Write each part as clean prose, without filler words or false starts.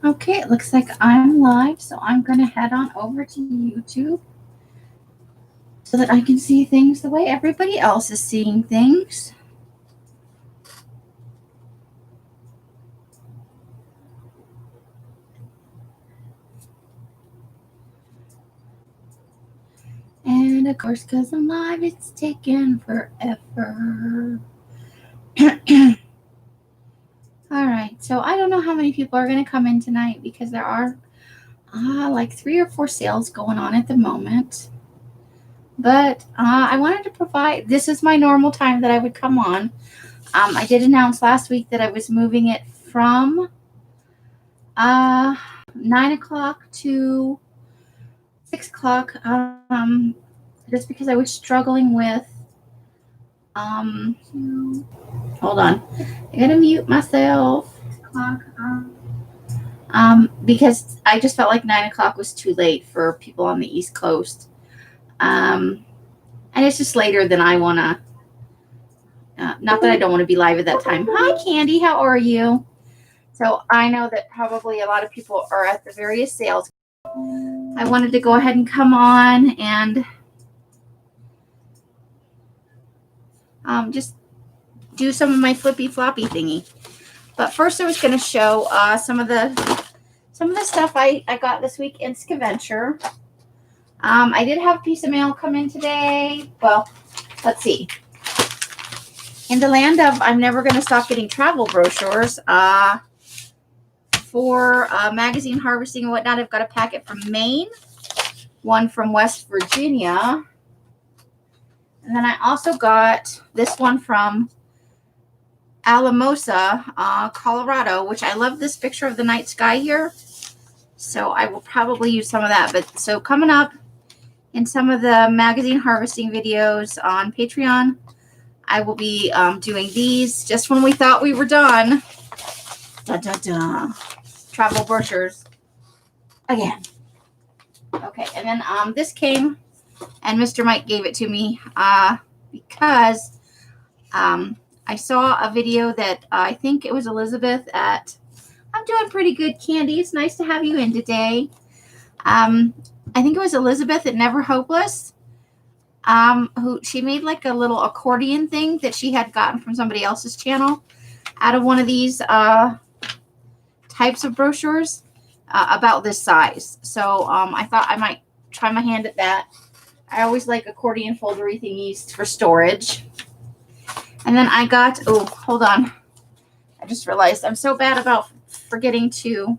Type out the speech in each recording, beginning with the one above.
Okay, it looks like I'm live, so I'm going to head on over to YouTube so that I can see things the way everybody else is seeing things. And of course, because I'm live, it's taken forever. All right, so I don't know how many people are going to come in tonight because there are like 3 or 4 sales going on at the moment. But I wanted to provide, this is my normal time that I would come on. I did announce last week that I was moving it from 9 o'clock to 6 o'clock, just because I was struggling with, um, hold on, I gotta mute myself. Because I just felt like 9 o'clock was too late for people on the East Coast. And it's just later than I want to. Not that I don't want to be live at that time. Hi, Candy. How are you? So I know that probably a lot of people are at the various sales. I wanted to go ahead and come on and just do some of my flippy floppy thingy. But first, I was going to show some of the stuff I got this week in Scaventure. I did have a piece of mail come in today. Well, let's see. In the land of I'm never going to stop getting travel brochures for magazine harvesting and whatnot, I've got a packet from Maine, one from West Virginia, and then I also got this one from Alamosa, Colorado, which I love this picture of the night sky here. So I will probably use some of that. But so coming up in some of the magazine harvesting videos on Patreon, I will be doing these just when we thought we were done. Da, da, da. Travel brochures again. Okay, and then this came, and Mr. Mike gave it to me because I saw a video that I think it was Elizabeth at I'm Doing Pretty Good, Candy. It's nice to have you in today. I think it was Elizabeth at Never Hopeless, who she made like a little accordion thing that she had gotten from somebody else's channel out of one of these types of brochures about this size. So I thought I might try my hand at that. I always like accordion foldery thingies for storage. And then I got, oh, hold on. I just realized I'm so bad about forgetting to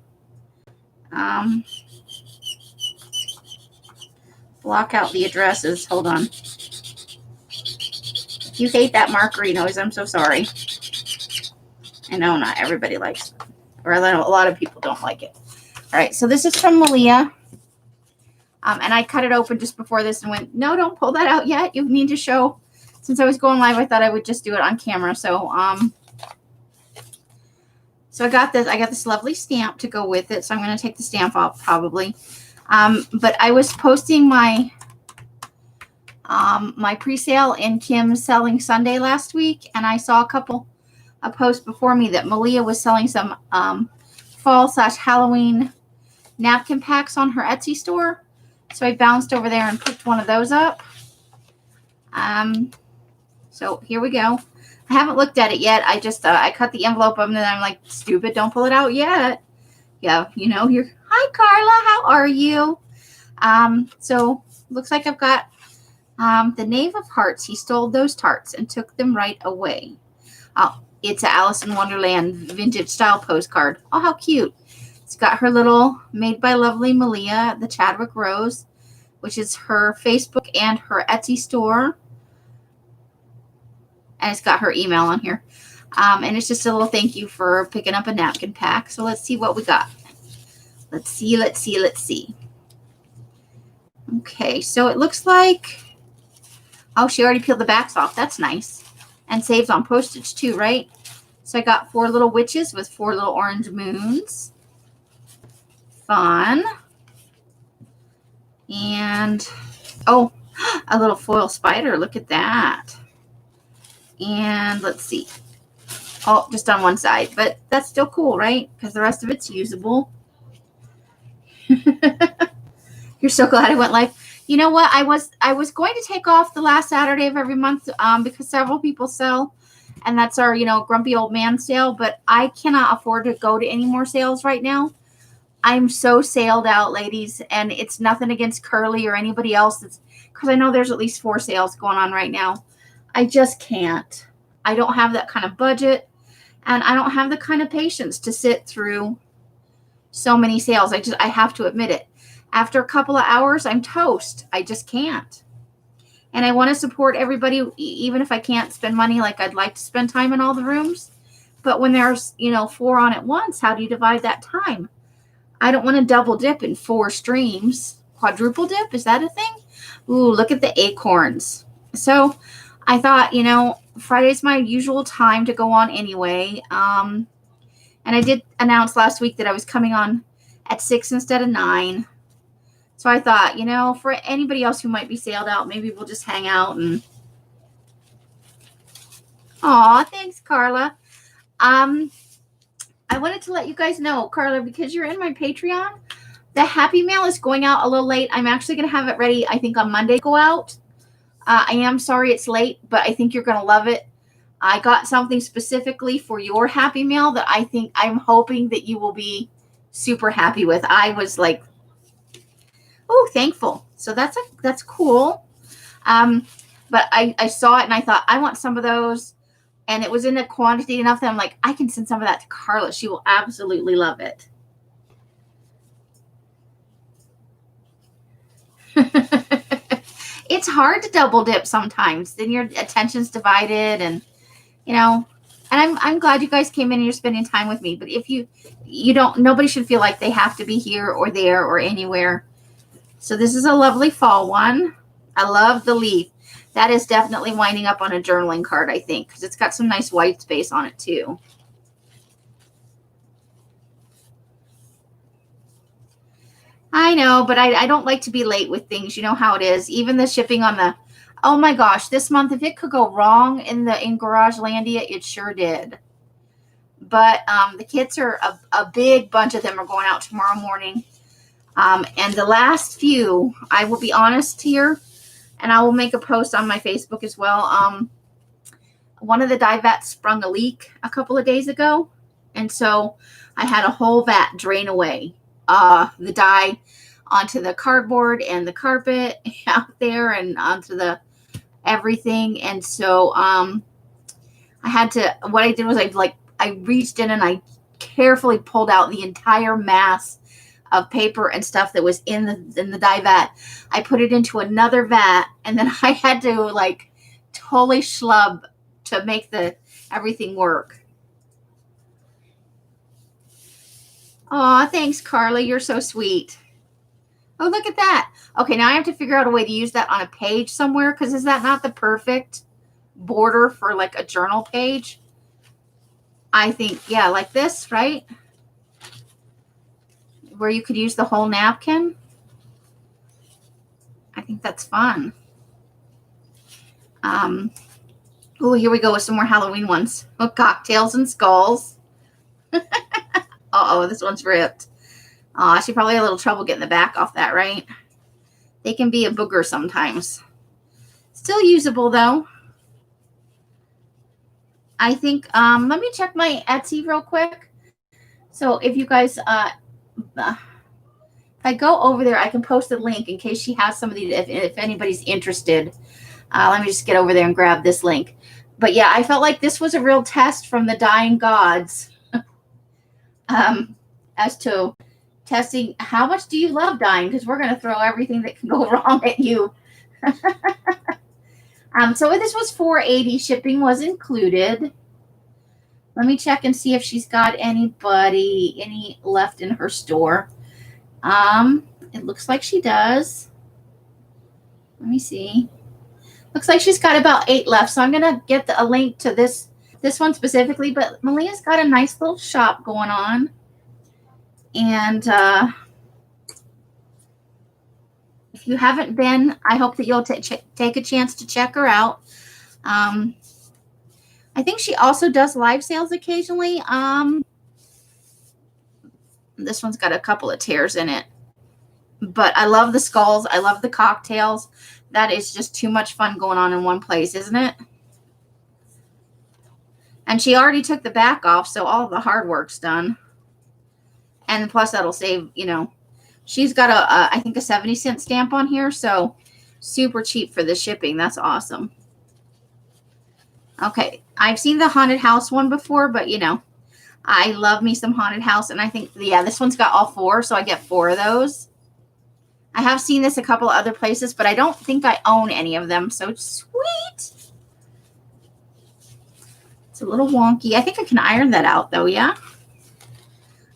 block out the addresses. Hold on. If you hate that markery noise, I'm so sorry. I know not everybody likes it, or a lot of people don't like it. All right, so this is from Malia. And I cut it open just before this and went, no, don't pull that out yet. You need to show. Since I was going live, I thought I would just do it on camera. So so I got this lovely stamp to go with it. So I'm going to take the stamp off probably. But I was posting my my pre-sale in Kim's Selling Sunday last week, and I saw a post before me that Malia was selling some fall/Halloween napkin packs on her Etsy store. So I bounced over there and picked one of those up. So here we go. I haven't looked at it yet. I just I cut the envelope up and then I'm like, stupid, don't pull it out yet. Yeah, you know, you're hi Carla, how are you? So looks like I've got the Knave of Hearts. He stole those tarts and took them right away. Oh, it's an Alice in Wonderland vintage style postcard. Oh, how cute. It's got her little Made by Lovely Malia, the Chadwick Rose, which is her Facebook and her Etsy store. And it's got her email on here. And it's just a little thank you for picking up a napkin pack. So let's see what we got. Let's see. Okay, so it looks like, oh, she already peeled the backs off. That's nice. And saves on postage too, right? So I got 4 little witches with 4 little orange moons. Fun. And, oh, a little foil spider. Look at that. And let's see. Oh, just on one side. But that's still cool, right? Because the rest of it's usable. You're so glad I went live. You know what? I was going to take off the last Saturday of every month because several people sell, and that's our grumpy old man sale. But I cannot afford to go to any more sales right now. I'm so sailed out, ladies, and it's nothing against Curly or anybody else. It's because I know there's at least 4 sales going on right now. I just can't. I don't have that kind of budget, and I don't have the kind of patience to sit through so many sales. I have to admit it. After a couple of hours, I'm toast. I just can't. And I want to support everybody, even if I can't spend money like I'd like to spend time in all the rooms. But when there's, 4 on at once, how do you divide that time? I don't want to double dip in 4 streams. Quadruple dip, is that a thing? Ooh, look at the acorns. So I thought, Friday's my usual time to go on anyway. And I did announce last week that I was coming on at 6 instead of 9. So I thought, for anybody else who might be sailed out, maybe we'll just hang out and. Aw, thanks, Carla. I wanted to let you guys know, Carla, because you're in my Patreon, the Happy Mail is going out a little late. I'm actually going to have it ready, I think, on Monday to go out. I am sorry it's late, but I think you're going to love it. I got something specifically for your Happy Mail that I'm hoping that you will be super happy with. I was like, oh, thankful. So that's cool. But I saw it and I thought, I want some of those. And it was in a quantity enough that I'm like, I can send some of that to Carla. She will absolutely love it. It's hard to double dip sometimes. Then your attention's divided and, and I'm glad you guys came in and you're spending time with me. But if you don't, nobody should feel like they have to be here or there or anywhere. So this is a lovely fall one. I love the leaf. That is definitely winding up on a journaling card, I think, because it's got some nice white space on it, too. I know, but I don't like to be late with things. You know how it is. Even the shipping on the, oh my gosh, this month, if it could go wrong in Garagelandia, it sure did. But the kits are, a big bunch of them are going out tomorrow morning. And the last few, I will be honest here, and I will make a post on my Facebook as well. One of the dye vats sprung a leak a couple of days ago. And so I had a whole vat drain away the dye onto the cardboard and the carpet out there and onto the everything. And so what I did was I reached in and I carefully pulled out the entire mass of paper and stuff that was in the dye vat. I put it into another vat, and then I had to totally schlub to make everything work. Aw, thanks, Carla. You're so sweet. Oh, look at that. Okay, now I have to figure out a way to use that on a page somewhere, because is that not the perfect border for a journal page? I think, yeah, like this, right? Where you could use the whole napkin. I think that's fun. Oh, here we go with some more Halloween ones. Oh, cocktails and skulls. Uh-oh, this one's ripped. Oh, she probably had a little trouble getting the back off that, right? They can be a booger sometimes. Still usable, though. I think, let me check my Etsy real quick. So if you guys, if I go over there, I can post a link in case she has some of these, if anybody's interested. Let me just get over there and grab this link. But yeah, I felt like this was a real test from the dying gods as to testing how much do you love dyeing, because we're going to throw everything that can go wrong at you. So this was $4.80. Shipping was included. Let me check and see if she's got any left in her store. It looks like she does. Let me see. Looks like she's got about 8 left. So I'm going to get a link to this one specifically. But Malia's got a nice little shop going on. And if you haven't been, I hope that you'll take a chance to check her out. I think she also does live sales occasionally. This one's got a couple of tears in it. But I love the skulls. I love the cocktails. That is just too much fun going on in one place, isn't it? And she already took the back off, so all of the hard work's done. And plus that'll save, you know, she's got I think a 70-cent stamp on here, so super cheap for the shipping. That's awesome. Okay, I've seen the haunted house one before, but you know, I love me some haunted house, and I think, yeah, this one's got all 4, so I get 4 of those. I have seen this a couple of other places, but I don't think I own any of them, so sweet. It's a little wonky. I think I can iron that out, though, yeah?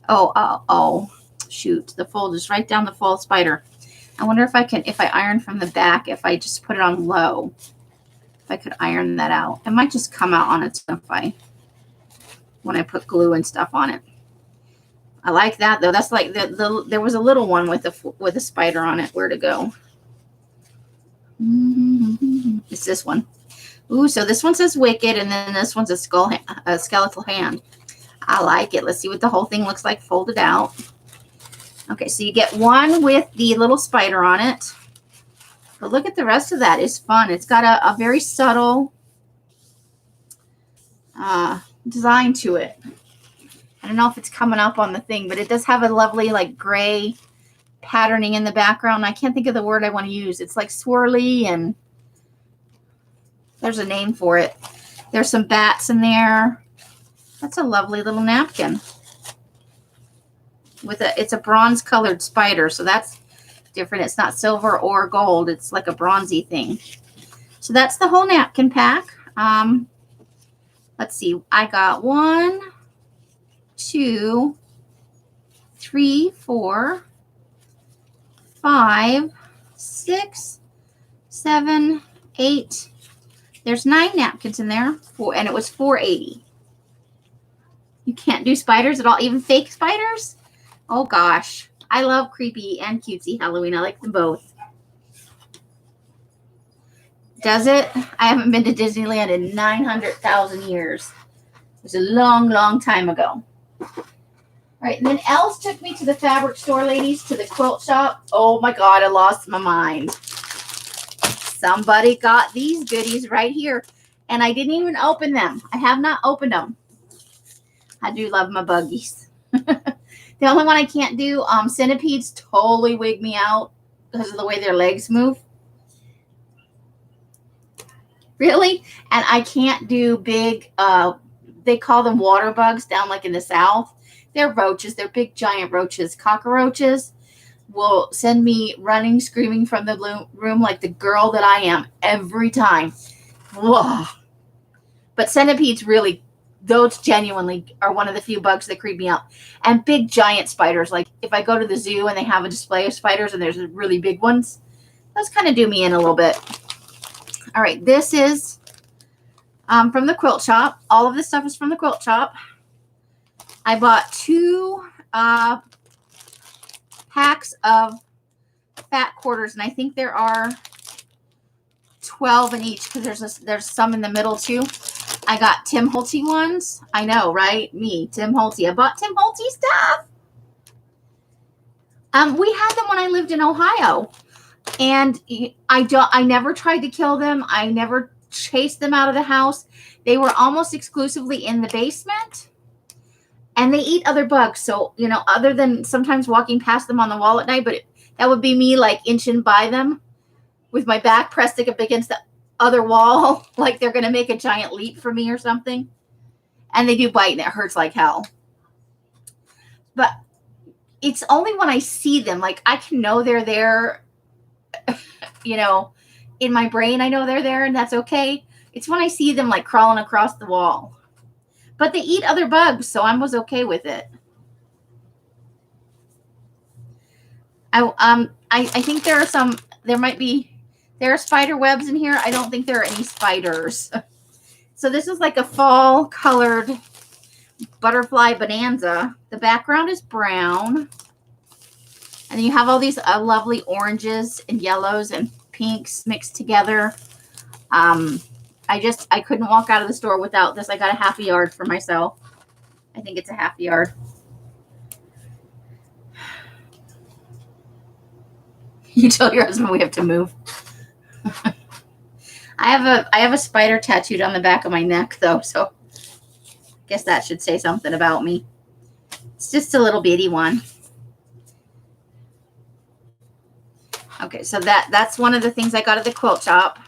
Oh, shoot. The fold is right down the fold spider. I wonder if I can, if I iron from the back, if I just put it on low, if I could iron that out. It might just come out on its own when I put glue and stuff on it. I like that, though. That's like there was a little one with a spider on it. Where to go? It's this one. Ooh, so this one says wicked, and then this one's a skeletal hand. I like it. Let's see what the whole thing looks like folded out. Okay, so you get one with the little spider on it. But look at the rest of that. It's fun. It's got a very subtle design to it. I don't know if it's coming up on the thing, but it does have a lovely like gray patterning in the background. I can't think of the word I want to use. It's like swirly, and there's a name for it. There's some bats in there. That's a lovely little napkin. It's a bronze colored spider, so that's different. It's not silver or gold. It's like a bronzy thing. So that's the whole napkin pack. Let's see. I got 1, 2, 3, 4, 5, 6, 7, 8. There's 9 napkins in there, and it was $4.80. You can't do spiders at all, even fake spiders? Oh gosh, I love creepy and cutesy Halloween. I like them both. Does it? I haven't been to Disneyland in 900,000 years. It was a long, long time ago. All right, and then Els took me to the fabric store, ladies, to the quilt shop. Oh my God, I lost my mind. Somebody got these goodies right here, and I didn't even open them. I have not opened them. I do love my buggies. The only one I can't do, centipedes totally wig me out because of the way their legs move. Really? And I can't do big, they call them water bugs down like in the South. They're roaches. They're big, giant roaches. Cockroaches will send me running, screaming from the room like the girl that I am every time. Whoa. But centipedes really, those genuinely are one of the few bugs that creep me out. And big, giant spiders. Like if I go to the zoo and they have a display of spiders and there's really big ones, those kind of do me in a little bit. All right, this is from the quilt shop. All of this stuff is from the quilt shop. I bought 2 packs of fat quarters, and I think there are 12 in each because there's some in the middle too. I got Tim Holtz ones. I know, right? Me, Tim Holtz. I bought Tim Holtz stuff. We had them when I lived in Ohio, and I never tried to kill them. I never chased them out of the house. They were almost exclusively in the basement, and they eat other bugs. So, you know, other than sometimes walking past them on the wall at night, but that would be me like inching by them with my back pressed up against the other wall, like they're going to make a giant leap for me or something. And they do bite, and it hurts like hell. But it's only when I see them, like I can know they're there, you know, in my brain, I know they're there, and that's okay. It's when I see them like crawling across the wall. But they eat other bugs, so I was okay with it. I think there are spider webs in here. I don't think there are any spiders. So this is like a fall colored butterfly bonanza. The background is brown. And then you have all these lovely oranges and yellows and pinks mixed together. I couldn't walk out of the store without this. I got a half a yard for myself. I think it's a half a yard. You tell your husband we have to move. I have a spider tattooed on the back of my neck though, so I guess that should say something about me. It's just a little bitty one. Okay, so that's one of the things I got at the quilt shop.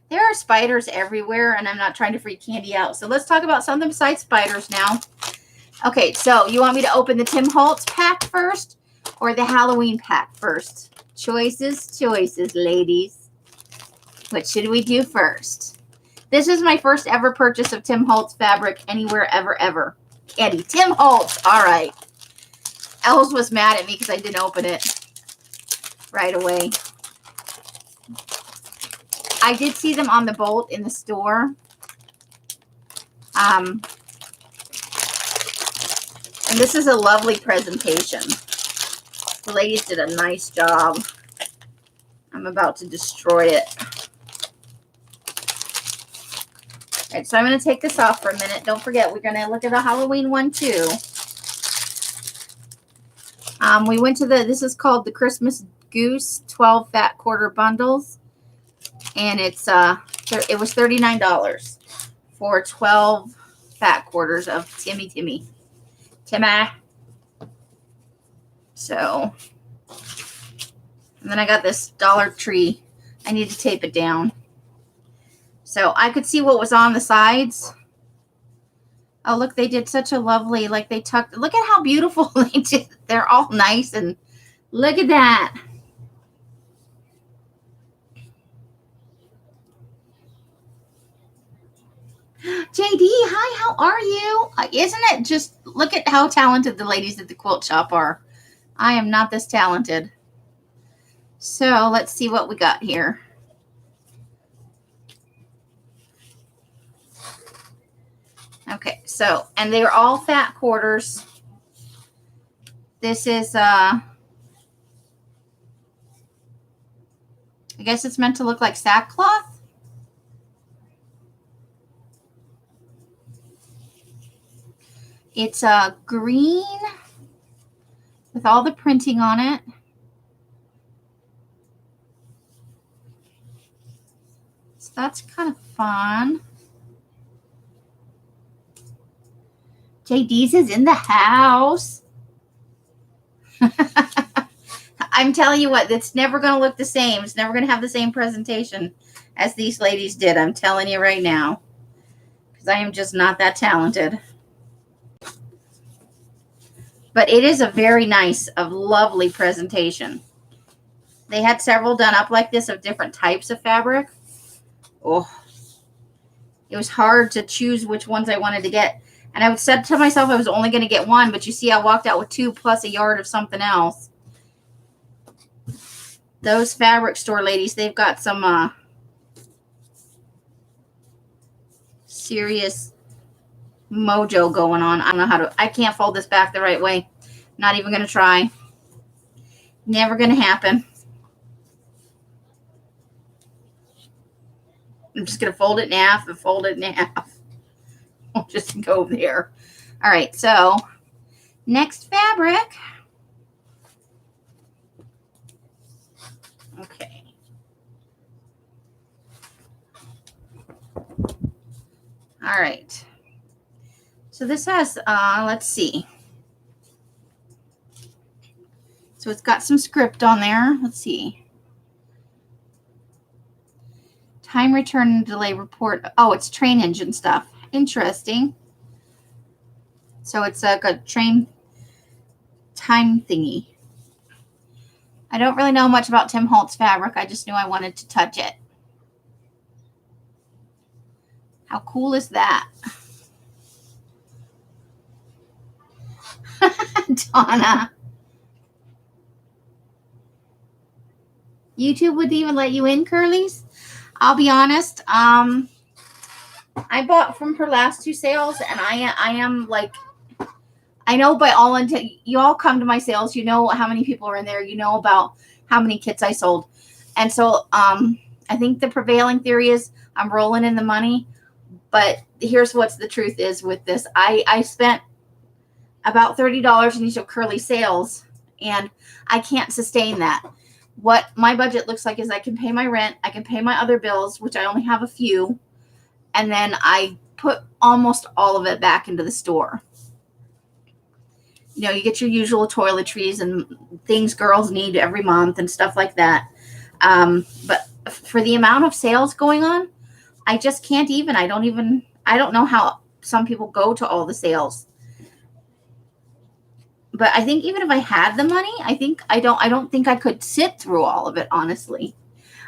There are spiders everywhere, and I'm not trying to freak Candy out. So let's talk about something besides spiders now. Okay, so you want me to open the Tim Holtz pack first or the Halloween pack first? Choices, ladies. What should we do first? This is my first ever purchase of Tim Holtz fabric anywhere, ever. Candy, Tim Holtz. All right. Els was mad at me because I didn't open it right away. I did see them on the Bolt in the store. And this is a lovely presentation. The ladies did a nice job. I'm about to destroy it. All right, so I'm going to take this off for a minute. Don't forget, we're going to look at the Halloween one too. We went to this is called the Christmas Goose 12 fat quarter bundles. And it was $39 for 12 fat quarters of Timmy. So, and then I got this Dollar Tree. I need to tape it down. So I could see what was on the sides. Oh, look, they did such a lovely, like they tucked, look at how beautiful they did. They're all nice and look at that. JD, hi, how are you? Isn't it just, look at how talented the ladies at the quilt shop are. I am not this talented. So let's see what we got here. Okay, so, and they're all fat quarters. This is, I guess it's meant to look like sackcloth. It's green with all the printing on it. So that's kind of fun. JD's is in the house. I'm telling you what, it's never going to look the same. It's never going to have the same presentation as these ladies did. I'm telling you right now. Because I am just not that talented. But it is a very nice, lovely presentation. They had several done up like this of different types of fabric. Oh, it was hard to choose which ones I wanted to get. And I said to myself I was only going to get one, but you see I walked out with 2 plus a yard of something else. Those fabric store ladies, they've got some serious mojo going on. I don't know how to, I can't fold this back the right way. Not even going to try. Never going to happen. I'm just going to fold it in half and fold it in half. We'll just go there. All right, so next fabric. Okay. All right. So this has, let's see. So it's got some script on there. Let's see. Time return and delay report. Oh, it's train engine stuff. Interesting. So it's like a train time thingy. I don't really know much about Tim Holtz fabric. I just knew I wanted to touch it. How cool is that? Donna. YouTube wouldn't even let you in, Curly's? I'll be honest. I bought from her last 2 sales, and I am like, I know by all intent, you all come to my sales, you know how many people are in there, you know about how many kits I sold. And so I think the prevailing theory is I'm rolling in the money, but here's what's the truth is with this. I spent about $30 in each of Curly's sales, And I can't sustain that. What my budget looks like is I can pay my rent, I can pay my other bills, which I only have a few, and then I put almost all of it back into the store. You know, you get your usual toiletries and things girls need every month and stuff like that. But for the amount of sales going on, I just can't even. I don't know how some people go to all the sales. But I think even if I had the money, I don't think I could sit through all of it, honestly.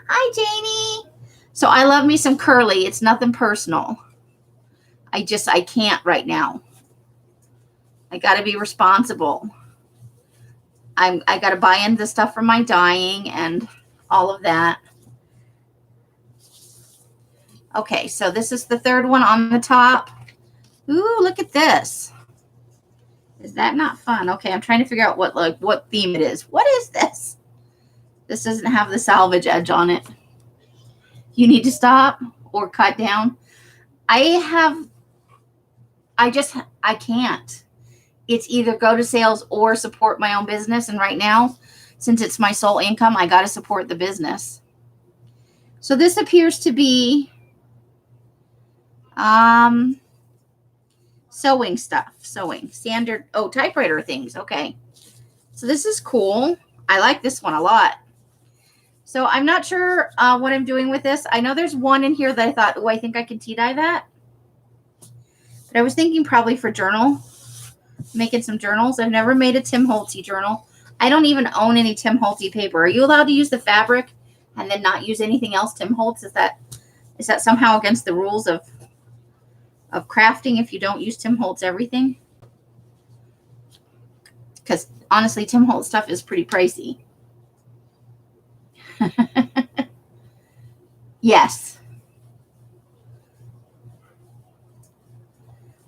Hi, Janie. So I love me some curly. It's nothing personal. I can't right now. I got to be responsible. I got to buy into stuff for my dyeing and all of that. Okay, so this is the third one on the top. Ooh, look at this. Is that not fun? Okay, I'm trying to figure out what theme it is. What is this? This doesn't have the salvage edge on it. You need to stop or cut down. I can't. It's either go to sales or support my own business. And right now, since it's my sole income, I got to support the business. So this appears to be sewing stuff, standard. Oh, typewriter things. Okay. So this is cool. I like this one a lot. So I'm not sure what I'm doing with this. I know there's one in here that I thought, oh, I think I can tea dye that. But I was thinking probably for making some journals. I've never made a Tim Holtzy journal. I don't even own any Tim Holtzy paper. Are you allowed to use the fabric and then not use anything else Tim Holtz? Is that somehow against the rules of crafting if you don't use Tim Holtz everything? Because honestly, Tim Holtz stuff is pretty pricey. Yes.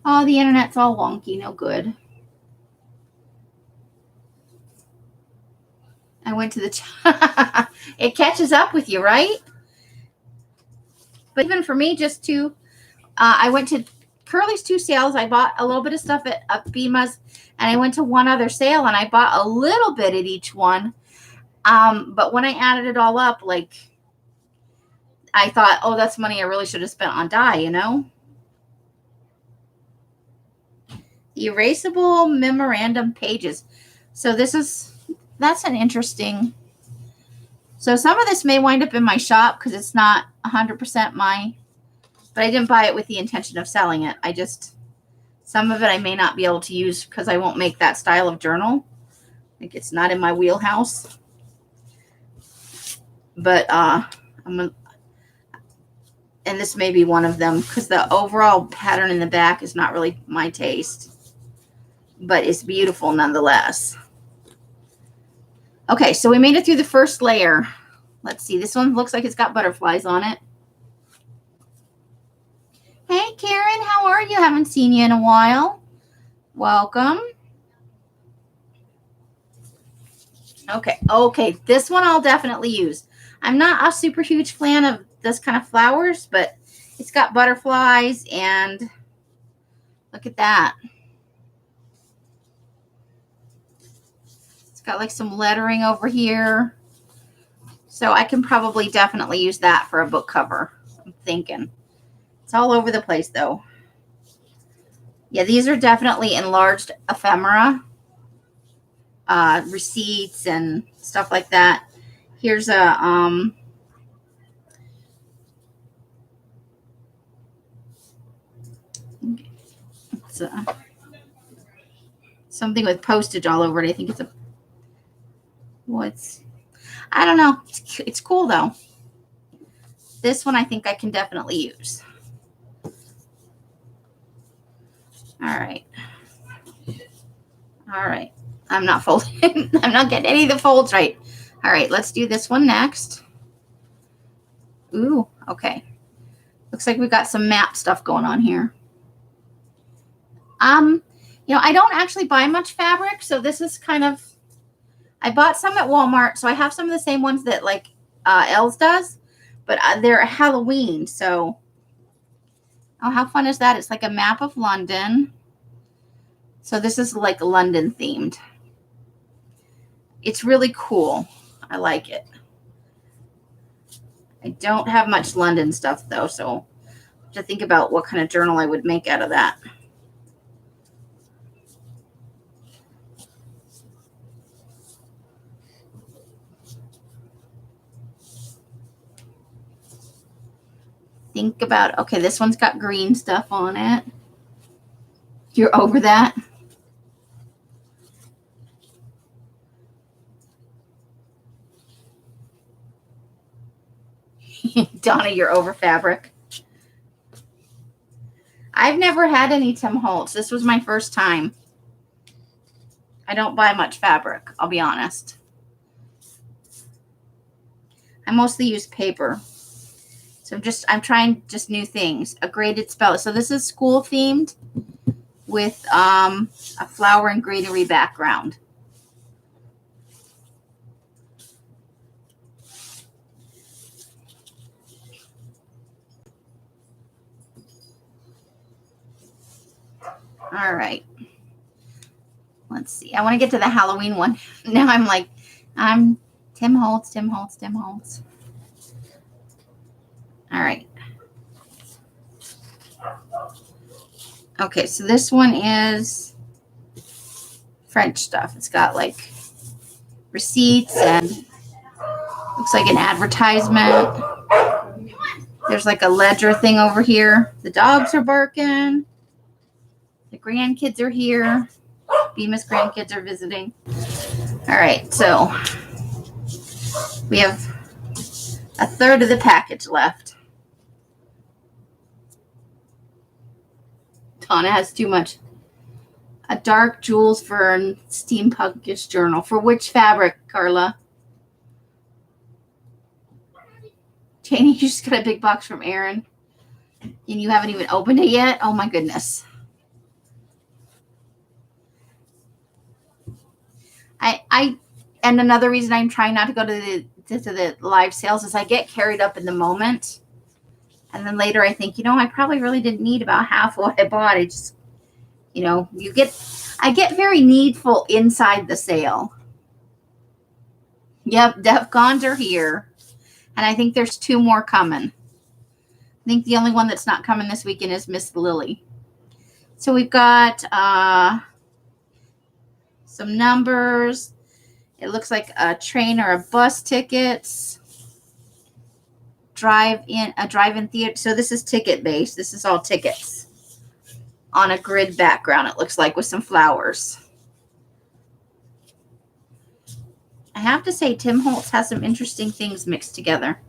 Oh, the internet's all wonky. No good. I went to the... It catches up with you, right? But even for me, I went to Curly's 2 sales. I bought a little bit of stuff at Bima's, and I went to one other sale, and I bought a little bit at each one. But when I added it all up, I thought, oh, that's money I really should have spent on dye, you know? Erasable memorandum pages. So that's an interesting. So some of this may wind up in my shop because it's not 100% but I didn't buy it with the intention of selling it. Some of it I may not be able to use because I won't make that style of journal. It's not in my wheelhouse. But and this may be one of them because the overall pattern in the back is not really my taste, but it's beautiful nonetheless. Okay, so we made it through the first layer. Let's see. This one looks like it's got butterflies on it. Hey, Karen, how are you? Haven't seen you in a while. Welcome. Okay, this one I'll definitely use. I'm not a super huge fan of this kind of flowers, but it's got butterflies, and look at that. It's got some lettering over here. So I can probably definitely use that for a book cover, I'm thinking. It's all over the place, though. Yeah, these are definitely enlarged ephemera, receipts and stuff like that. Here's a something with postage all over it. I think it's I don't know. It's cool though. This one I think I can definitely use. All right. I'm not folding. I'm not getting any of the folds right. All right, let's do this one next. Ooh, okay. Looks like we've got some map stuff going on here. I don't actually buy much fabric, so this is kind of, I bought some at Walmart, so I have some of the same ones that Els does, but they're Halloween, so, oh, how fun is that? It's like a map of London. So this is London themed. It's really cool. I like it. I don't have much London stuff though, so I have to think about what kind of journal I would make out of that. Think about, okay, this one's got green stuff on it. You're over that? Donna, you're over fabric. I've never had any Tim Holtz. This was my first time. I don't buy much fabric, I'll be honest. I mostly use paper. So I'm trying just new things. A graded spell. So this is school themed with a flower and greenery background. All right. Let's see. I want to get to the Halloween one. Now I'm Tim Holtz, Tim Holtz, Tim Holtz. All right. Okay, so this one is French stuff. It's got like receipts and looks like an advertisement. There's like a ledger thing over here. The dogs are barking. The grandkids are here. Bemis grandkids are visiting. All right, so we have a third of the package left. Donna has too much. A dark Jules Verne steampunkish journal. For which fabric, Carla? Janie, you just got a big box from Aaron. And you haven't even opened it yet? Oh my goodness. And another reason I'm trying not to go to the live sales is I get carried up in the moment. And then later I think, I probably really didn't need about half of what I bought. I just, I get very needful inside the sale. Yep, DEFCONs are here. And I think there's 2 more coming. I think the only one that's not coming this weekend is Miss Lily. So we've got some numbers. It looks like a train or a bus tickets. Drive-in theater. So this is ticket based. This is all tickets on a grid background. It looks like with some flowers. I have to say Tim Holtz has some interesting things mixed together.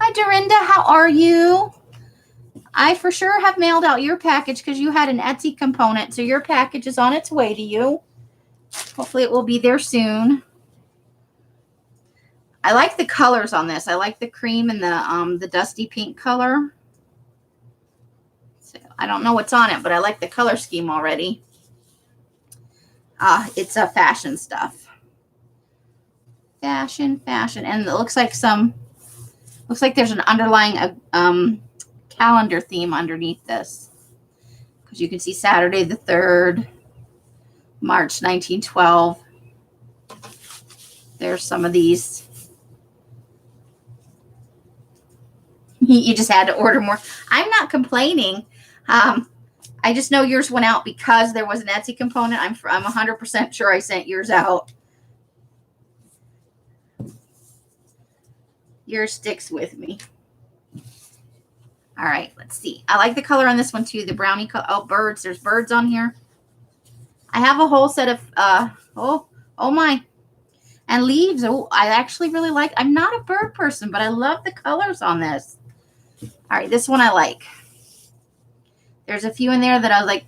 Hi Dorinda, how are you? I for sure have mailed out your package because you had an Etsy component. So your package is on its way to you. Hopefully it will be there soon. I like the colors on this. I like the cream and the dusty pink color. So I don't know what's on it, but I like the color scheme already. It's a fashion stuff. Fashion. And it looks like there's an underlying calendar theme underneath this. Because you can see Saturday the 3rd, March 1912. There's some of these. You just had to order more. I'm not complaining. I just know yours went out because there was an Etsy component. I'm 100% sure I sent yours out. Yours sticks with me. All right, let's see. I like the color on this one too. The brownie color. Oh, birds. There's birds on here. I have a whole set of, oh my. And leaves. Oh, I actually really like. I'm not a bird person, but I love the colors on this. All right, this one I like. There's a few in there that I was like,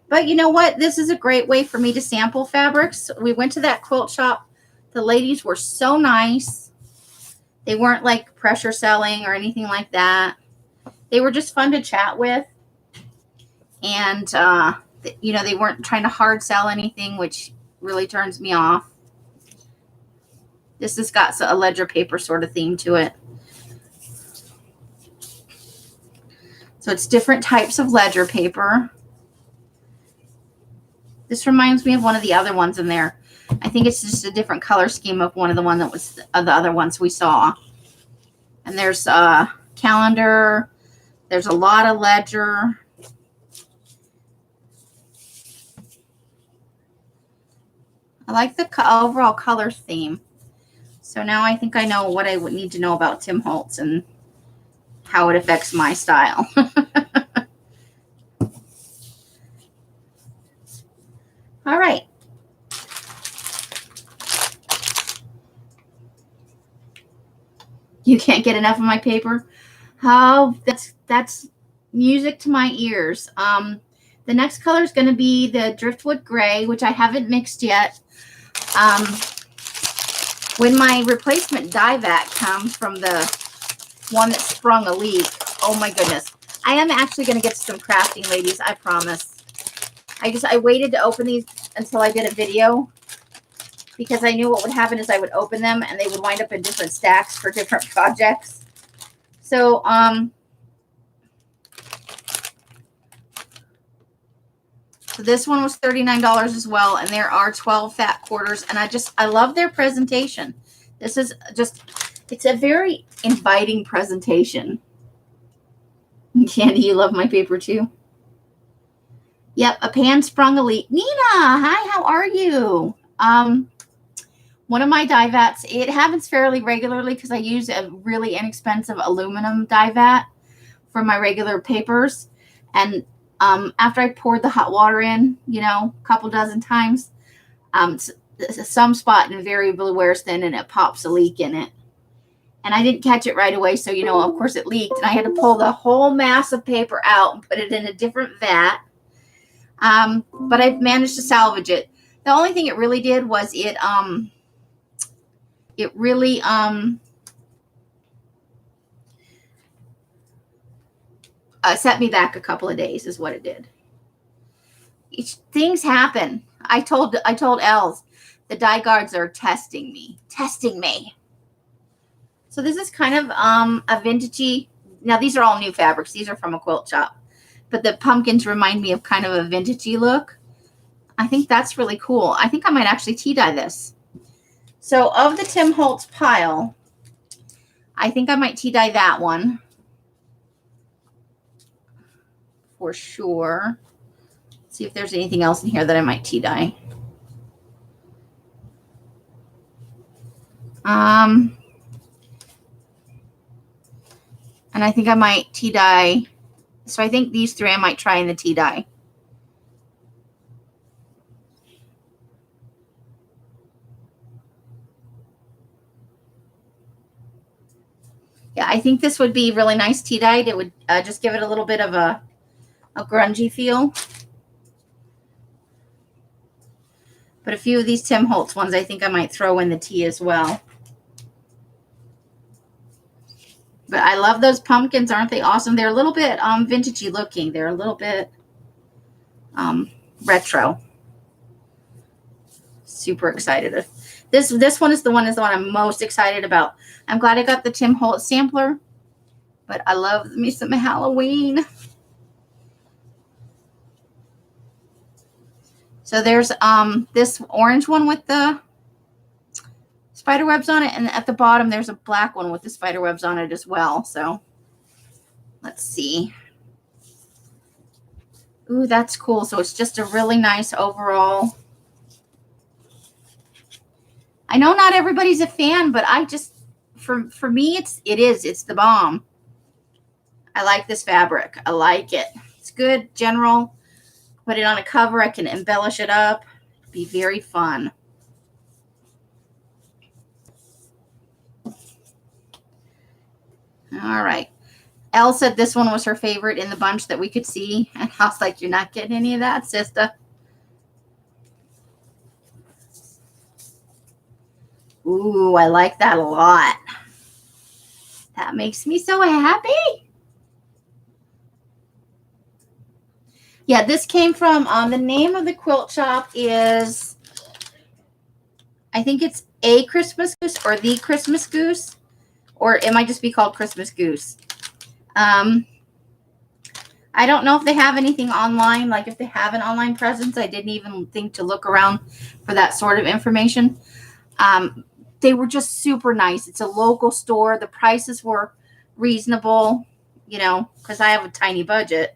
But you know what? This is a great way for me to sample fabrics. We went to that quilt shop. The ladies were so nice. They weren't like pressure selling or anything like that. They were just fun to chat with. And, they weren't trying to hard sell anything, which really turns me off. This has got a ledger paper sort of theme to it. So it's different types of ledger paper. This reminds me of one of the other ones in there. I think it's just a different color scheme of one of the one that was the other ones we saw. And there's a calendar. There's a lot of ledger. I like the overall color theme. So now I think I know what I would need to know about Tim Holtz and how it affects my style. All right. You can't get enough of my paper? Oh, that's music to my ears. The next color is going to be the Driftwood Gray, which I haven't mixed yet. When my replacement die vat comes from the one that sprung a leak, oh my goodness. I am actually going to get some crafting, ladies, I promise. I waited to open these until I did a video because I knew what would happen is I would open them and they would wind up in different stacks for different projects. So, so this one was $39 as well, and there are 12 fat quarters, and I love their presentation. This is just, it's a very inviting presentation. Candy, you love my paper too? Yep, a pan sprung elite. Nina, hi, how are you? One of my die vats, it happens fairly regularly because I use a really inexpensive aluminum die vat for my regular papers. And after I poured the hot water in, you know, a couple dozen times, some spot invariably wears thin and it pops a leak in it. And I didn't catch it right away. So, you know, of course it leaked. And I had to pull the whole mass of paper out and put it in a different vat. But I've managed to salvage it. The only thing it really did was it really set me back a couple of days is what it did. Things happen. I told Els the die guards are testing me. So this is kind of a vintagey. Now these are all new fabrics. These are from a quilt shop, but the pumpkins remind me of kind of a vintagey look. I think that's really cool. I think I might actually tea dye this. So of the Tim Holtz pile, I think I might tea dye that one for sure. Let's see if there's anything else in here that I might tea dye. And I think I might tea dye. So I think these three I might try in the tea dye. Yeah, I think this would be really nice tea dyed. It would just give it a little bit of a grungy feel. But a few of these Tim Holtz ones, I think I might throw in the tea as well. But I love those pumpkins. Aren't they awesome? They're a little bit vintagey looking. They're a little bit retro. Super excited. This one is the one I'm most excited about. I'm glad I got the Tim Holtz sampler, but I love me some Halloween. So there's this orange one with the spider webs on it, and at the bottom there's a black one with the spider webs on it as well. So let's see. Ooh, that's cool. So it's just a really nice overall. I know not everybody's a fan, but I just, for me, it's the bomb. I like this fabric. I like it. It's good, general. Put it on a cover. I can embellish it up. Be very fun. All right. Elle said this one was her favorite in the bunch that we could see. And I was like, you're not getting any of that, sister. Ooh, I like that a lot. That makes me so happy. Yeah, this came from, the name of the quilt shop is, I think it's A Christmas Goose or The Christmas Goose, or it might just be called Christmas Goose. I I don't know if they have anything online. Like if they have an online presence, I didn't even think to look around for that sort of information. They were just super nice. It's a local store. The prices were reasonable, you know, because I have a tiny budget.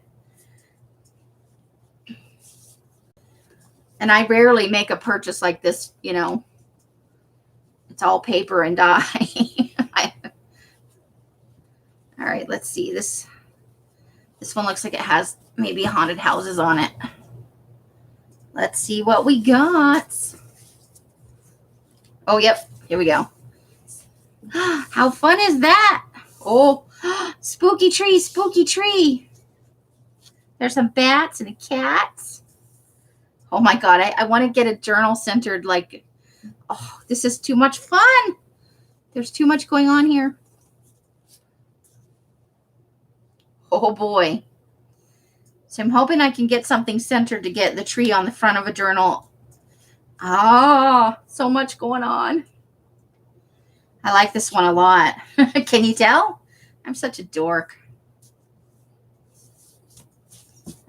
And I rarely make a purchase like this, you know. It's all paper and dye. All right, let's see. This one looks like it has maybe haunted houses on it. Let's see what we got. Oh, yep. Here we go. How fun is that? Oh, spooky tree, spooky tree. There's some bats and a cat. Oh my God, I want to get a journal centered, like, oh, this is too much fun. There's too much going on here. Oh boy. So I'm hoping I can get something centered to get the tree on the front of a journal. Ah, so much going on. I like this one a lot. Can you tell? I'm such a dork.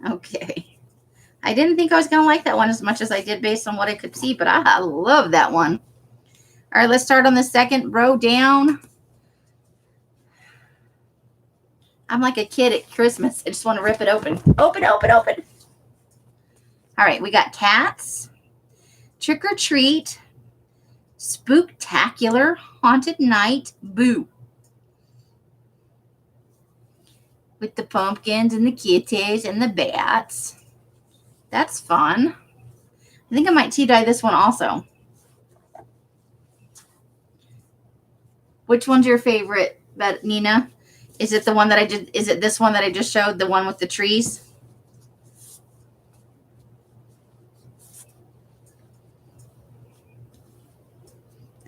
Okay. I didn't think I was going to like that one as much as I did based on what I could see, but I love that one. All right, let's start on the second row down. I'm like a kid at Christmas. I just want to rip it open. Open, open, open. All right, we got cats, trick or treat, spooktacular, haunted night, boo. With the pumpkins and the kitties and the bats. That's fun. I think I might tea dye this one also. Which one's your favorite, Nina? Is it the one that I did? Is it this one that I just showed? The one with the trees?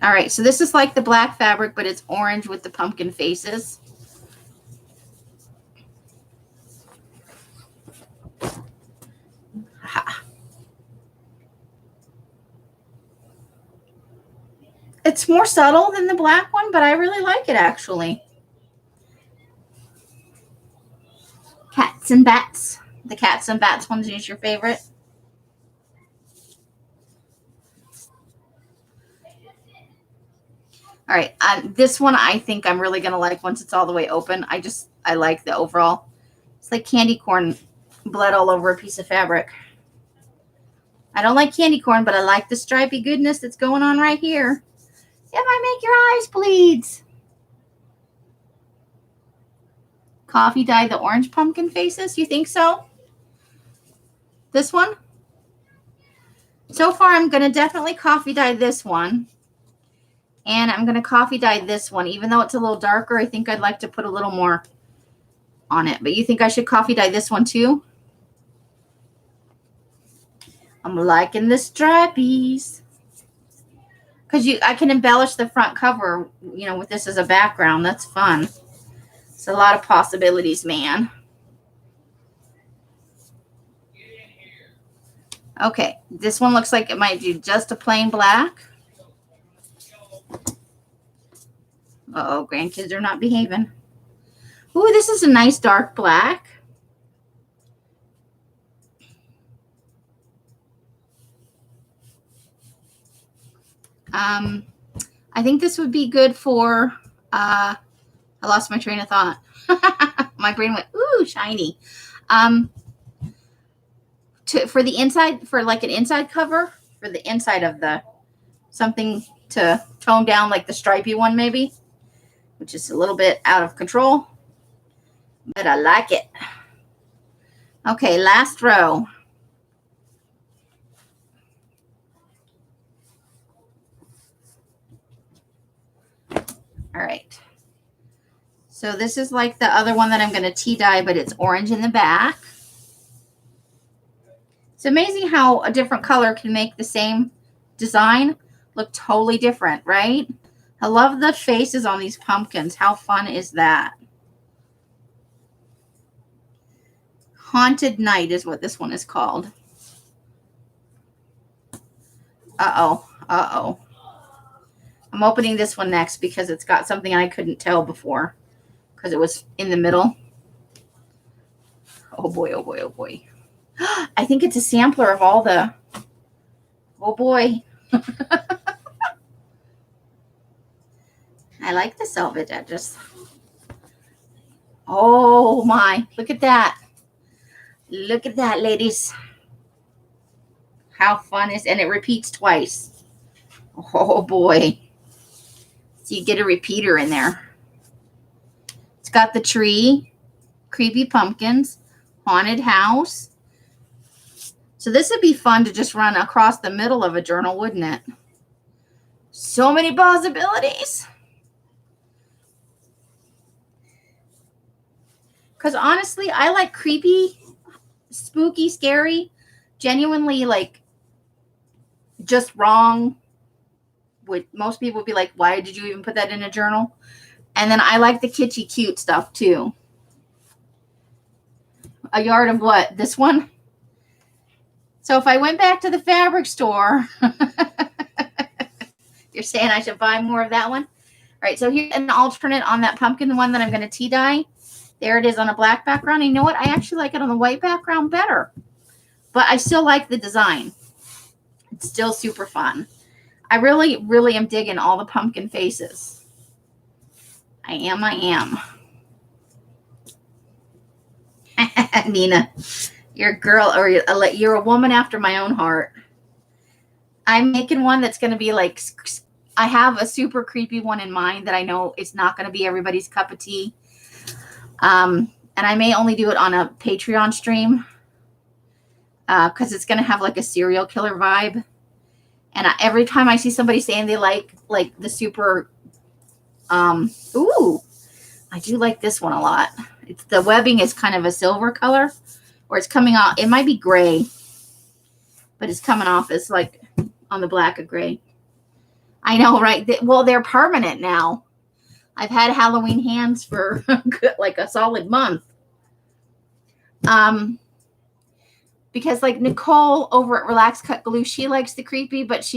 All right. So this is like the black fabric, but it's orange with the pumpkin faces. It's more subtle than the black one, but I really like it actually. Cats and bats. The cats and bats one is your favorite? All right. This one I think I'm really going to like once it's all the way open. I like the overall. It's like candy corn bled all over a piece of fabric. I don't like candy corn, but I like the stripy goodness that's going on right here. If I make your eyes bleed. Coffee dye the orange pumpkin faces. You think so? This one? So far, I'm going to definitely coffee dye this one. And I'm going to coffee dye this one. Even though it's a little darker, I think I'd like to put a little more on it. But you think I should coffee dye this one too? I'm liking the stripies. Because I can embellish the front cover, you know, with this as a background. That's fun. It's a lot of possibilities, man. Okay, this one looks like it might do just a plain black. Uh-oh, grandkids are not behaving. Ooh, this is a nice dark black. I think this would be good for, I lost my train of thought. My brain went, ooh, shiny. For the inside, for like an inside cover, for the inside of the, something to tone down like the stripy one maybe, which is a little bit out of control, but I like it. Okay, last row. All right. So this is like the other one that I'm going to tea dye, but it's orange in the back. It's amazing how a different color can make the same design look totally different, right? I love the faces on these pumpkins. How fun is that? Haunted Night is what this one is called. Uh-oh. Uh-oh. I'm opening this one next because it's got something I couldn't tell before because it was in the middle. Oh boy, oh boy, oh boy. I think it's a sampler of all the, oh boy. I like the selvage edges. Oh my, look at that. Look at that, ladies. How fun is, and it repeats twice. Oh boy. So you get a repeater in there. It's got the tree, creepy pumpkins, haunted house. So this would be fun to just run across the middle of a journal, wouldn't it? So many possibilities. Because honestly, I like creepy, spooky, scary, genuinely like just wrong. Most people would be like, why did you even put that in a journal? And then I like the kitschy cute stuff too. A yard of what? This one? So if I went back to the fabric store, you're saying I should buy more of that one? All right, so here's an alternate on that pumpkin one that I'm going to tea dye. There it is on a black background. And you know what? I actually like it on the white background better. But I still like the design. It's still super fun. I really, really am digging all the pumpkin faces. I am. Nina, you're a girl, or you're a woman after my own heart. I'm making one that's going to be like, I have a super creepy one in mind that I know it's not going to be everybody's cup of tea. And I may only do it on a Patreon stream because it's going to have like a serial killer vibe. And every time I see somebody saying they like the super, ooh, I do like this one a lot. The webbing is kind of a silver color, or it's coming off. It might be gray, but it's coming off as like on the black of gray. I know, right? Well, they're permanent now. I've had Halloween hands for like a solid month. Because like Nicole over at Relax Cut Glue, she likes the creepy, but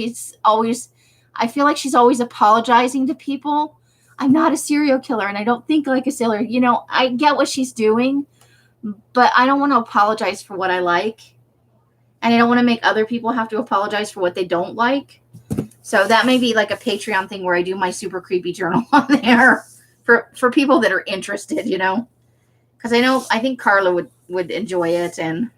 I feel like she's always apologizing to people. I'm not a serial killer and I don't think like a serial, I get what she's doing, but I don't want to apologize for what I like. And I don't want to make other people have to apologize for what they don't like. So that may be like a Patreon thing where I do my super creepy journal on there for people that are interested, because I think Carla would enjoy it. And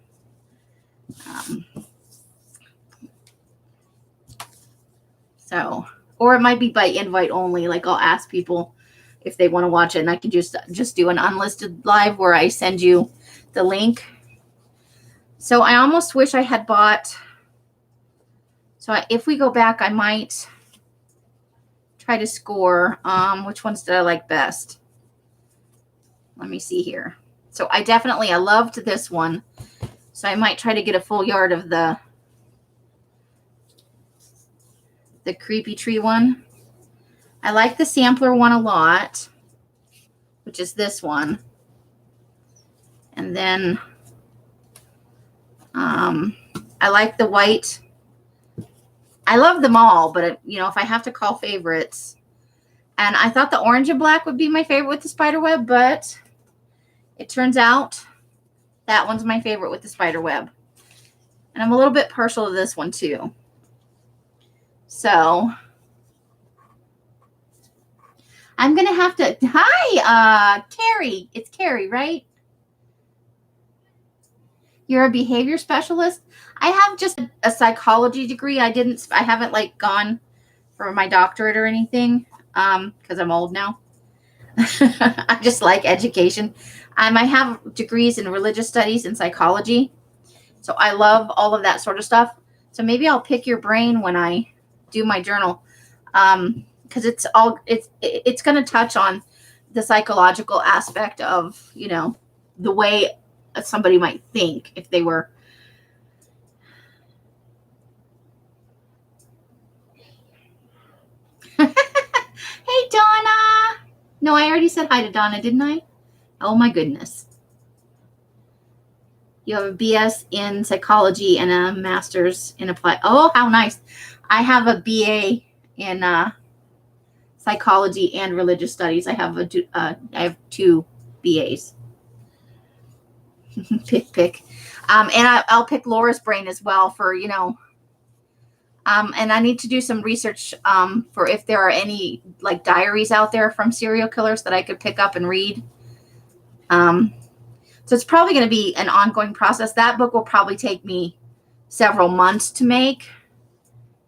so, or it might be by invite only. Like I'll ask people if they want to watch it, and I can just do an unlisted live where I send you the link. So I almost wish I had bought. So if we go back, I might try to score. Which ones did I like best? Let me see here. So I loved this one. So I might try to get a full yard of the creepy tree one. I like the sampler one a lot, which is this one. And then I like the white. I love them all, but if I have to call favorites, and I thought the orange and black would be my favorite with the spider web, but it turns out that one's my favorite with the spider web. And I'm a little bit partial to this one too. So I'm going to have to, hi, Carrie. It's Carrie, right? You're a behavior specialist? I have just a psychology degree. I haven't like gone for my doctorate or anything because I'm old now. I just like education. I have degrees in religious studies and psychology. So I love all of that sort of stuff. So maybe I'll pick your brain when I do my journal. Because it's going to touch on the psychological aspect of, the way somebody might think if they were. Hey, Donna. No, I already said hi to Donna, didn't I? Oh, my goodness. You have a BS in psychology and a master's in applied. Oh, how nice. I have a BA in psychology and religious studies. I have two BAs. pick. And I'll pick Laura's brain as well for, you know, and I need to do some research for if there are any like diaries out there from serial killers that I could pick up and read. So it's probably going to be an ongoing process. That book will probably take me several months to make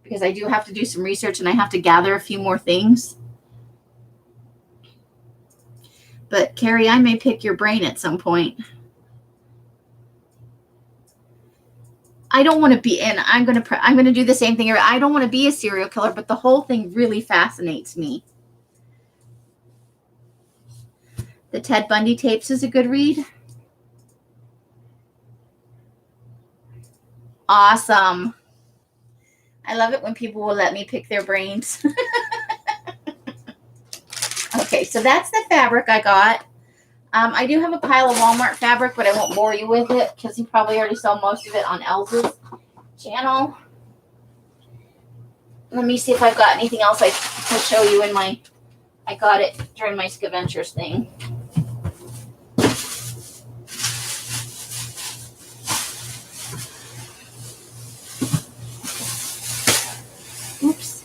because I do have to do some research and I have to gather a few more things. But Carrie, I may pick your brain at some point. I don't want to be, and I'm going to do the same thing. I don't want to be a serial killer, but the whole thing really fascinates me. The Ted Bundy tapes is a good read. Awesome. I love it when people will let me pick their brains. Okay, so that's the fabric I got. I do have a pile of Walmart fabric, but I won't bore you with it because you probably already saw most of it on Elsa's channel. Let me see if I've got anything else I can show you in my, I got it during my Scavengers thing. Oops.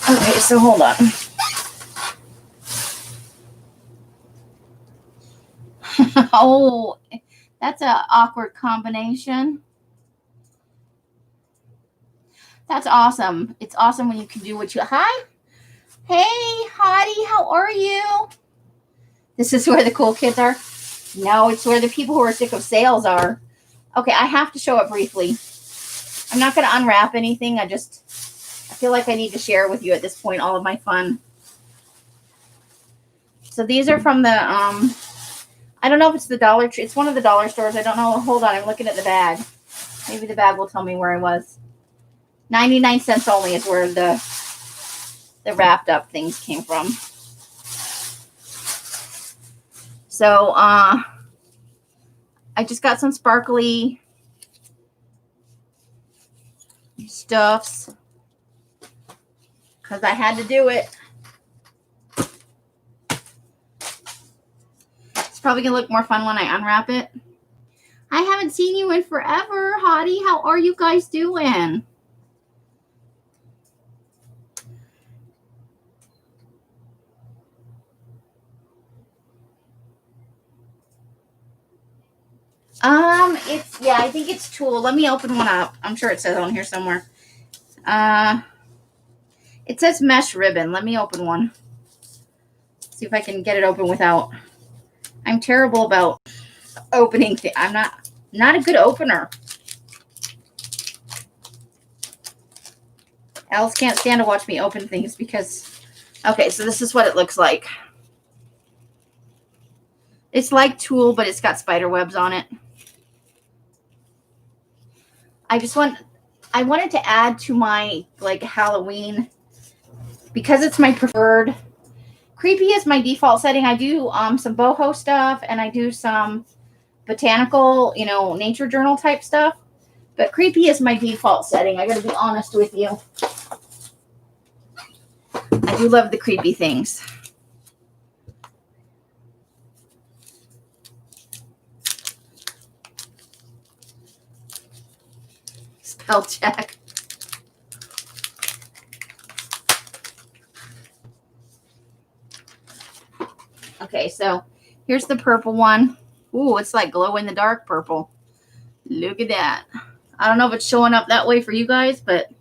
Okay, so hold on. Oh, that's an awkward combination. That's awesome. It's awesome when you can do what you... Hi. Hey, Hottie, how are you? This is where the cool kids are? No, it's where the people who are sick of sales are. Okay, I have to show it briefly. I'm not going to unwrap anything. I feel like I need to share with you at this point all of my fun. So these are from the, I don't know if it's the Dollar Tree. It's one of the dollar stores. I don't know. Hold on. I'm looking at the bag. Maybe the bag will tell me where I was. 99 cents only is where the wrapped up things came from. So, I just got some sparkly stuffs because I had to do it. It's probably going to look more fun when I unwrap it. I haven't seen you in forever, Hottie. How are you guys doing? I think it's Tulle. Let me open one up. I'm sure it says on here somewhere. It says mesh ribbon. Let me open one. See if I can get it open without. I'm terrible about opening things. I'm not a good opener. Els can't stand to watch me open things because. Okay, so this is what it looks like. It's like Tulle, but it's got spider webs on it. I wanted to add to my like Halloween because it's my preferred. Creepy is my default setting. I do some boho stuff and I do some botanical, nature journal type stuff. But creepy is my default setting. I gotta be honest with you. I do love the creepy things. Spell check. Okay, so here's the purple one. Ooh, it's like glow in the dark purple. Look at that. I don't know if it's showing up that way for you guys, but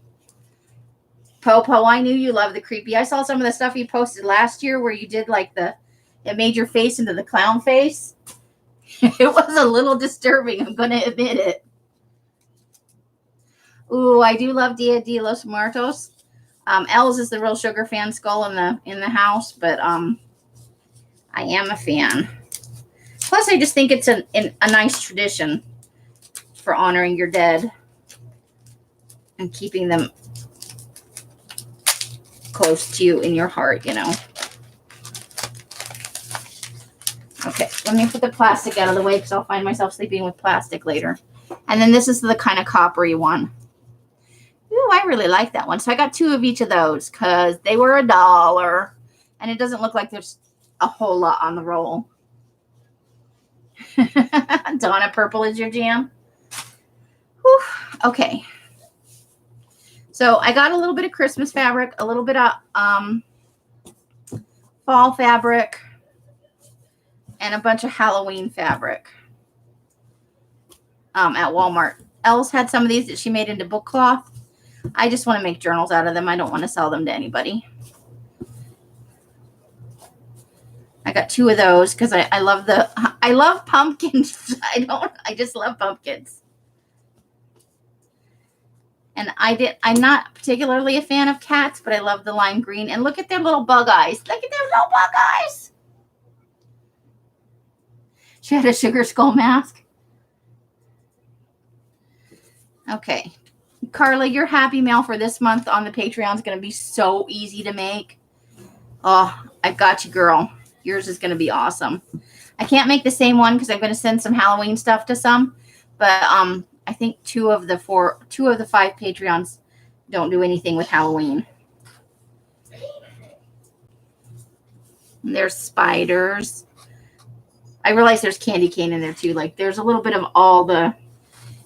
Popo, I knew you love the creepy. I saw some of the stuff you posted last year where you did like it made your face into the clown face. It was a little disturbing. I'm going to admit it. Ooh, I do love Dia de los Muertos. Els is the real sugar fan skull in the house, but I am a fan. Plus, I just think it's a nice tradition for honoring your dead and keeping them close to you in your heart, Okay, let me put the plastic out of the way because I'll find myself sleeping with plastic later. And then this is the kind of coppery one. Ooh, I really like that one. So I got 2 of each of those because they were $1. And it doesn't look like there's a whole lot on the roll. Donna, purple is your jam? Whew. Okay. So I got a little bit of Christmas fabric, a little bit of fall fabric, and a bunch of Halloween fabric at Walmart. Elle had some of these that she made into book cloth. I just want to make journals out of them. I don't want to sell them to anybody. I got 2 of those because I love pumpkins. I just love pumpkins. And I'm not particularly a fan of cats, but I love the lime green. And look at their little bug eyes. Look at their little bug eyes. She had a sugar skull mask. Okay. Carla, your happy mail for this month on the Patreon is going to be so easy to make. Oh, I've got you, girl. Yours is going to be awesome. I can't make the same one because I'm going to send some Halloween stuff to some. But I think 2 of the 5 Patreons don't do anything with Halloween. And there's spiders. I realize there's candy cane in there too. Like there's a little bit of all the.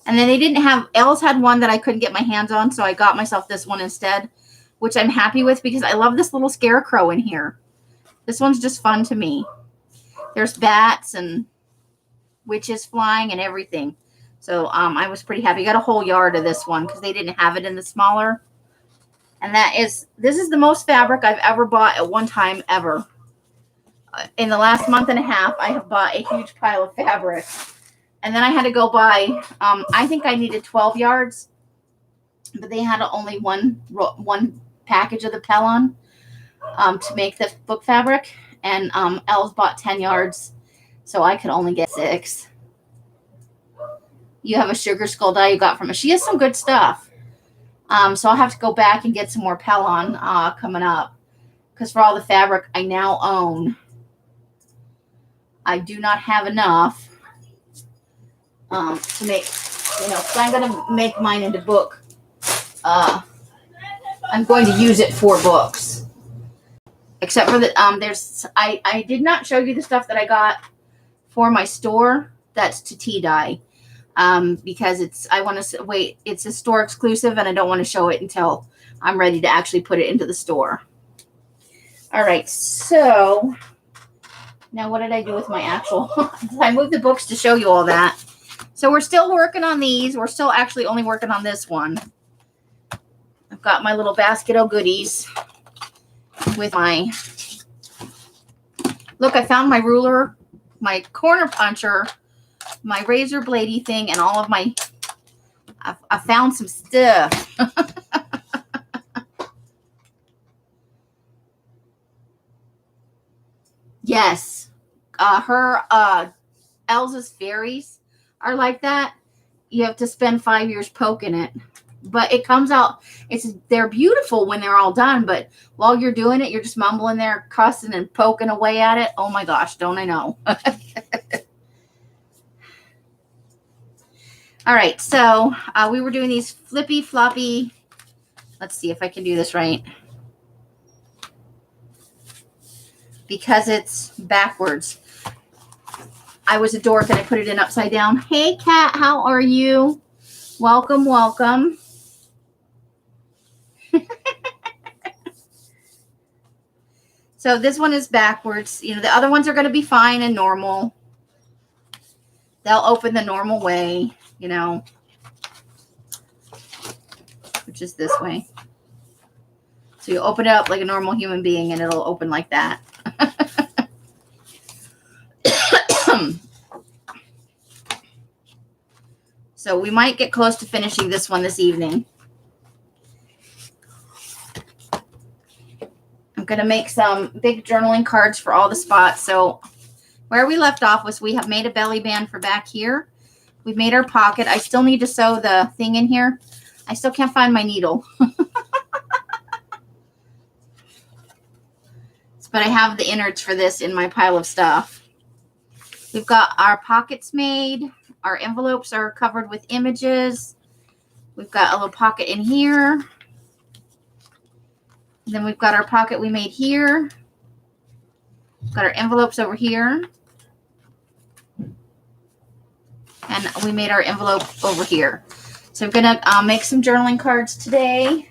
And then they didn't have. Els had one that I couldn't get my hands on, so I got myself this one instead, which I'm happy with because I love this little scarecrow in here. This one's just fun to me. There's bats and witches flying and everything. So I was pretty happy. I got a whole yard of this one because they didn't have it in the smaller. And this is the most fabric I've ever bought at one time ever. In the last month and a half, I have bought a huge pile of fabric. And then I had to go buy, I think I needed 12 yards. But they had only one package of the Pellon to make the book fabric. And Els bought 10 yards. So I could only get 6. You have a sugar skull die you got from her. She has some good stuff. So I'll have to go back and get some more Pellon coming up. Because for all the fabric I now own, I do not have enough to make, so I'm going to make mine into book. I'm going to use it for books. Except for the, I did not show you the stuff that I got for my store. That's to tea dye. Because it's a store exclusive and I don't want to show it until I'm ready to actually put it into the store. All right, so now what did I do with my actual, I moved the books to show you all that. So we're still working on these. We're still actually only working on this one. I've got my little basket of goodies with my, look, I found my ruler, my corner puncher, my razor bladey thing, and all of my, I found some stuff. Yes. Elsa's fairies are like that. You have to spend 5 years poking it. But it comes out, they're beautiful when they're all done, but while you're doing it, you're just mumbling there, cussing and poking away at it. Oh my gosh, don't I know? All right, so we were doing these flippy floppy. Let's see if I can do this right. Because it's backwards. I was a dork and I put it in upside down. Hey, Kat, how are you? Welcome, welcome. So this one is backwards. The other ones are going to be fine and normal. They'll open the normal way, which is this way. So you open it up like a normal human being and it'll open like that. So we might get close to finishing this one this evening. I'm going to make some big journaling cards for all the spots. So where we left off was we have made a belly band for back here. We've made our pocket. I still need to sew the thing in here. I still can't find my needle. But I have the innards for this in my pile of stuff. We've got our pockets made. Our envelopes are covered with images. We've got a little pocket in here. And then we've got our pocket we made here. We've got our envelopes over here. And we made our envelope over here. So I'm going to make some journaling cards today.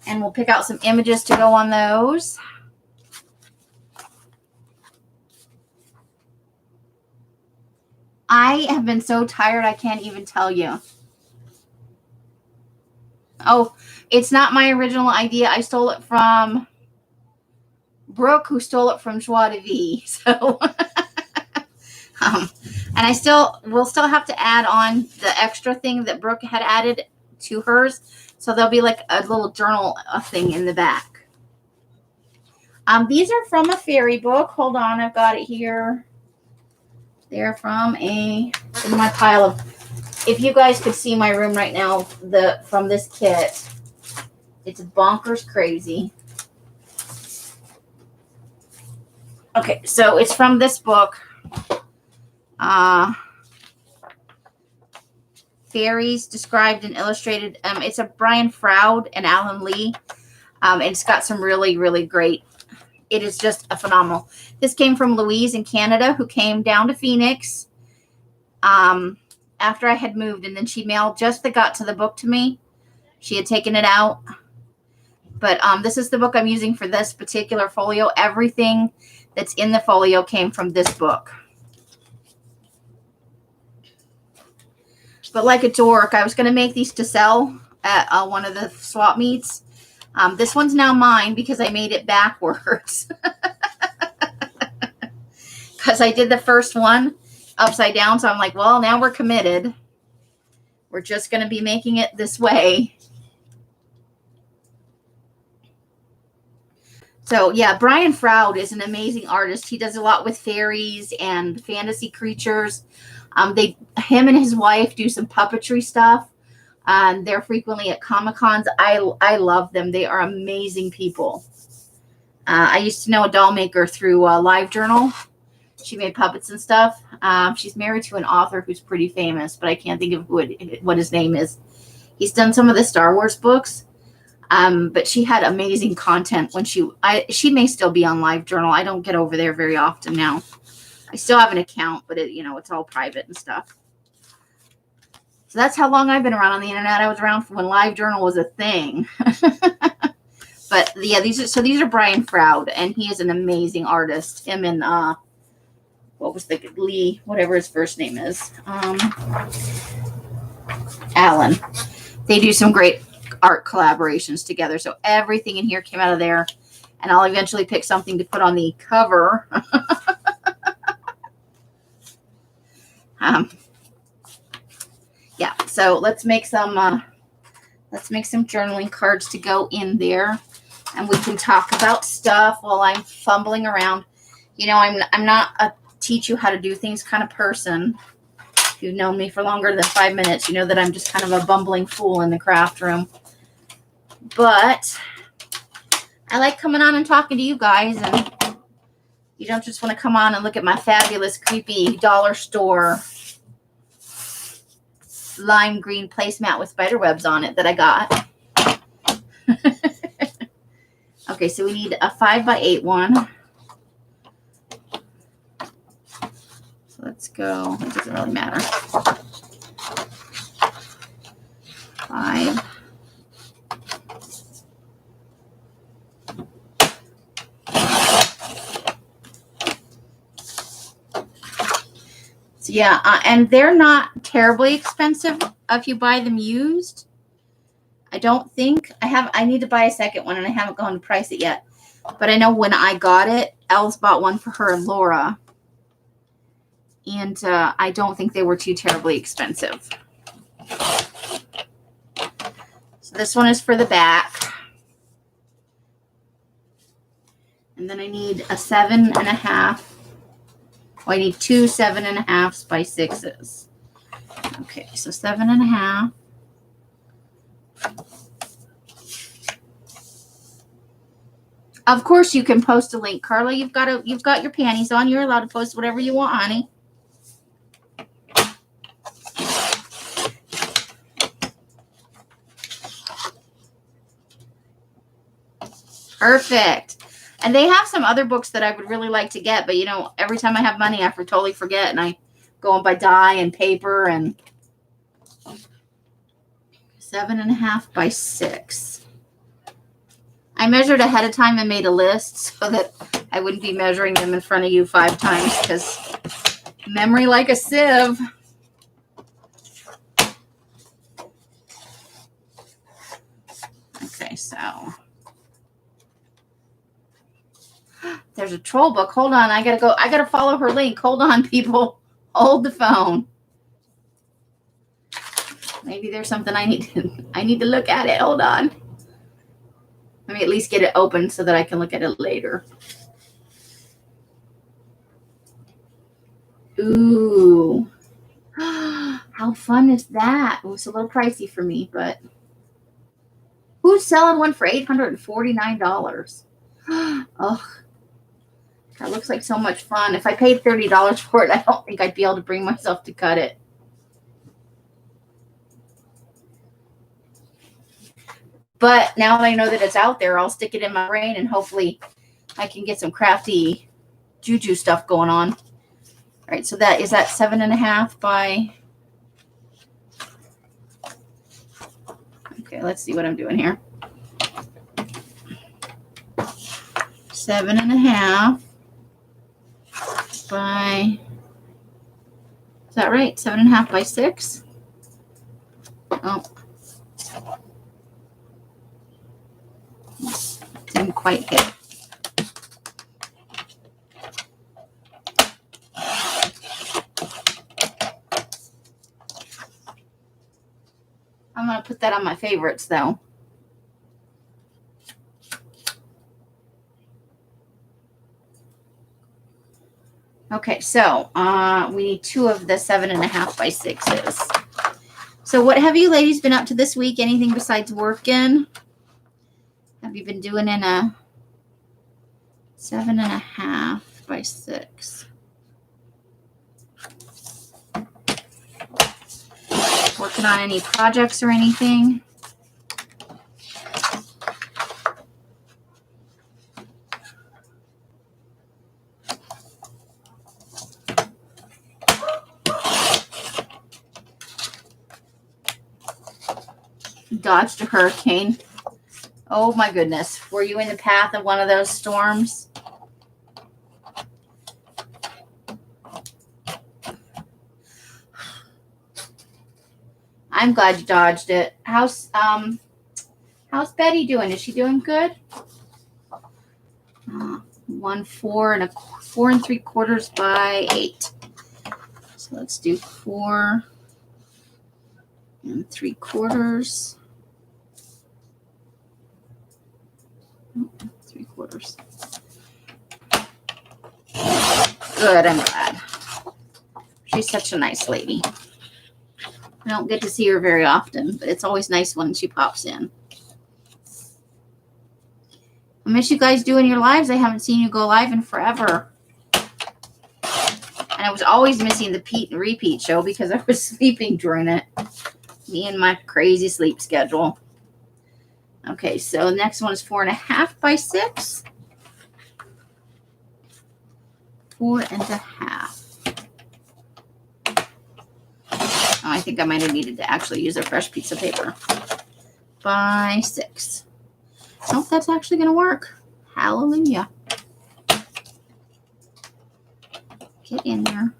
And we'll pick out some images to go on those. I have been so tired I can't even tell you. Oh, it's not my original idea. I stole it from Brooke, who stole it from Joie. So, and we'll still have to add on the extra thing that Brooke had added to hers. So there'll be like a little journal thing in the back. These are from a fairy book. Hold on, I've got it here. They're from in my pile of, if you guys could see my room right now, from this kit, it's bonkers crazy. Okay, so it's from this book, Fairies Described and Illustrated. It's a Brian Froud and Alan Lee. And it's got some really, really great. It is just a phenomenal. This came from Louise in Canada, who came down to Phoenix after I had moved, and then she mailed just got to the book to me. She had taken it out. But this is the book I'm using for this particular folio. Everything that's in the folio came from this book. But like a dork, I was going to make these to sell at one of the swap meets. This one's now mine because I made it backwards. Because I did the first one upside down. So I'm like, well, now we're committed. We're just going to be making it this way. So, yeah, Brian Froud is an amazing artist. He does a lot with fairies and fantasy creatures. Him and his wife do some puppetry stuff. They're frequently at Comic-Cons. I love them. They are amazing people. I used to know a doll maker through LiveJournal. She made puppets and stuff. She's married to an author who's pretty famous, but I can't think of what his name is. He's done some of the Star Wars books. But she had amazing content when she may still be on LiveJournal. I don't get over there very often now. I still have an account, but it's all private and stuff. So that's how long I've been around on the internet. I was around when LiveJournal was a thing. But yeah, these are Brian Froud, and he is an amazing artist. Him and what was the Lee, whatever his first name is, Alan. They do some great art collaborations together. So everything in here came out of there, and I'll eventually pick something to put on the cover. Yeah, so let's make some journaling cards to go in there, and we can talk about stuff while I'm fumbling around. I'm not a teach you how to do things kind of person. If you've known me for longer than 5 minutes, you know that I'm just kind of a bumbling fool in the craft room. But I like coming on and talking to you guys, and you don't just want to come on and look at my fabulous, creepy dollar store lime green placemat with spider webs on it that I got. Okay, so we need a 5x8 one. So let's go. It doesn't really matter. 5. So yeah, and they're not terribly expensive if you buy them used. I don't think. I need to buy a second one, and I haven't gone to price it yet. But I know when I got it, Els bought one for her and Laura. And I don't think they were too terribly expensive. So this one is for the back. And then I need a 7.5. I need 2 7.5 by 6s. Okay, so 7.5. Of course, you can post a link, Carla. You've got your panties on. You're allowed to post whatever you want, honey. Perfect. And they have some other books that I would really like to get, but you know, every time I have money, I totally forget, and I go and buy dye and paper. And 7.5 by 6. I measured ahead of time and made a list so that I wouldn't be measuring them in front of you 5 times, because memory like a sieve. Okay, so there's a troll book. Hold on, I gotta follow her link. Hold on, people. Hold the phone. Maybe there's something I need to look at it. Hold on. Let me at least get it open so that I can look at it later. Ooh. How fun is that? It was a little pricey for me, but who's selling one for $849? Oh, that looks like so much fun. If I paid $30 for it, I don't think I'd be able to bring myself to cut it. But now that I know that it's out there, I'll stick it in my brain, and hopefully I can get some crafty juju stuff going on. All right, so that is 7.5 by... Okay, let's see what I'm doing here. 7.5 by... Is that right? 7.5 by 6? Oh. Didn't quite hit. I'm going to put that on my favorites, though. Okay, so we need 2 of the 7.5 by 6s. So what have you ladies been up to this week? Anything besides working? Have you been doing in a 7.5 by 6? Working on any projects or anything? Dodged a hurricane. Oh my goodness. Were you in the path of one of those storms? I'm glad you dodged it. How's Betty doing? Is she doing good? 1 4 3/4 by 8. So let's do 4 3/4. 3/4. Good, I'm glad. She's such a nice lady. I don't get to see her very often, but it's always nice when she pops in. I miss you guys doing your lives. I haven't seen you go live in forever. And I was always missing the Pete and Repeat show because I was sleeping during it. Me and my crazy sleep schedule. Okay, so the next one is 4.5 by 6. 4.5. Oh, I think I might have needed to actually use a fresh piece of paper. By 6. Nope, that's actually going to work. Hallelujah. Get in there.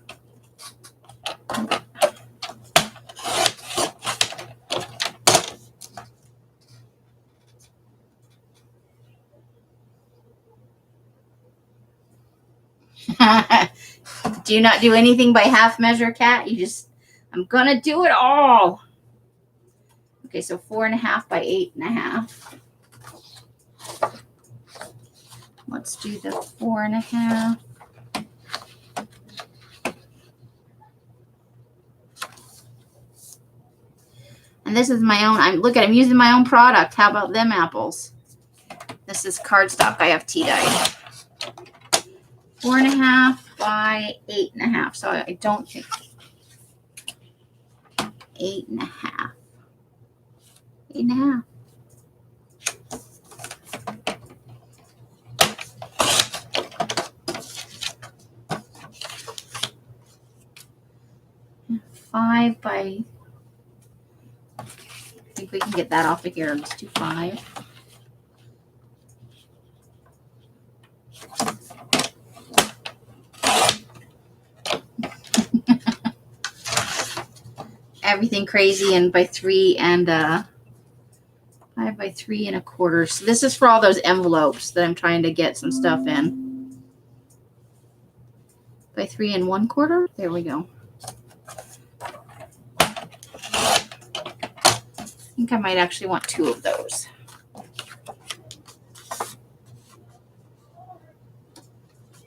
Do you not do anything by half measure, Kat? You just, I'm going to do it all. Okay, so 4.5 by 8.5. Let's do the 4.5. And this is my own, I'm using my own product. How about them apples? This is cardstock I have tea dyed. 4.5 by 8.5. So I don't think 8.5. 8.5. 5 by, I think we can get that off of here. Let's do 5. Everything crazy, and by 3 and 5 by 3 1/4. So this is for all those envelopes that I'm trying to get some stuff in. By 3 1/4. There we go. I think I might actually want 2 of those.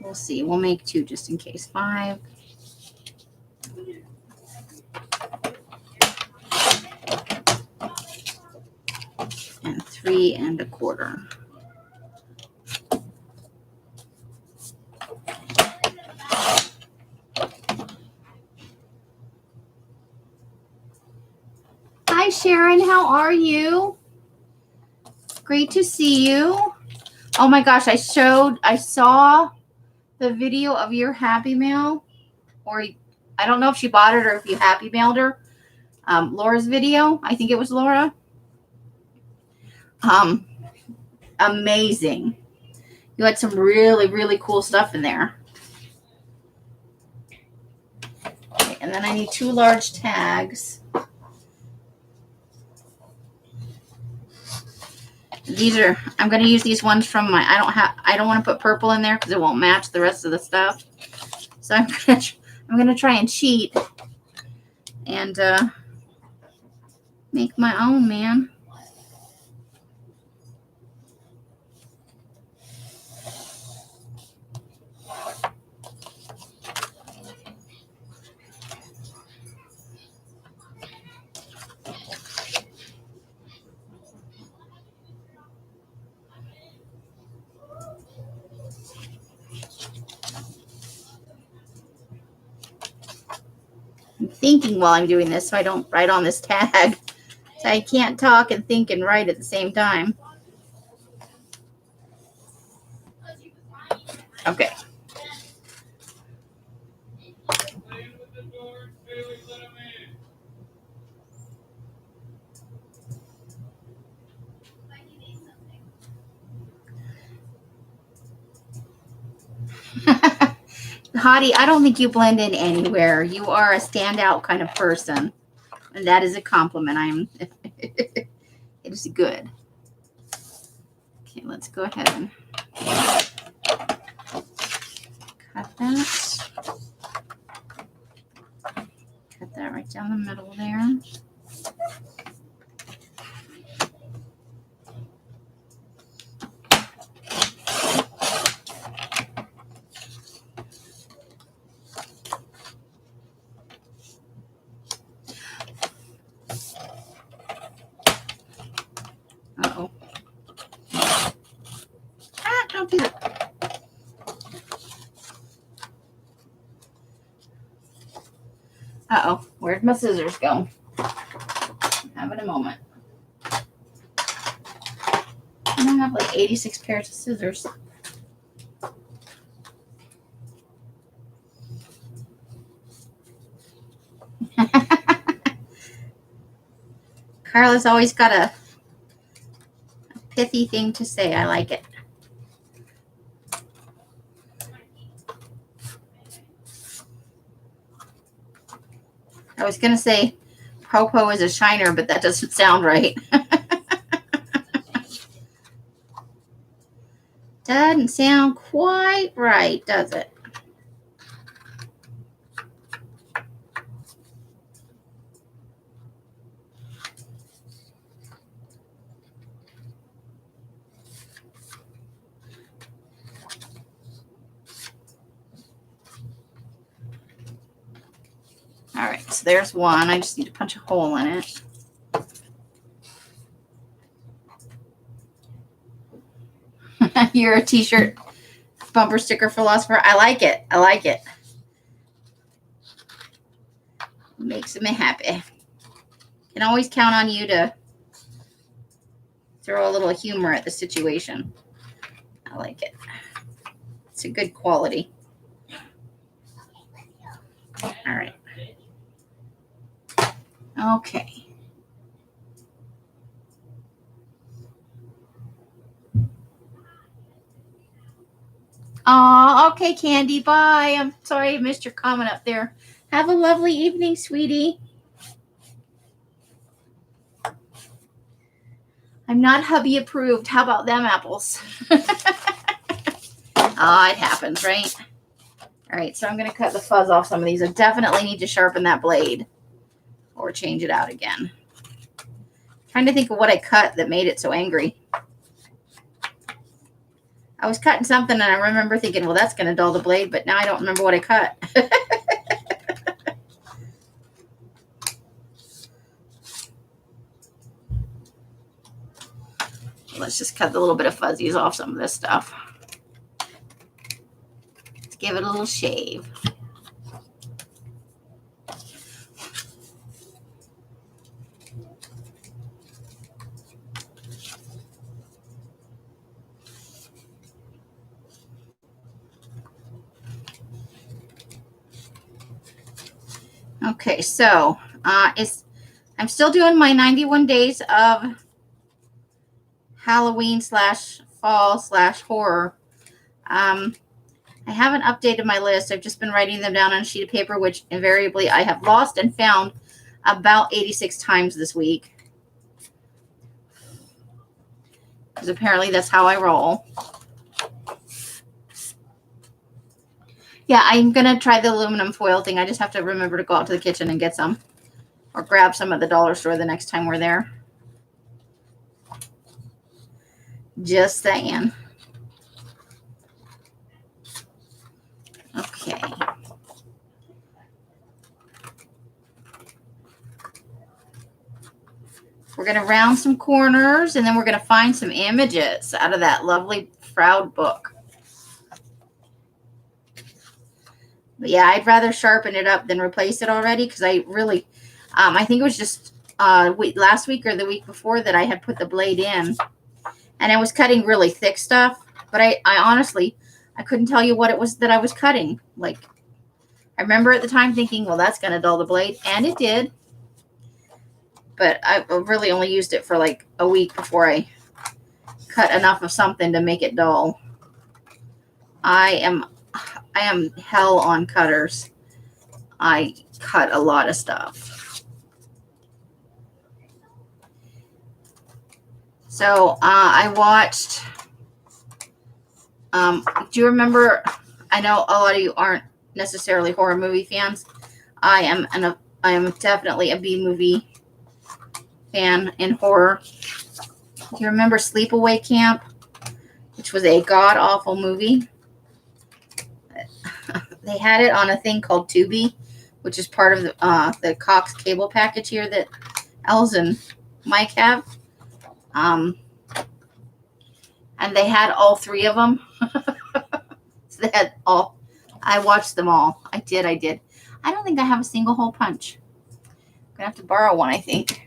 We'll see. We'll make 2 just in case. 5. And 3 1/4. Hi Sharon, how are you? Great to see you. Oh my gosh, I saw the video of your Happy Mail, or I don't know if she bought it or if you Happy Mailed her. Laura's video. I think it was Laura. Amazing. You had some really, really cool stuff in there. Okay, and then I need 2 large tags. I'm going to use these ones from I don't want to put purple in there because it won't match the rest of the stuff. So I'm going to try and cheat and make my own, man. I'm thinking while I'm doing this so I don't write on this tag. So I can't talk and think and write at the same time. Okay. Hottie, I don't think you blend in anywhere. You are a standout kind of person. And that is a compliment. It is good. Okay, let's go ahead and cut that. Cut that right down the middle there. Uh-oh. Don't do that. Uh-oh. Where'd my scissors go? Having a moment. I have like 86 pairs of scissors. Carla's always got a pithy thing to say. I like it. I was going to say Popo is a shiner, but that doesn't sound right. Doesn't sound quite right, does it? All right, so there's one. I just need to punch a hole in it. You're a t-shirt bumper sticker philosopher. I like it. I like it. Makes me happy. Can always count on you to throw a little humor at the situation. I like it. It's a good quality. All right. Okay. Oh, okay, Candy. Bye. I'm sorry I missed your comment up there. Have a lovely evening, sweetie. I'm not hubby approved. How about them apples? Oh, it happens, right? All right, so I'm going to cut the fuzz off some of these. I definitely need to sharpen that blade or change it out again. Trying to think of what I cut that made it so angry. I was cutting something and I remember thinking, well, that's going to dull the blade, but now I don't remember what I cut. Let's just cut the little bit of fuzzies off some of this stuff. Let's give it a little shave. Okay, so I'm still doing my 91 days of Halloween / fall / horror. I haven't updated my list. I've just been writing them down on a sheet of paper, which invariably I have lost and found about 86 times this week. Because apparently that's how I roll. Yeah, I'm going to try the aluminum foil thing. I just have to remember to go out to the kitchen and get some. Or grab some at the dollar store the next time we're there. Just saying. Okay. We're going to round some corners, and then we're going to find some images out of that lovely Froud book. But yeah, I'd rather sharpen it up than replace it already, because I really, I think it was just last week or the week before that I had put the blade in, and I was cutting really thick stuff, but I honestly, I couldn't tell you what it was that I was cutting. Like, I remember at the time thinking, well, that's going to dull the blade, and it did. But I really only used it for like a week before I cut enough of something to make it dull. I am hell on cutters. I cut a lot of stuff. So I watched, do you remember, I know a lot of you aren't necessarily horror movie fans. I am definitely a B movie fan in horror. Do you remember Sleepaway Camp, which was a god-awful movie? They had it on a thing called Tubi, which is part of the Cox cable package here that Els and Mike have. And they had all three of them. So they had all. I watched them all. I did. I don't think I have a single hole punch. I'm going to have to borrow one, I think.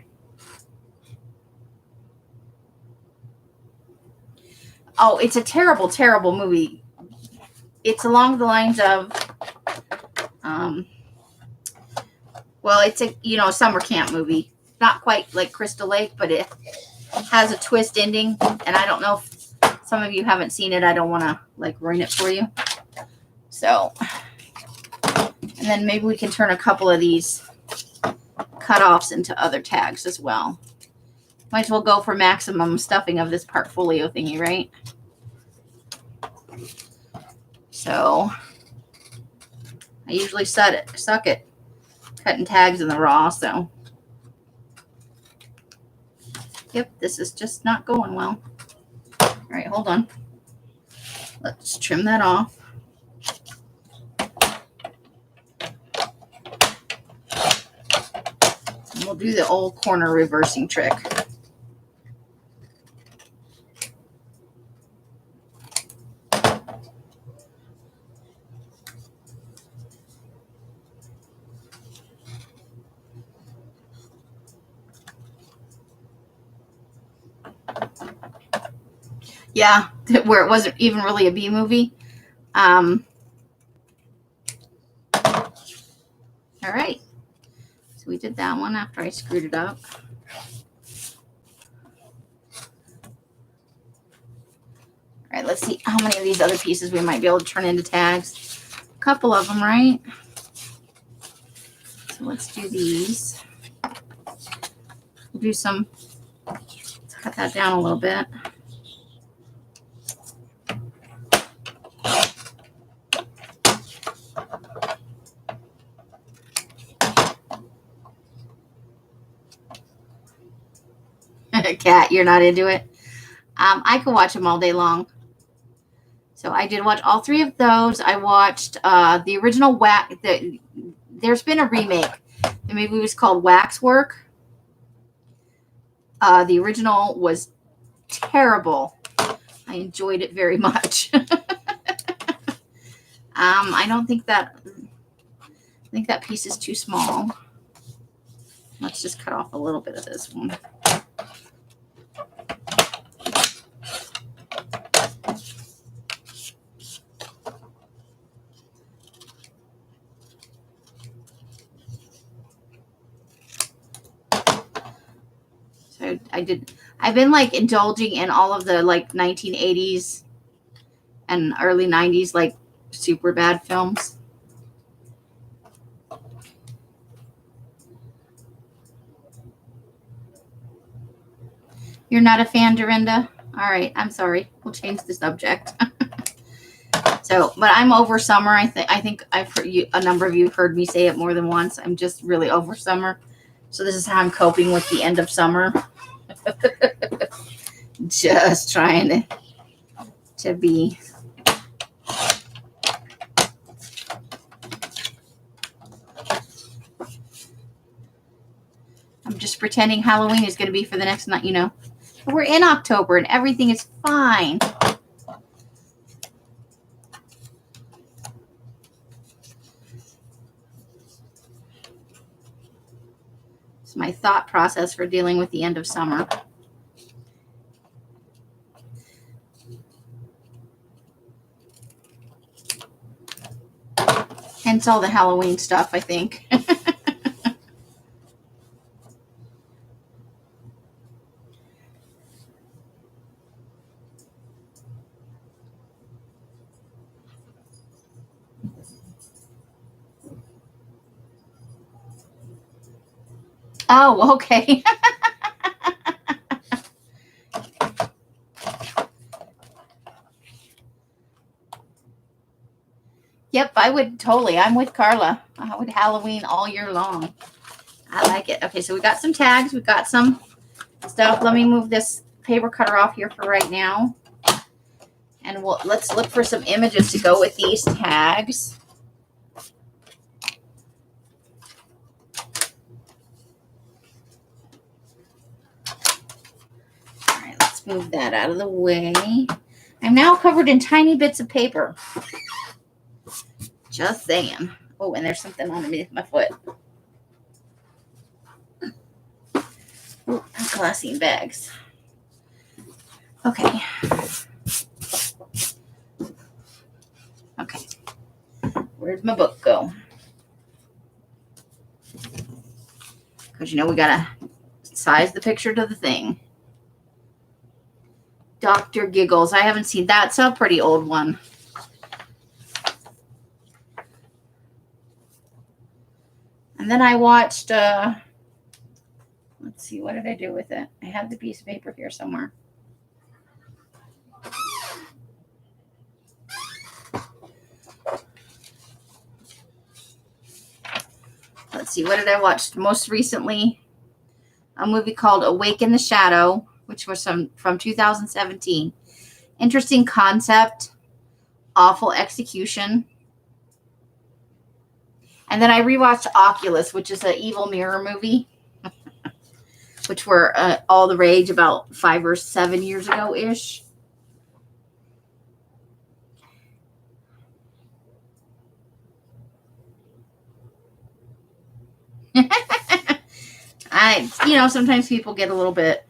Oh, it's a terrible, terrible movie. It's along the lines of, well, it's a, summer camp movie. Not quite like Crystal Lake, but it has a twist ending. And I don't know if some of you haven't seen it. I don't want to like ruin it for you. So, and then maybe we can turn a couple of these cutoffs into other tags as well. Might as well go for maximum stuffing of this part folio thingy, right? So I usually suck at cutting tags in the raw, so yep, this is just not going well. All right, hold on. Let's trim that off. And we'll do the old corner reversing trick. Yeah, where it wasn't even really a B movie. All right. So we did that one after I screwed it up. All right, let's see how many of these other pieces we might be able to turn into tags. A couple of them, right? So let's do these. We'll do some, let's cut that down a little bit. Cat, you're not into it? I could watch them all day long. So I did watch all 3 of those. I watched the original Wax. There's been a remake. The movie was called Waxwork. The original was terrible. I enjoyed it very much. I don't think that. I think that piece is too small. Let's just cut off a little bit of this one. So I've been like indulging in all of the like 1980s and early 90s like super bad films. You're not a fan, Dorinda? All right, I'm sorry. We'll change the subject. So, but I'm over summer. I think I've heard you, a number of you have heard me say it more than once. I'm just really over summer. So this is how I'm coping with the end of summer. Just trying to be. I'm just pretending Halloween is going to be for the next night, you know. We're in October and everything is fine. It's my thought process for dealing with the end of summer. Hence all the Halloween stuff, I think. Oh, okay. Yep, I would totally. I'm with Carla. I would Halloween all year long. I like it. Okay, so we got some tags. We got some stuff. Let me move this paper cutter off here for right now. And let's look for some images to go with these tags. All right, let's move that out of the way. I'm now covered in tiny bits of paper. Just saying. Oh, and there's something underneath my foot. Oh, glassine bags. Okay. Okay. Where'd my book go? Because, you know, we got to size the picture to the thing. Dr. Giggles. I haven't seen that. It's a pretty old one. And then I watched, let's see, what did I do with it? I have the piece of paper here somewhere. Let's see, what did I watch most recently? A movie called Awake in the Shadow, which was from 2017. Interesting concept, awful execution. And then I rewatched Oculus, which is an evil mirror movie, which were all the rage about 5 or 7 years ago-ish. Sometimes people get a little bit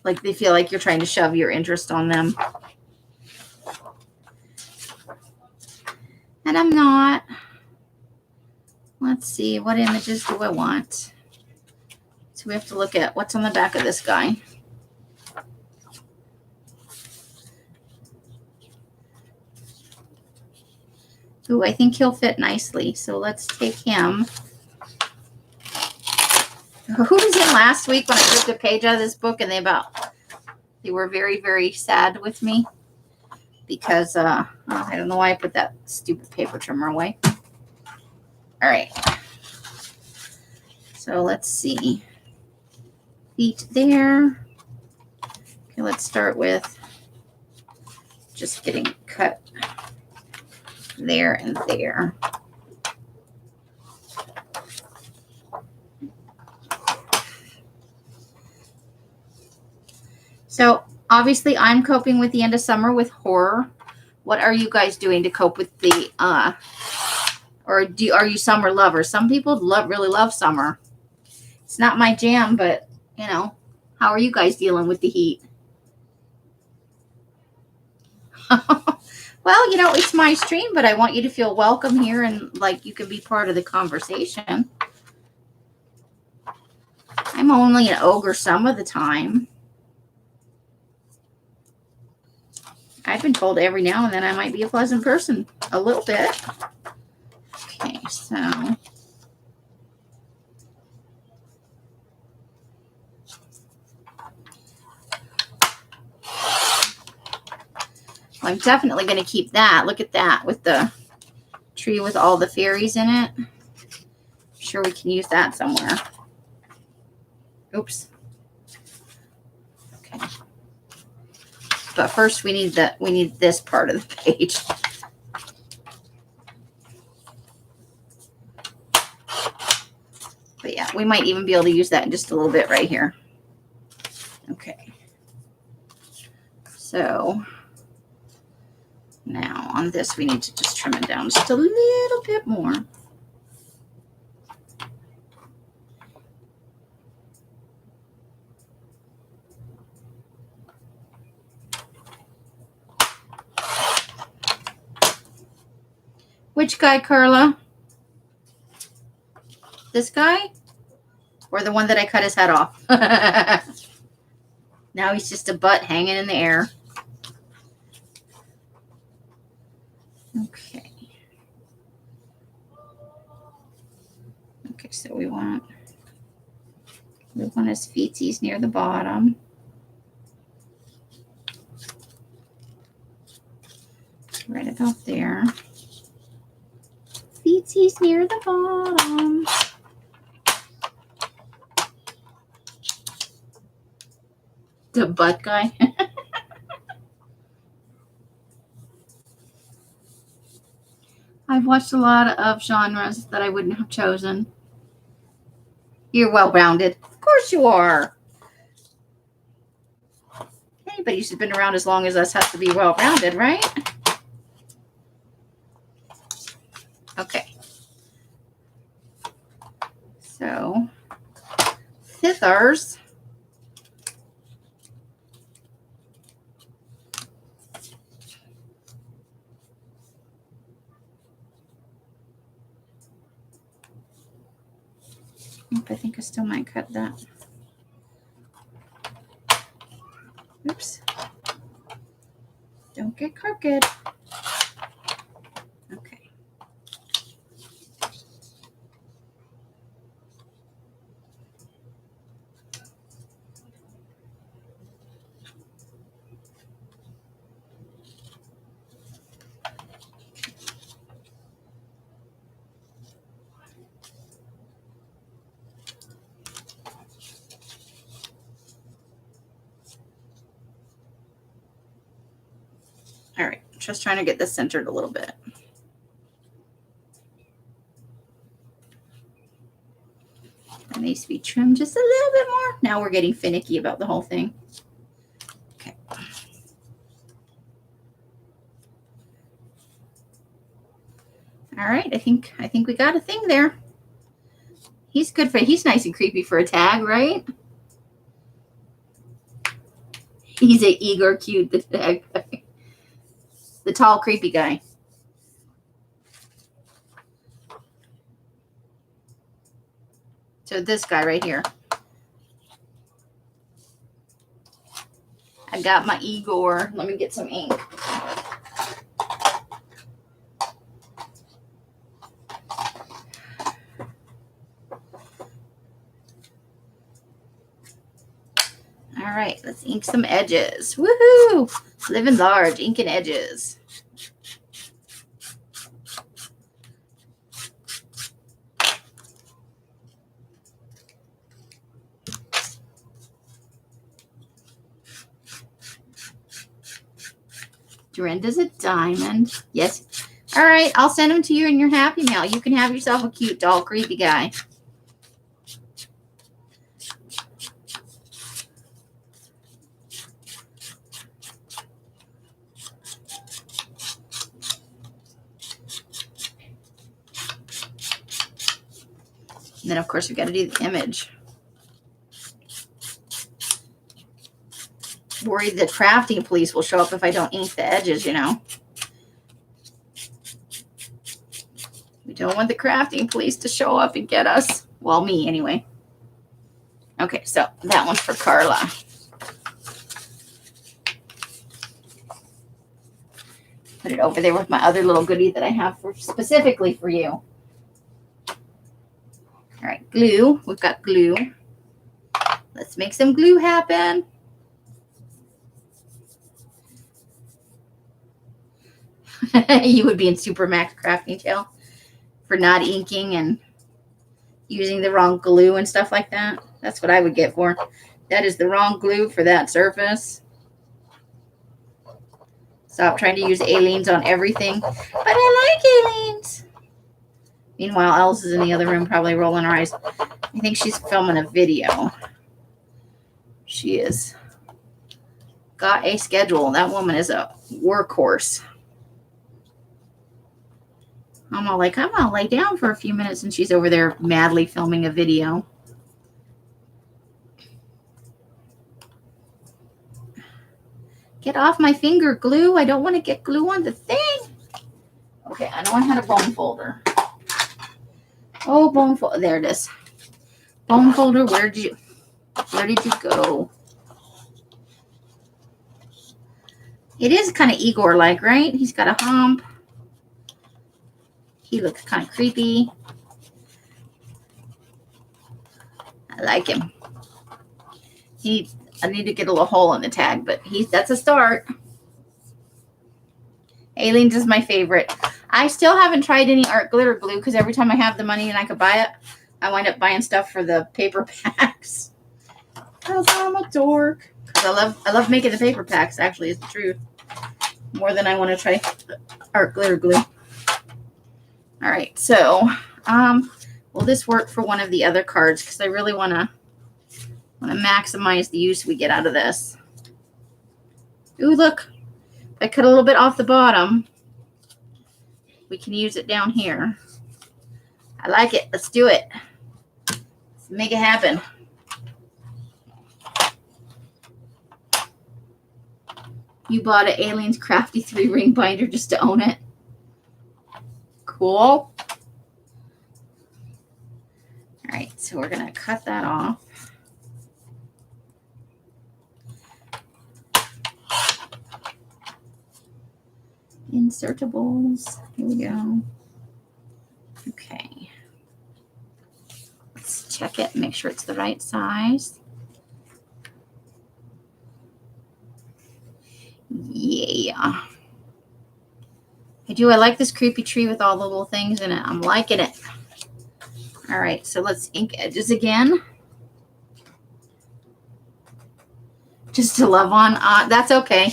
like they feel like you're trying to shove your interest on them. And I'm not. Let's see, what images do I want? So we have to look at what's on the back of this guy. Ooh, I think he'll fit nicely. So let's take him. Who was in last week when I ripped a page out of this book and they were very, very sad with me because I don't know why I put that stupid paper trimmer away. All right. So let's see. Feet there. Okay, let's start with just getting cut there and there. So obviously I'm coping with the end of summer with horror. What are you guys doing to cope with the are you summer lovers? Some people really love summer. It's not my jam, but you know, how are you guys dealing with the heat? Well, you know, it's my stream, but I want you to feel welcome here and like you can be part of the conversation. I'm only an ogre some of the time. I've been told every now and then I might be a pleasant person. A little bit. Okay, so I'm definitely going to keep that. Look at that with the tree with all the fairies in it. I'm sure we can use that somewhere. Oops. Okay. But first we need this part of the page. But yeah, we might even be able to use that in just a little bit right here. Okay. So now on this, we need to just trim it down just a little bit more. Which guy, Carla? This guy? Or the one that I cut his head off? Now he's just a butt hanging in the air. Okay. Okay, so we want his feetsies near the bottom. Right about there. Feetsies near the bottom. The butt guy. I've watched a lot of genres that I wouldn't have chosen. You're well-rounded. Of course you are. Anybody who's been around as long as us has to be well-rounded, right? Okay. So, fifthers. I think I still might cut that. Oops. Don't get crooked. Okay. All right, just trying to get this centered a little bit. It needs to be trimmed just a little bit more. Now we're getting finicky about the whole thing. Okay. All right, I think we got a thing there. He's good for, he's nice and creepy for a tag, right? He's a Igor cute, the tag guy. The tall, creepy guy. So this guy right here. I got my Igor. Let me get some ink. All right, let's ink some edges. Woohoo! Living large, inking edges. Dorinda's a diamond. Yes. All right, I'll send them to you in your Happy Mail. You can have yourself a cute doll creepy guy. And then, of course, we've got to do the image. Worried the crafting police will show up if I don't ink the edges, you know. We don't want the crafting police to show up and get us. Well, me anyway. Okay, so that one's for Carla. Put it over there with my other little goodie that I have specifically for you. All right, glue. We've got glue. Let's make some glue happen. You would be in Super Max Crafting Tail for not inking and using the wrong glue and stuff like that. That's what I would get for. That is the wrong glue for that surface. Stop trying to use Aleene's on everything. But I like Aleene's. Meanwhile, Els is in the other room probably rolling her eyes. I think she's filming a video. She is. Got a schedule. That woman is a workhorse. I'm all like, I'm gonna lay down for a few minutes, and she's over there madly filming a video. Get off my finger, glue. I don't want to get glue on the thing. Okay, I know I had a bone folder. Oh, bone folder. There it is. Bone folder, where did you go? It is kind of Igor-like, right? He's got a hump. He looks kind of creepy. I like him. I need to get a little hole in the tag, but that's a start. Aleene's is my favorite. I still haven't tried any art glitter glue because every time I have the money and I could buy it, I wind up buying stuff for the paper packs. Because I'm a dork. Because I love making the paper packs, actually, is the truth. More than I want to try art glitter glue. All right, so will this work for one of the other cards? Because I really want to maximize the use we get out of this. Ooh, look. If I cut a little bit off the bottom, we can use it down here. I like it. Let's do it. Let's make it happen. You bought an Aleene's Crafty 3-ring binder just to own it. Cool. All right, so we're going to cut that off. Insertables. Here we go. Okay. Let's check it, make sure it's the right size. Yeah. I like this creepy tree with all the little things in it. I'm liking it. All right, so let's ink edges again. Just to love on. That's okay.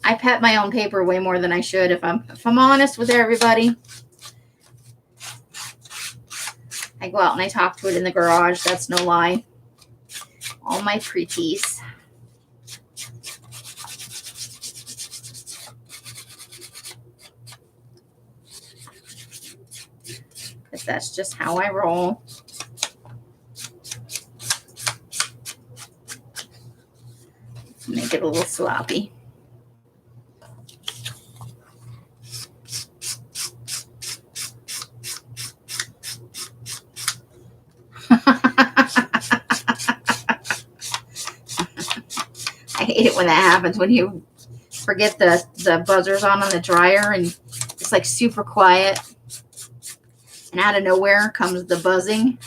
I pet my own paper way more than I should, if I'm honest with everybody. I go out and I talk to it in the garage. That's no lie. All my pretties. Because that's just how I roll. Make it a little sloppy. hate it when that happens, when you forget the buzzers on the dryer and it's like super quiet. And out of nowhere comes the buzzing.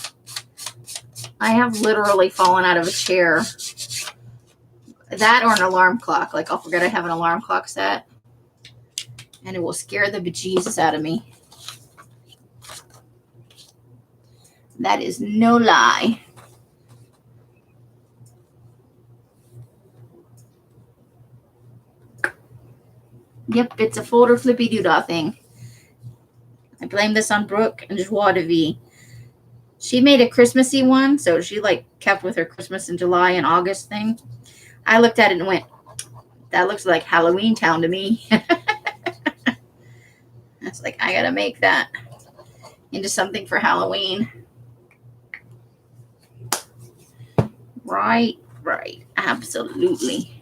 I have literally fallen out of a chair. That or an alarm clock. Like, I'll forget I have an alarm clock set. And it will scare the bejesus out of me. That is no lie. Yep, it's a folder flippy doodah thing. I blame this on Brooke and Joie. She made a Christmassy one, so she like kept with her Christmas in July and August thing. I looked at it and went, that looks like Halloween Town to me. I was like, I gotta make that into something for Halloween. Right, absolutely.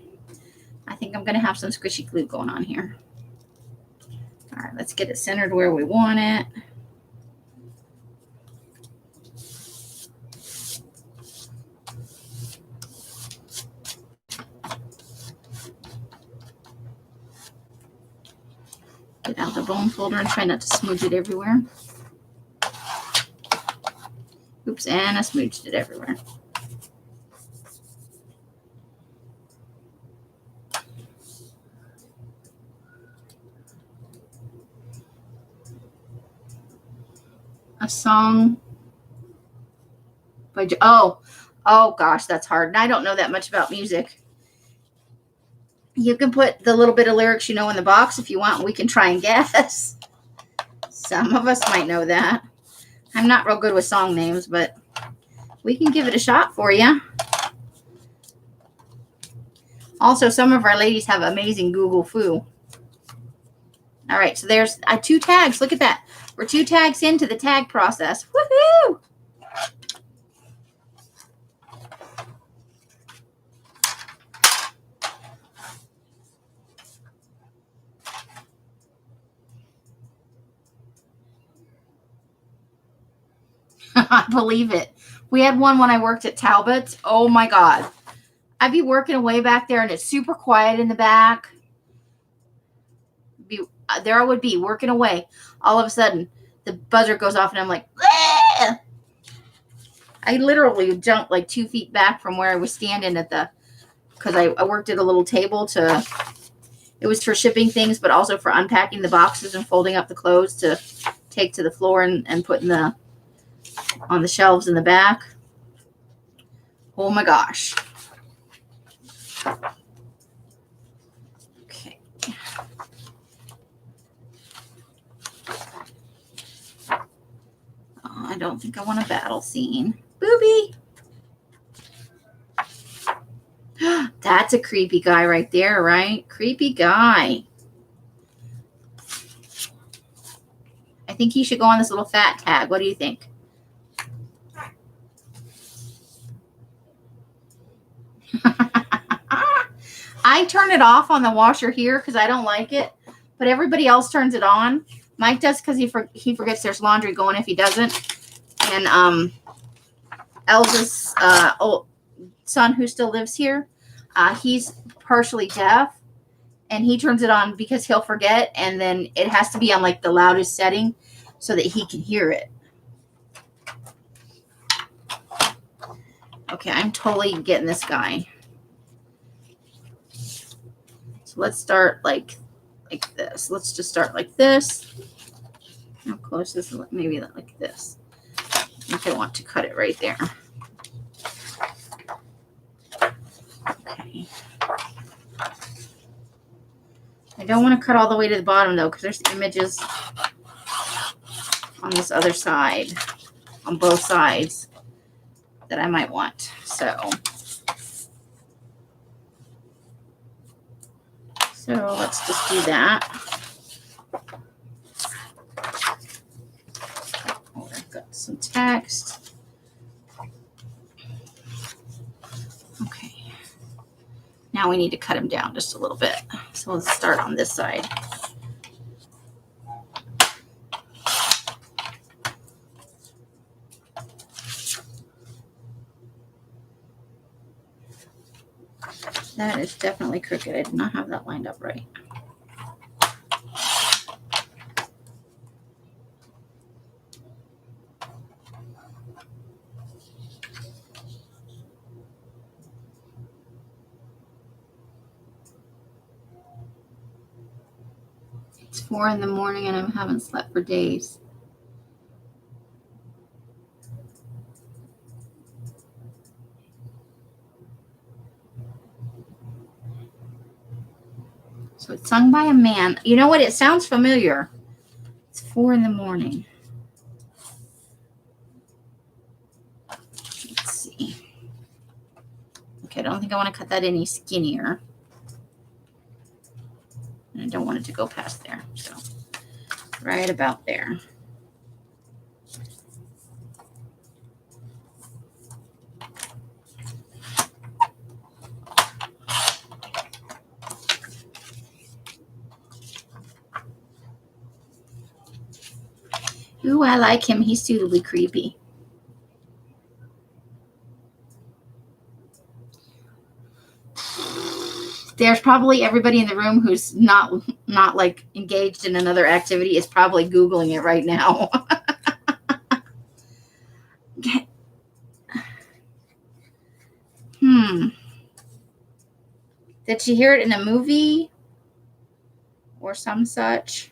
I think I'm gonna have some squishy glue going on here. All right, let's get it centered where we want it. Get out the bone folder and try not to smooch it everywhere. Oops, and I smooched it everywhere. A song by oh gosh, that's hard. And I don't know that much about music. You can put the little bit of lyrics you know in the box if you want, and we can try and guess. Some of us might know that. I'm not real good with song names, but we can give it a shot for you. Also, some of our ladies have amazing Google Foo. All right, so there's 2 tags. Look at that. We're 2 tags into the tag process. Woohoo! I believe it. We had one when I worked at Talbot's. Oh my God. I'd be working away back there and it's super quiet in the back. There I would be working away. All of a sudden, the buzzer goes off and I'm like, ah! I literally jumped like 2 feet back from where I was standing because I worked at a little table it was for shipping things, but also for unpacking the boxes and folding up the clothes to take to the floor and putting on the shelves in the back. Oh my gosh. Okay. Oh, I don't think I want a battle scene. Booby. That's a creepy guy right there, right? Creepy guy. I think he should go on this little fat tag. What do you think? I turn it off on the washer here because I don't like it, but everybody else turns it on. Mike does because he forgets there's laundry going if he doesn't. And Elsa's old son who still lives here, he's partially deaf, and he turns it on because he'll forget, and then it has to be on like the loudest setting so that he can hear it. Okay, I'm totally getting this guy. So let's start like this. Let's just start like this. How close is it? Maybe like this. I think I want to cut it right there. Okay. I don't want to cut all the way to the bottom though, because there's images on this other side, on both sides, that I might want. So let's just do that. Oh, I've got some text. Okay. Now we need to cut him down just a little bit. So let's start on this side. That is definitely crooked. I did not have that lined up right. It's 4 in the morning and I haven't slept for days. So it's sung by a man. You know what? It sounds familiar. It's 4 in the morning. Let's see. Okay, I don't think I want to cut that any skinnier. And I don't want it to go past there. So right about there. Ooh, I like him. He's suitably creepy. There's probably everybody in the room who's not like engaged in another activity is probably Googling it right now. Did she hear it in a movie or some such?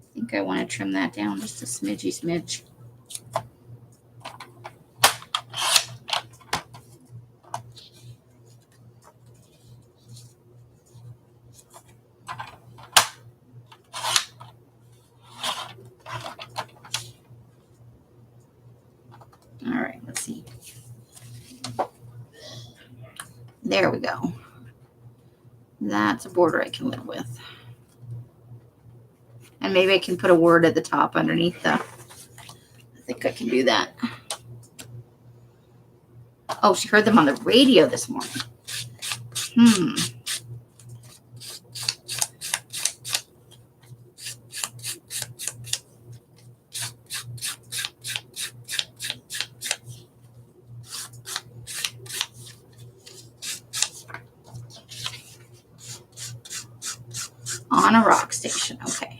I think I want to trim that down just a smidge. All right, let's see. There we go. That's a border I can live with. And maybe I can put a word at the top underneath the, I think I can do that. Oh, she heard them on the radio this morning. On a rock station, okay.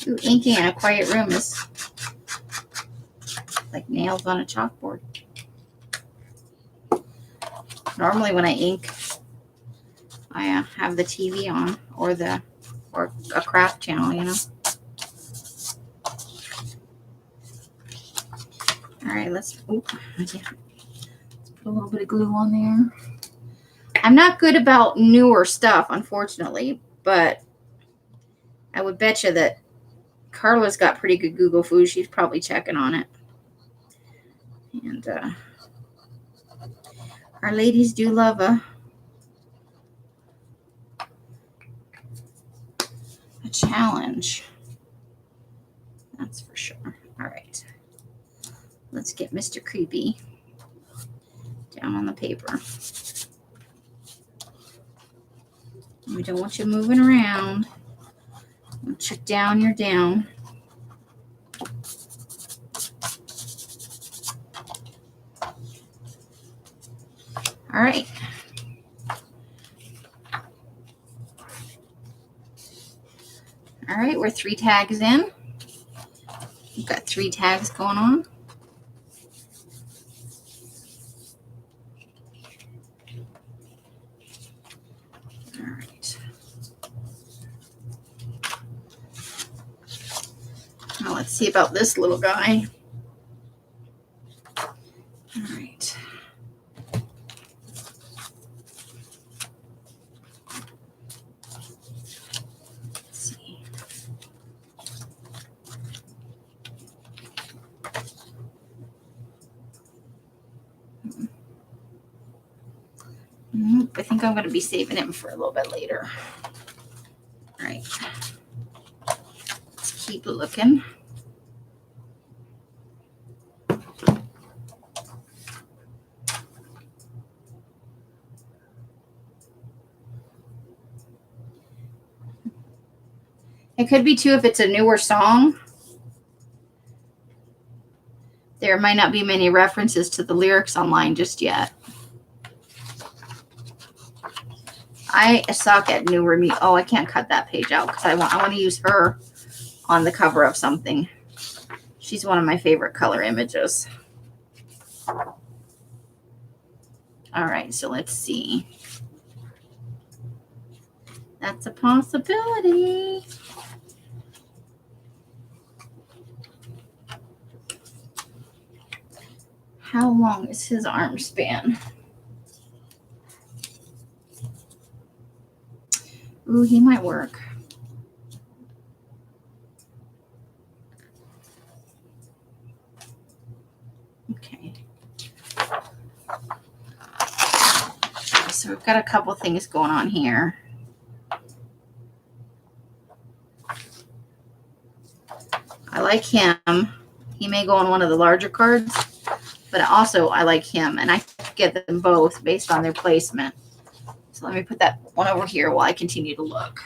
Ooh, inking in a quiet room is like nails on a chalkboard. Normally when I ink, I have the TV on or a craft channel, you know. All right, let's put a little bit of glue on there. I'm not good about newer stuff, unfortunately, but I would bet you that Carla's got pretty good Google food. She's probably checking on it. And our ladies do love a challenge. That's for sure. All right. Let's get Mr. Creepy down on the paper. We don't want you moving around. Once you're down, you're down. All right. All right, we're 3 tags in. We've got 3 tags going on. All right. Now let's see about this little guy. All right. Let's see. I think I'm going to be saving him for a little bit later. All right. right. Let's keep looking. It could be too if it's a newer song. There might not be many references to the lyrics online just yet. I suck at newer me. Oh, I can't cut that page out because I want to use her on the cover of something. She's one of my favorite color images. All right, so let's see. That's a possibility. How long is his arm span? Ooh, he might work. Okay. So we've got a couple things going on here. I like him. He may go on one of the larger cards, but also I like him, and I get them both based on their placement. So let me put that one over here while I continue to look.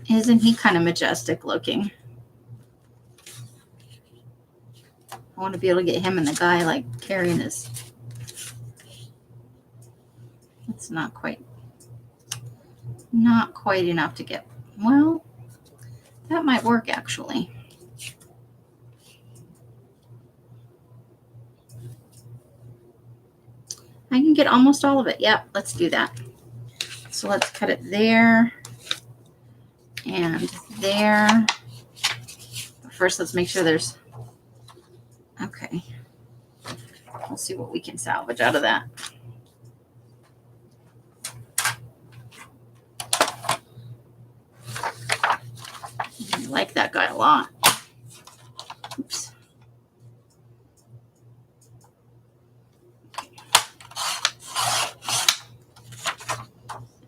Isn't he kind of majestic looking? I want to be able to get him and the guy like carrying his. It's not quite enough to get. Well, that might work actually. I can get almost all of it. Yep, let's do that. So let's cut it there and there. But first, let's make sure there's. Okay. We'll see what we can salvage out of that. I like that guy a lot. Oops.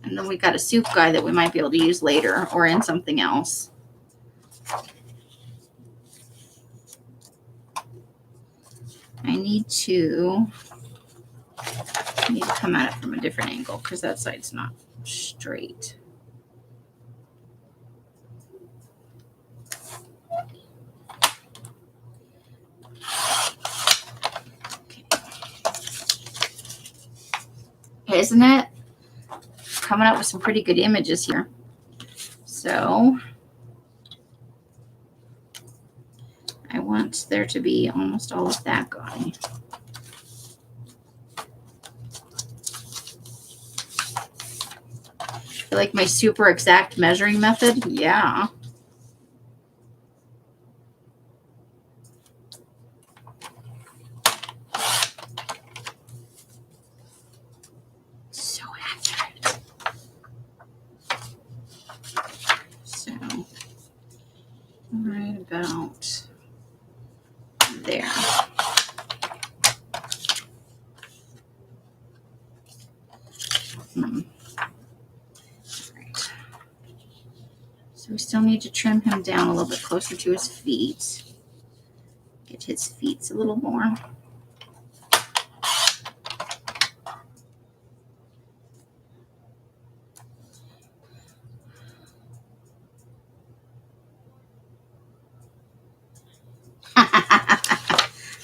And then we got a soup guy that we might be able to use later or in something else. I need to come at it from a different angle because that side's not straight. Okay. Isn't it? Coming up with some pretty good images here. So I want there to be almost all of that guy. You like my super exact measuring method? Yeah. So accurate. So right about there. Right. So we still need to trim him down a little bit closer to his feet. Get his feet a little more.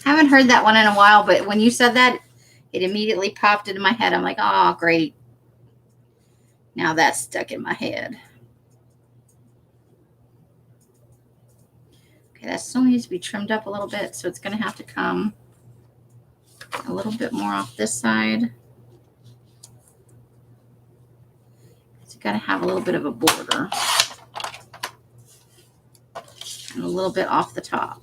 Haven't heard that one in a while, but when you said that, it immediately popped into my head. I'm like, oh, great. Now that's stuck in my head. Okay, that still needs to be trimmed up a little bit, so it's going to have to come a little bit more off this side. It's got to have a little bit of a border. And a little bit off the top.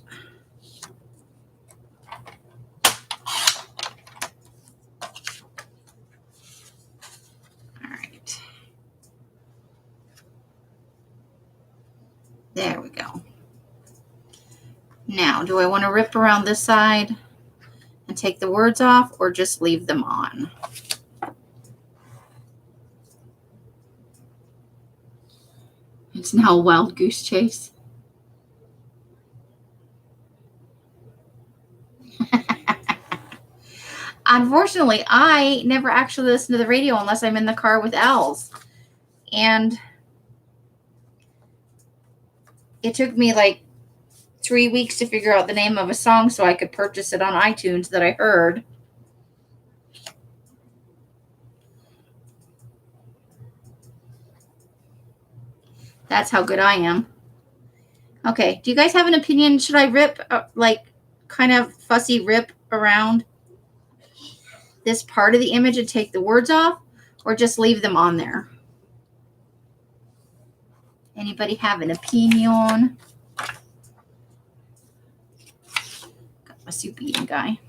There we go. Now, do I want to rip around this side and take the words off or just leave them on? It's now a wild goose chase. Unfortunately, I never actually listen to the radio unless I'm in the car with Els. And it took me like 3 weeks to figure out the name of a song so I could purchase it on iTunes that I heard. That's how good I am. Okay, do you guys have an opinion? Should I rip, like, kind of fussy rip around this part of the image and take the words off, or just leave them on there? Anybody have an opinion? Got my soup eating guy.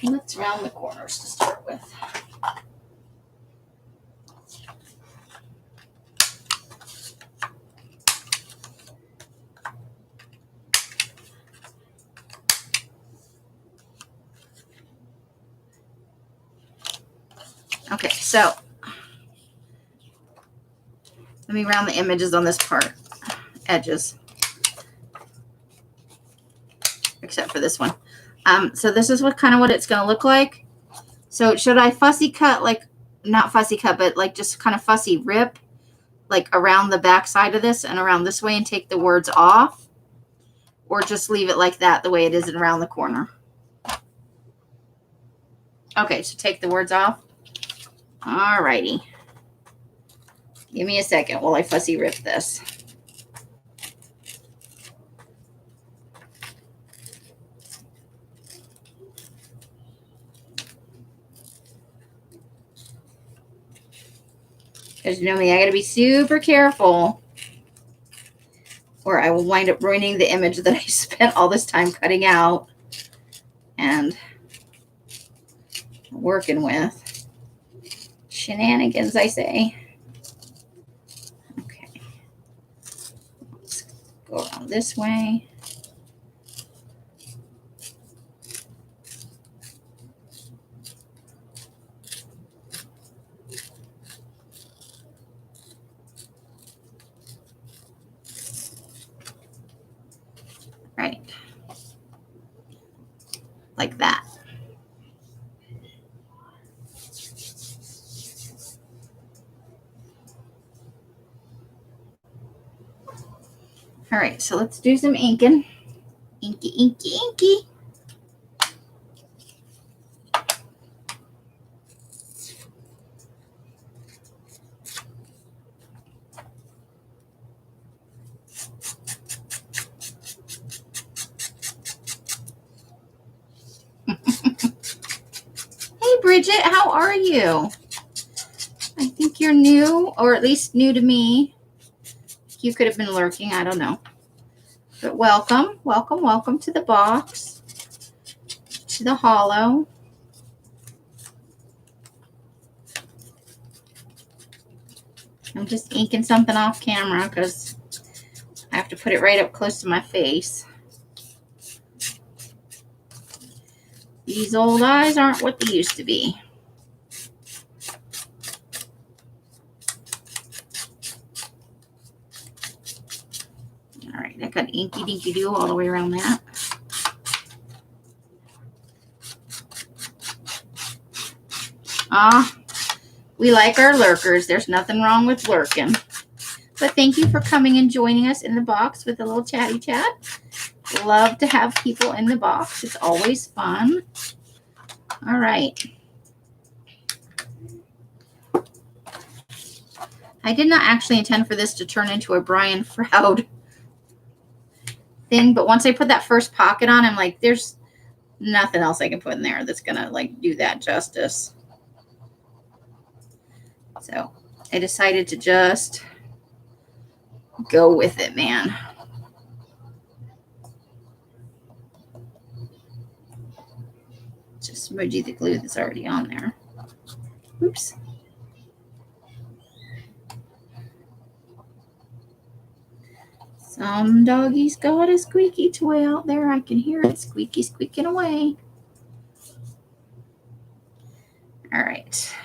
Let's round the corners to start with. Okay, so let me round the images on this part, edges, except for this one. So this is what it's going to look like. So should I fussy cut, like, not fussy cut, but like just kind of fussy rip, like around the back side of this and around this way and take the words off, or just leave it like that, the way it is and around the corner? Okay, so take the words off. All righty. Give me a second while I fussy rip this. Because you know me, I got to be super careful or I will wind up ruining the image that I spent all this time cutting out and working with. Shenanigans, I say. Okay. Let's go around this way. Right. Like that. All right, so let's do some inking. Inky, inky, inky. Hey, Bridget, how are you? I think you're new, or at least new to me. You could have been lurking, I don't know. But welcome, welcome, welcome to the box, to the hollow. I'm just inking something off camera because I have to put it right up close to my face. These old eyes aren't what they used to be. All right, I got inky dinky doo all the way around that. We like our lurkers. There's nothing wrong with lurking. But thank you for coming and joining us in the box with a little chatty chat. Love to have people in the box. It's always fun. All right. I did not actually intend for this to turn into a Brian Froud thing, but once I put that first pocket on, I'm like, there's nothing else I can put in there that's gonna like do that justice. So I decided to just go with it, man. Just smudgy the glue that's already on there. Oops. Some doggy's got a squeaky toy out there. I can hear it squeaking away. All right.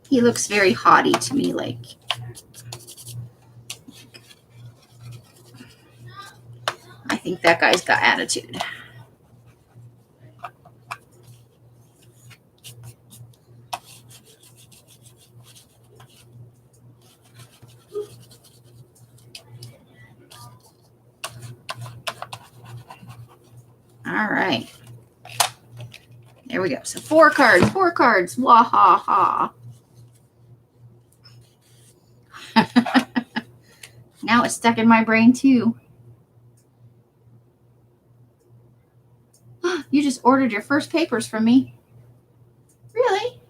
He looks very haughty to me, like I think that guy's got attitude. All right. There we go. So 4 cards. Wah ha ha. Now it's stuck in my brain too. You just ordered your first papers from me. Really?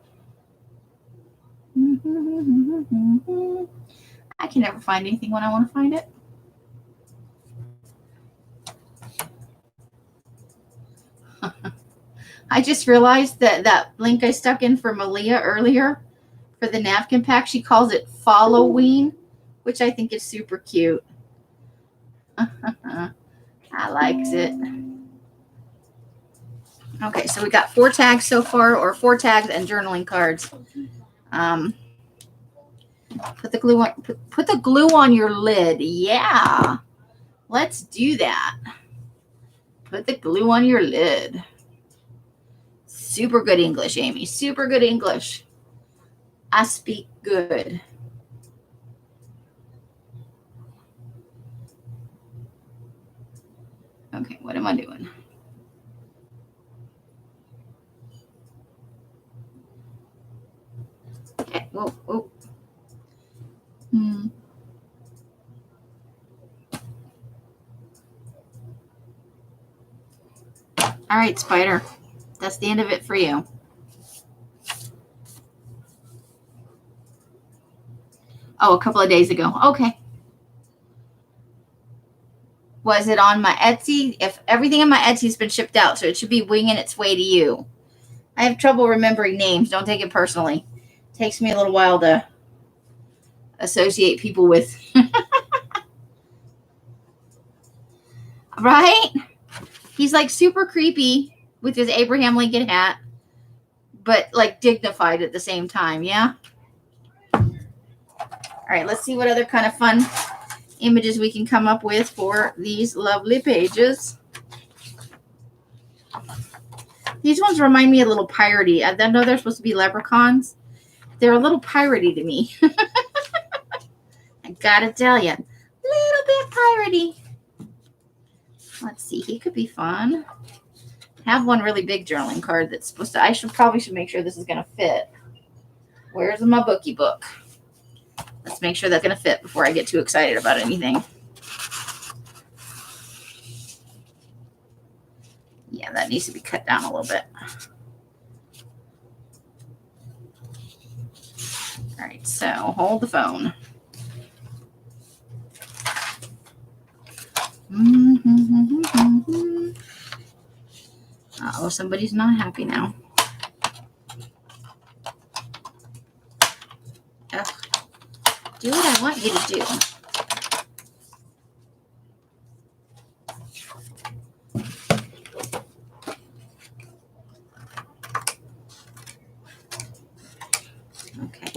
I can never find anything when I want to find it. I just realized that link I stuck in for Malia earlier for the napkin pack, she calls it Following, which I think is super cute. I likes it. Okay, so we got 4 tags so far, or 4 tags and journaling cards. Put the glue on your lid. Yeah, let's do that. Put the glue on your lid. Super good English, Amy. Super good English. I speak good. Okay, what am I doing? Okay, whoa. All right, Spider. That's the end of it for you. Oh, a couple of days ago. Okay. Was it on my Etsy? If everything on my Etsy has been shipped out, so it should be winging its way to you. I have trouble remembering names. Don't take it personally. It takes me a little while to associate people with. Right? He's like super creepy with his Abraham Lincoln hat, but like dignified at the same time. Yeah. All right, let's see what other kind of fun images we can come up with for these lovely pages. These ones remind me a little piratey. I know they're supposed to be leprechauns. They're a little piratey to me. I gotta tell you, little bit piratey. Let's see, he could be fun. I have one really big journaling card that's supposed to. I probably should make sure this is gonna fit. Where's my bookie book? Let's make sure that's gonna fit before I get too excited about anything. Yeah, that needs to be cut down a little bit. All right, so hold the phone. Uh-oh, somebody's not happy now. Ugh. Do what I want you to do. Okay.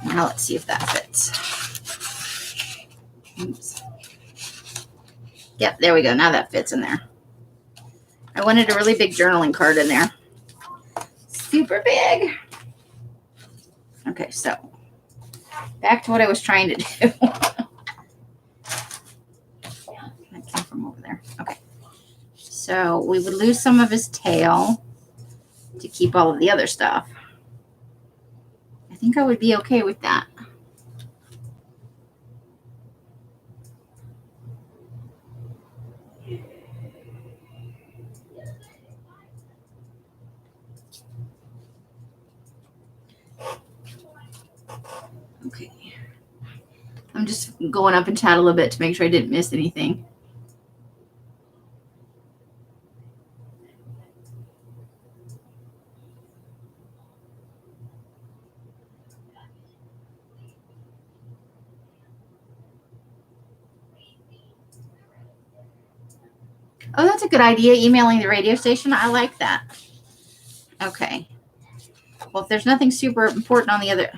Now let's see if that fits. Oops. Yep, there we go. Now that fits in there. I wanted a really big journaling card in there. Super big. Okay, so back to what I was trying to do. That came from over there. Okay. So we would lose some of his tail to keep all of the other stuff. I think I would be okay with that. Okay. I'm just going up in chat a little bit to make sure I didn't miss anything. Oh, that's a good idea, emailing the radio station. I like that. Okay. Well, if there's nothing super important on the other,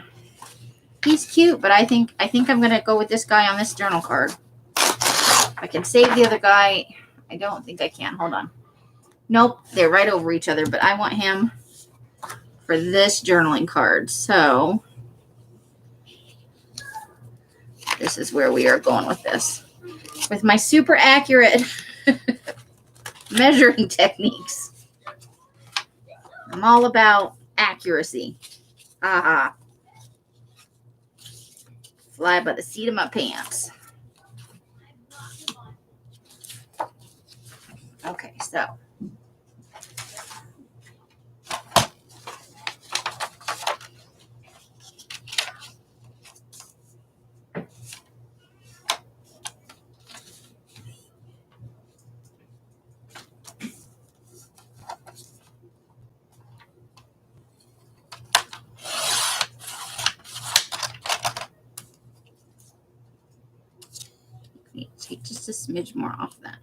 he's cute, but I think I'm going to go with this guy on this journal card. I can save the other guy. I don't think I can. Hold on. Nope, they're right over each other, but I want him for this journaling card. So this is where we are going with this. With my super accurate measuring techniques. I'm all about accuracy. Fly by the seat of my pants. Okay, so. Take just a smidge more off that.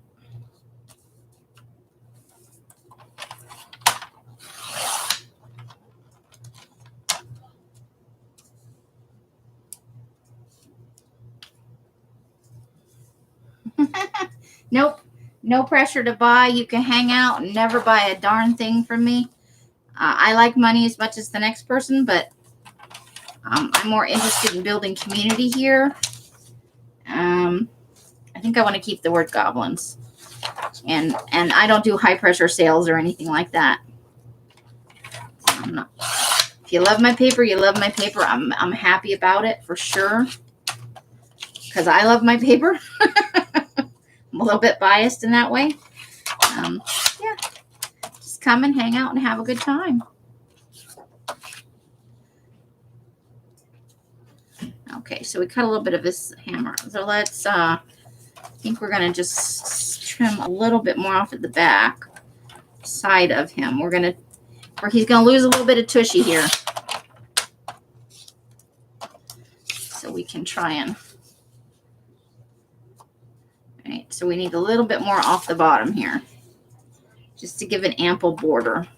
Nope. No pressure to buy. You can hang out and never buy a darn thing from me. I like money as much as the next person, but I'm more interested in building community here. I think I want to keep the word goblins. And I don't do high pressure sales or anything like that. I'm not. If you love my paper, you love my paper. I'm happy about it for sure. Because I love my paper. I'm a little bit biased in that way. Yeah. Just come and hang out and have a good time. Okay, so we cut a little bit of this hammer. So let's, I think we're going to just trim a little bit more off at the back side of him. We're going to, or he's going to lose a little bit of tushy here. So we can try and, right, so we need a little bit more off the bottom here, just to give an ample border.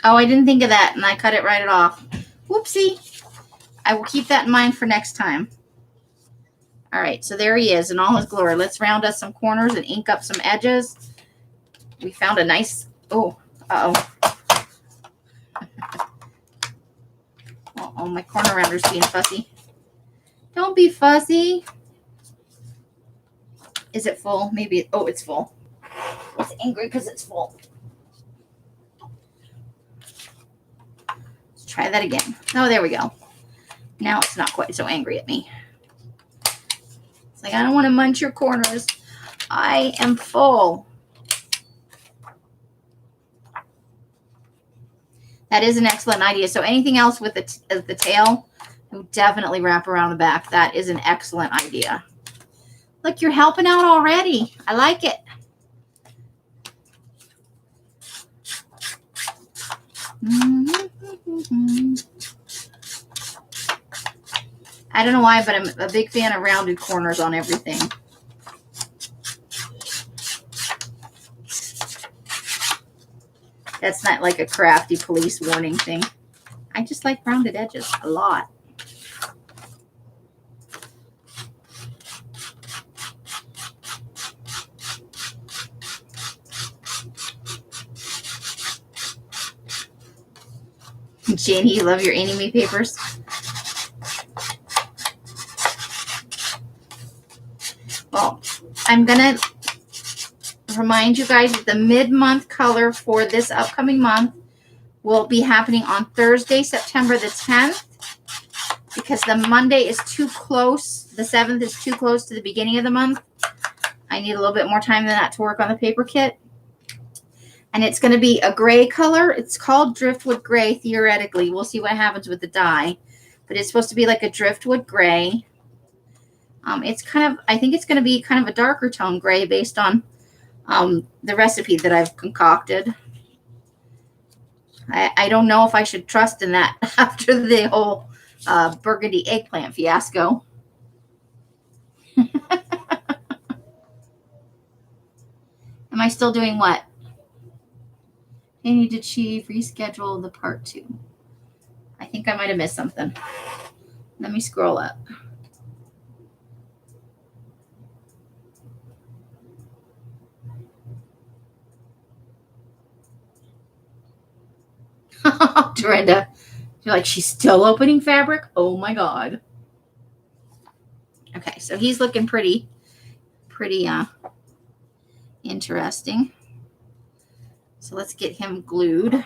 Oh, I didn't think of that, and I cut it right off. Whoopsie. I will keep that in mind for next time. All right, so there he is in all his glory. Let's round us some corners and ink up some edges. We found a nice, oh, oh, my corner rounder's being fussy. Don't be fussy. Is it full? Maybe, oh, it's full. It's angry because it's full. Let's try that again. Oh, there we go. Now it's not quite so angry at me. It's like, I don't want to munch your corners. I am full. That is an excellent idea. So anything else with the tail, you'll definitely wrap around the back. That is an excellent idea. Look, you're helping out already. I like it. I don't know why, but I'm a big fan of rounded corners on everything. That's not like a crafty police warning thing. I just like rounded edges a lot. Janie, you love your anime papers? Well, I'm going to remind you guys that the mid-month color for this upcoming month will be happening on Thursday, September the 10th, because the Monday is too close. The 7th is too close to the beginning of the month. I need a little bit more time than that to work on the paper kit. And it's going to be a gray color. It's called driftwood gray, theoretically. We'll see what happens with the dye. But it's supposed to be like a driftwood gray. It's kind of, I think it's going to be kind of a darker tone gray based on the recipe that I've concocted. I don't know if I should trust in that after the whole burgundy eggplant fiasco. Am I still doing what? I need to achieve, reschedule the part 2. I think I might have missed something. Let me scroll up. Dorinda, you're like, she's still opening fabric? Oh my God. Okay, so he's looking pretty interesting. So let's get him glued.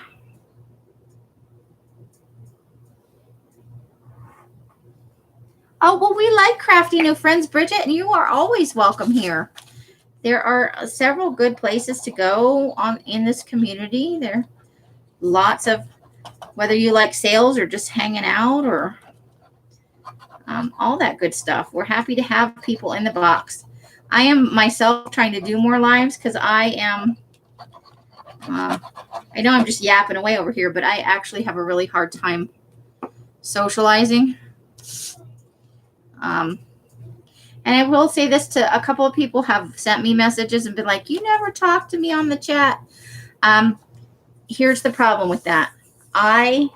Oh, well, we like crafty new friends, Bridget, and you are always welcome here. There are several good places to go in this community. There are lots of, whether you like sales or just hanging out or all that good stuff. We're happy to have people in the box. I am myself trying to do more lives because I am, I know I'm just yapping away over here, but I actually have a really hard time socializing. And I will say this to a couple of people have sent me messages and been like, you never talk to me on the chat. Here's the problem with that. I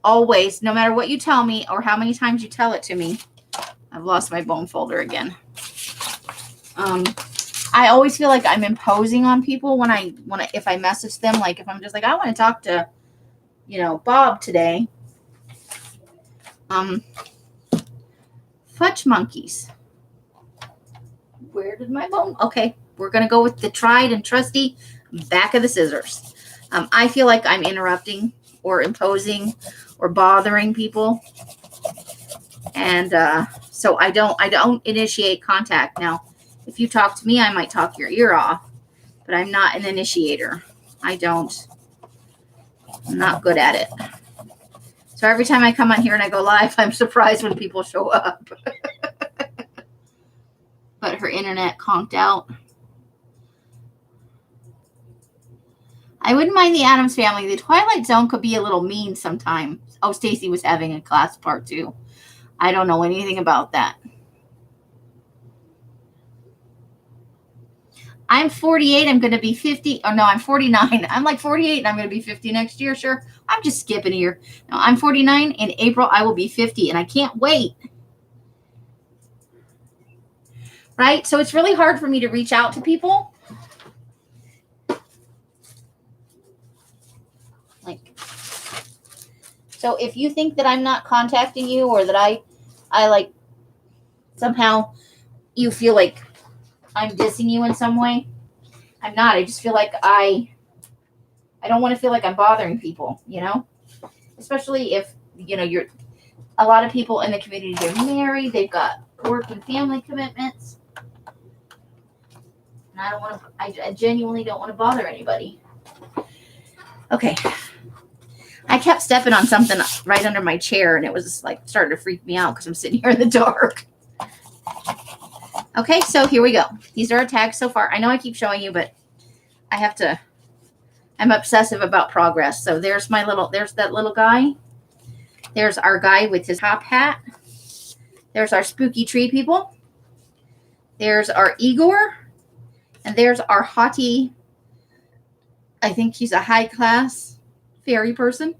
always, no matter what you tell me or how many times you tell it to me, I've lost my bone folder again. I always feel like I'm imposing on people if I message them, like if I'm just like, I want to talk to, Bob today. Fudge monkeys. Where did my bone? Okay, we're going to go with the tried and trusty back of the scissors. I feel like I'm interrupting or imposing or bothering people. And so I don't initiate contact. Now, if you talk to me, I might talk your ear off, but I'm not an initiator. I'm not good at it. So every time I come on here and I go live, I'm surprised when people show up. But her internet conked out. I wouldn't mind the Addams Family. The Twilight Zone could be a little mean sometimes. Oh, Stacy was having a class part 2. I don't know anything about that. I'm 48. I'm going to be 50. Oh, no, I'm 49. I'm like 48 and I'm going to be 50 next year. Sure. I'm just skipping a year. No, I'm 49. In April, I will be 50 and I can't wait. Right? So it's really hard for me to reach out to people. So if you think that I'm not contacting you or that I like somehow you feel like I'm dissing you in some way, I'm not. I just feel like I don't want to feel like I'm bothering people, especially if, you're a lot of people in the community, they're married, they've got work and family commitments. And I genuinely don't want to bother anybody. Okay. I kept stepping on something right under my chair and it was like starting to freak me out because I'm sitting here in the dark. Okay, so here we go. These are our tags so far. I know I keep showing you, but I'm obsessive about progress. So there's that little guy. There's our guy with his top hat. There's our spooky tree people. There's our Igor. And there's our haughty, I think he's a high class fairy person.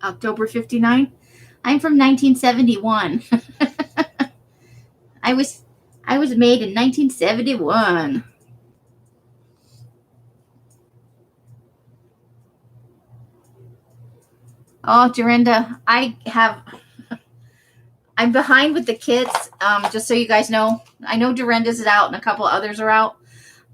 October 59. I'm from 1971. I was made in 1971. Oh, Dorinda, I'm behind with the kits. Just so you guys know, I know Dorinda's is out and a couple of others are out.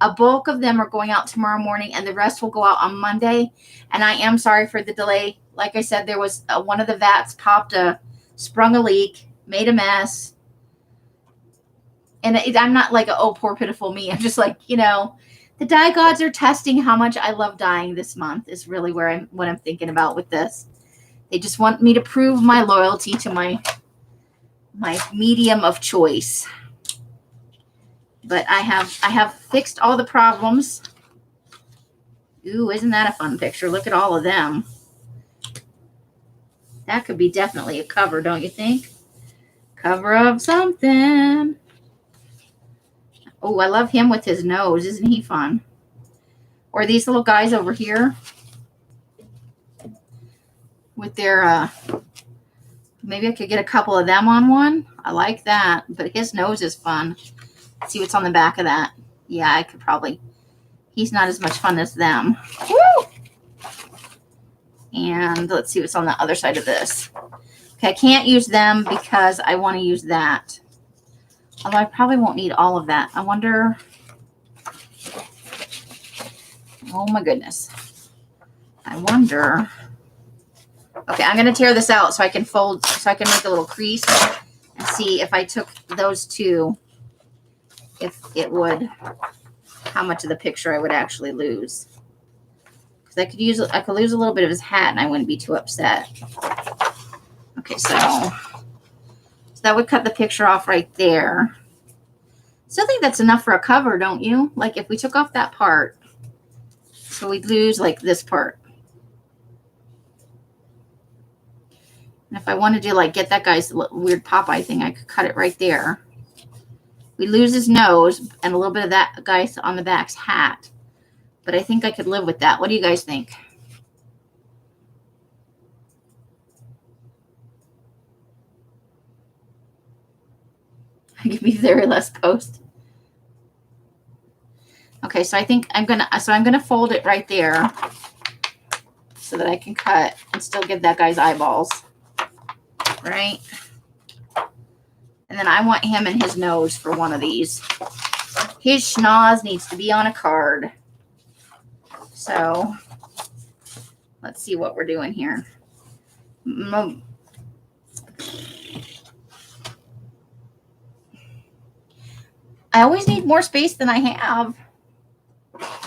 A bulk of them are going out tomorrow morning and the rest will go out on Monday. And I am sorry for the delay. Like I said, there was one of the vats sprung a leak, made a mess. And I'm not like, oh, poor pitiful me. I'm just like, The dye gods are testing how much I love dyeing this month is really what I'm thinking about with this. They just want me to prove my loyalty to my medium of choice. But I have fixed all the problems. Ooh, isn't that a fun picture? Look at all of them. That could be definitely a cover, don't you think? Cover of something. Oh, I love him with his nose. Isn't he fun? Or these little guys over here with their, maybe I could get a couple of them on one. I like that, but his nose is fun. Let's see what's on the back of that. Yeah, I could probably, he's not as much fun as them. Woo! And let's see what's on the other side of this. Okay, I can't use them because I want to use that. Although I probably won't need all of that. I wonder. Oh my goodness. I wonder. Okay, I'm going to tear this out so I can fold, so I can make a little crease and see if I took those two, if it would, how much of the picture I would actually lose. Because I could lose a little bit of his hat and I wouldn't be too upset. Okay, so that would cut the picture off right there. Still think that's enough for a cover, don't you? Like if we took off that part, so we'd lose like this part. And if I wanted to like get that guy's weird Popeye thing, I could cut it right there. We lose his nose and a little bit of that guy on the back's hat. But I think I could live with that. What do you guys think? Give me very less post. Okay, so I think I'm gonna fold it right there so that I can cut and still give that guy's eyeballs. Right? And then I want him and his nose for one of these. His schnoz needs to be on a card. So let's see what we're doing here. I always need more space than I have.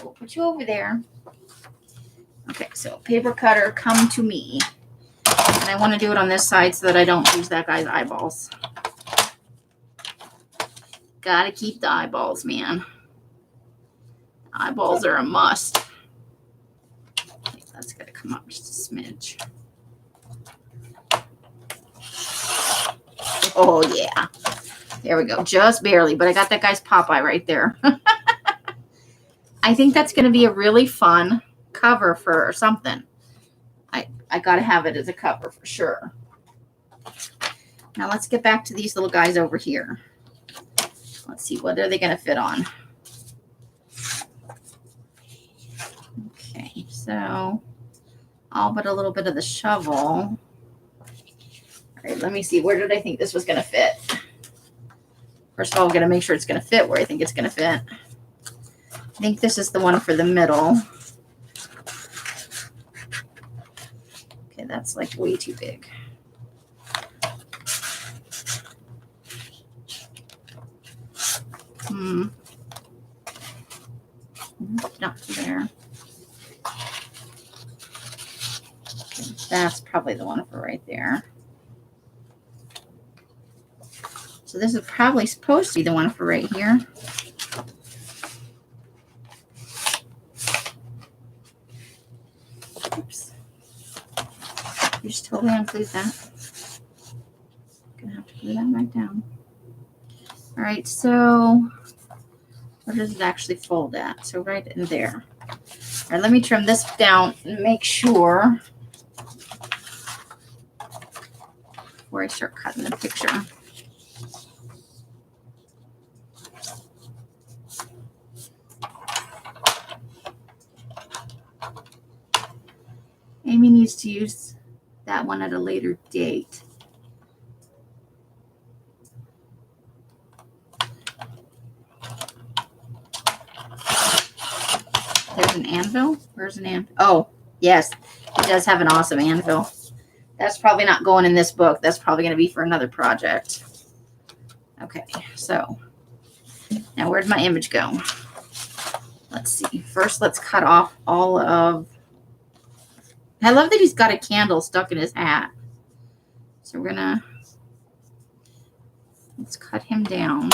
We'll put you over there. Okay, so paper cutter, come to me. And I want to do it on this side so that I don't lose that guy's eyeballs. Gotta keep the eyeballs, man. Eyeballs are a must. Okay, that's gotta come up just a smidge. Oh, yeah. There we go. Just barely, but I got that guy's Popeye right there. I think that's going to be a really fun cover for something. I got to have it as a cover for sure. Now let's get back to these little guys over here. Let's see, what are they going to fit on? Okay, so all but a little bit of the shovel. All right, let me see. Where did I think this was going to fit? First of all, I'm going to make sure it's going to fit where I think it's going to fit. I think this is the one for the middle. Okay, that's like way too big. Not there. Okay, that's probably the one for right there. So this is probably supposed to be the one for right here. Oops. You just totally unglued that. Gonna have to glue that right down. All right, so where does it actually fold at? So right in there. All right, let me trim this down and make sure before I start cutting the picture. Amy needs to use that one at a later date. There's an anvil? Where's an anvil? Oh, yes. He does have an awesome anvil. That's probably not going in this book. That's probably going to be for another project. Okay, so now where'd my image go? Let's see. First, let's cut off all of... I love that he's got a candle stuck in his hat. So we're going to... Let's cut him down.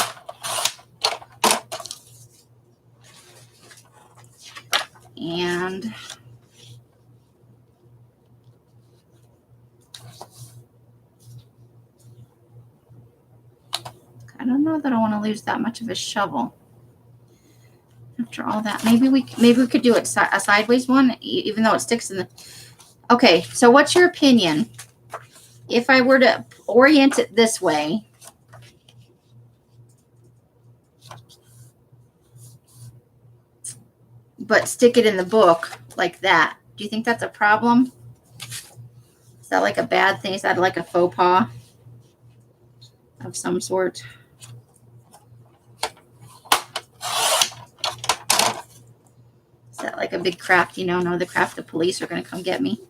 And... I don't know that I want to lose that much of a shovel. After all that, maybe we could do it a sideways one, even though it sticks in the... Okay, so what's your opinion? If I were to orient it this way, but stick it in the book like that, do you think that's a problem? Is that like a bad thing? Is that like a faux pas of some sort? Is that like a big craft? You know, no, the craft of police are going to come get me.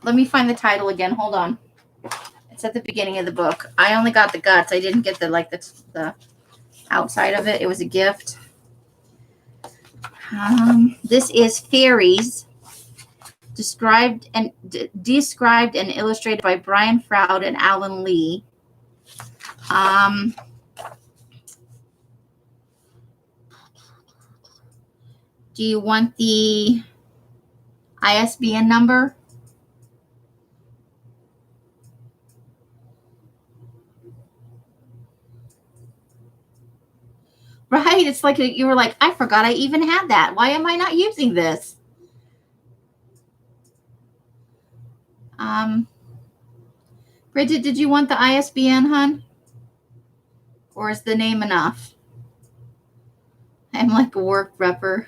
Let me find the title again. Hold on. It's at the beginning of the book. I only got the guts. I didn't get the outside of it. It was a gift. This is Fairies, described and illustrated by Brian Froud and Alan Lee. Do you want the ISBN number? Right? It's like you were like, I forgot I even had that. Why am I not using this? Bridget, did you want the ISBN, hon? Or is the name enough? I'm like a work prepper.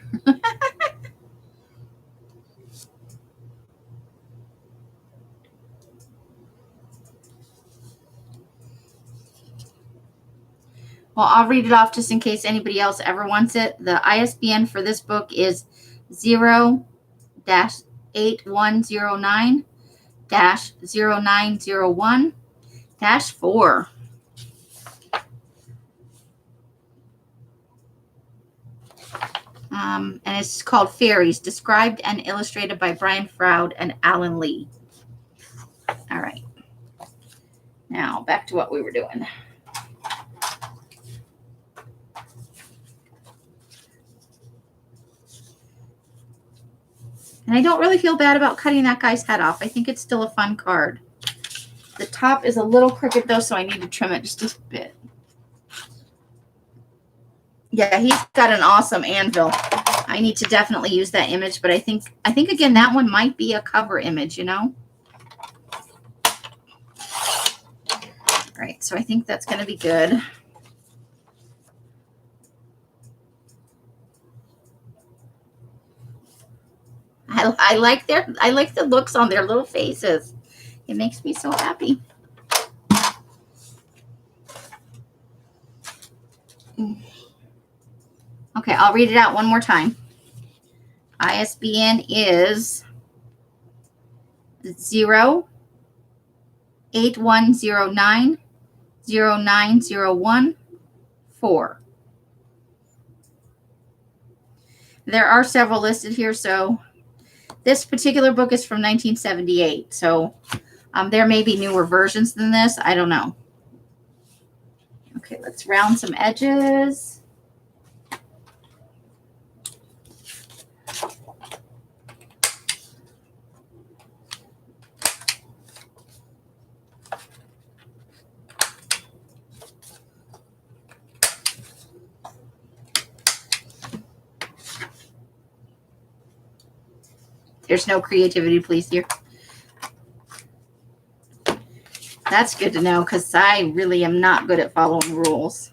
Well, I'll read it off just in case anybody else ever wants it. The ISBN for this book is 0-8109-0901-4. And it's called Fairies, described and illustrated by Brian Froud and Alan Lee. All right. Now, back to what we were doing. And I don't really feel bad about cutting that guy's head off. I think it's still a fun card. The top is a little crooked, though, so I need to trim it just a bit. Yeah, he's got an awesome anvil. I need to definitely use that image, but I think again, that one might be a cover image, you know? All right, so I think that's going to be good. I like the looks on their little faces. It makes me so happy. Okay, I'll read it out one more time. ISBN is 0-8109-0901-4. There are several listed here, so this particular book is from 1978, so there may be newer versions than this. I don't know. Okay, let's round some edges. There's no creativity, please, here. That's good to know because I really am not good at following rules.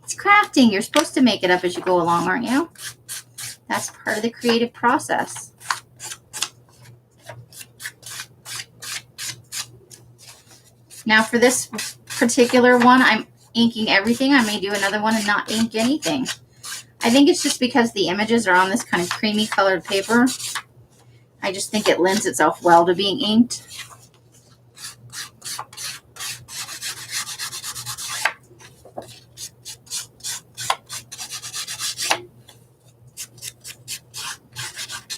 It's crafting. You're supposed to make it up as you go along, aren't you? That's part of the creative process. Now for this particular one, I'm inking everything, I may do another one and not ink anything. I think it's just because the images are on this kind of creamy colored paper. I just think it lends itself well to being inked.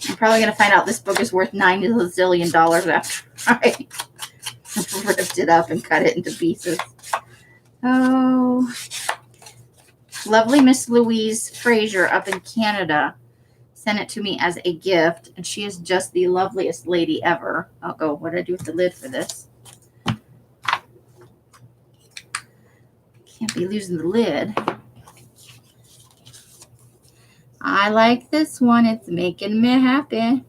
I'm probably going to find out this book is worth $9 zillion after I ripped it up and cut it into pieces. Oh, lovely Miss Louise Fraser up in Canada sent it to me as a gift, and she is just the loveliest lady ever. I'll go, what did I do with the lid for this? Can't be losing the lid. I like this one. It's making me happy.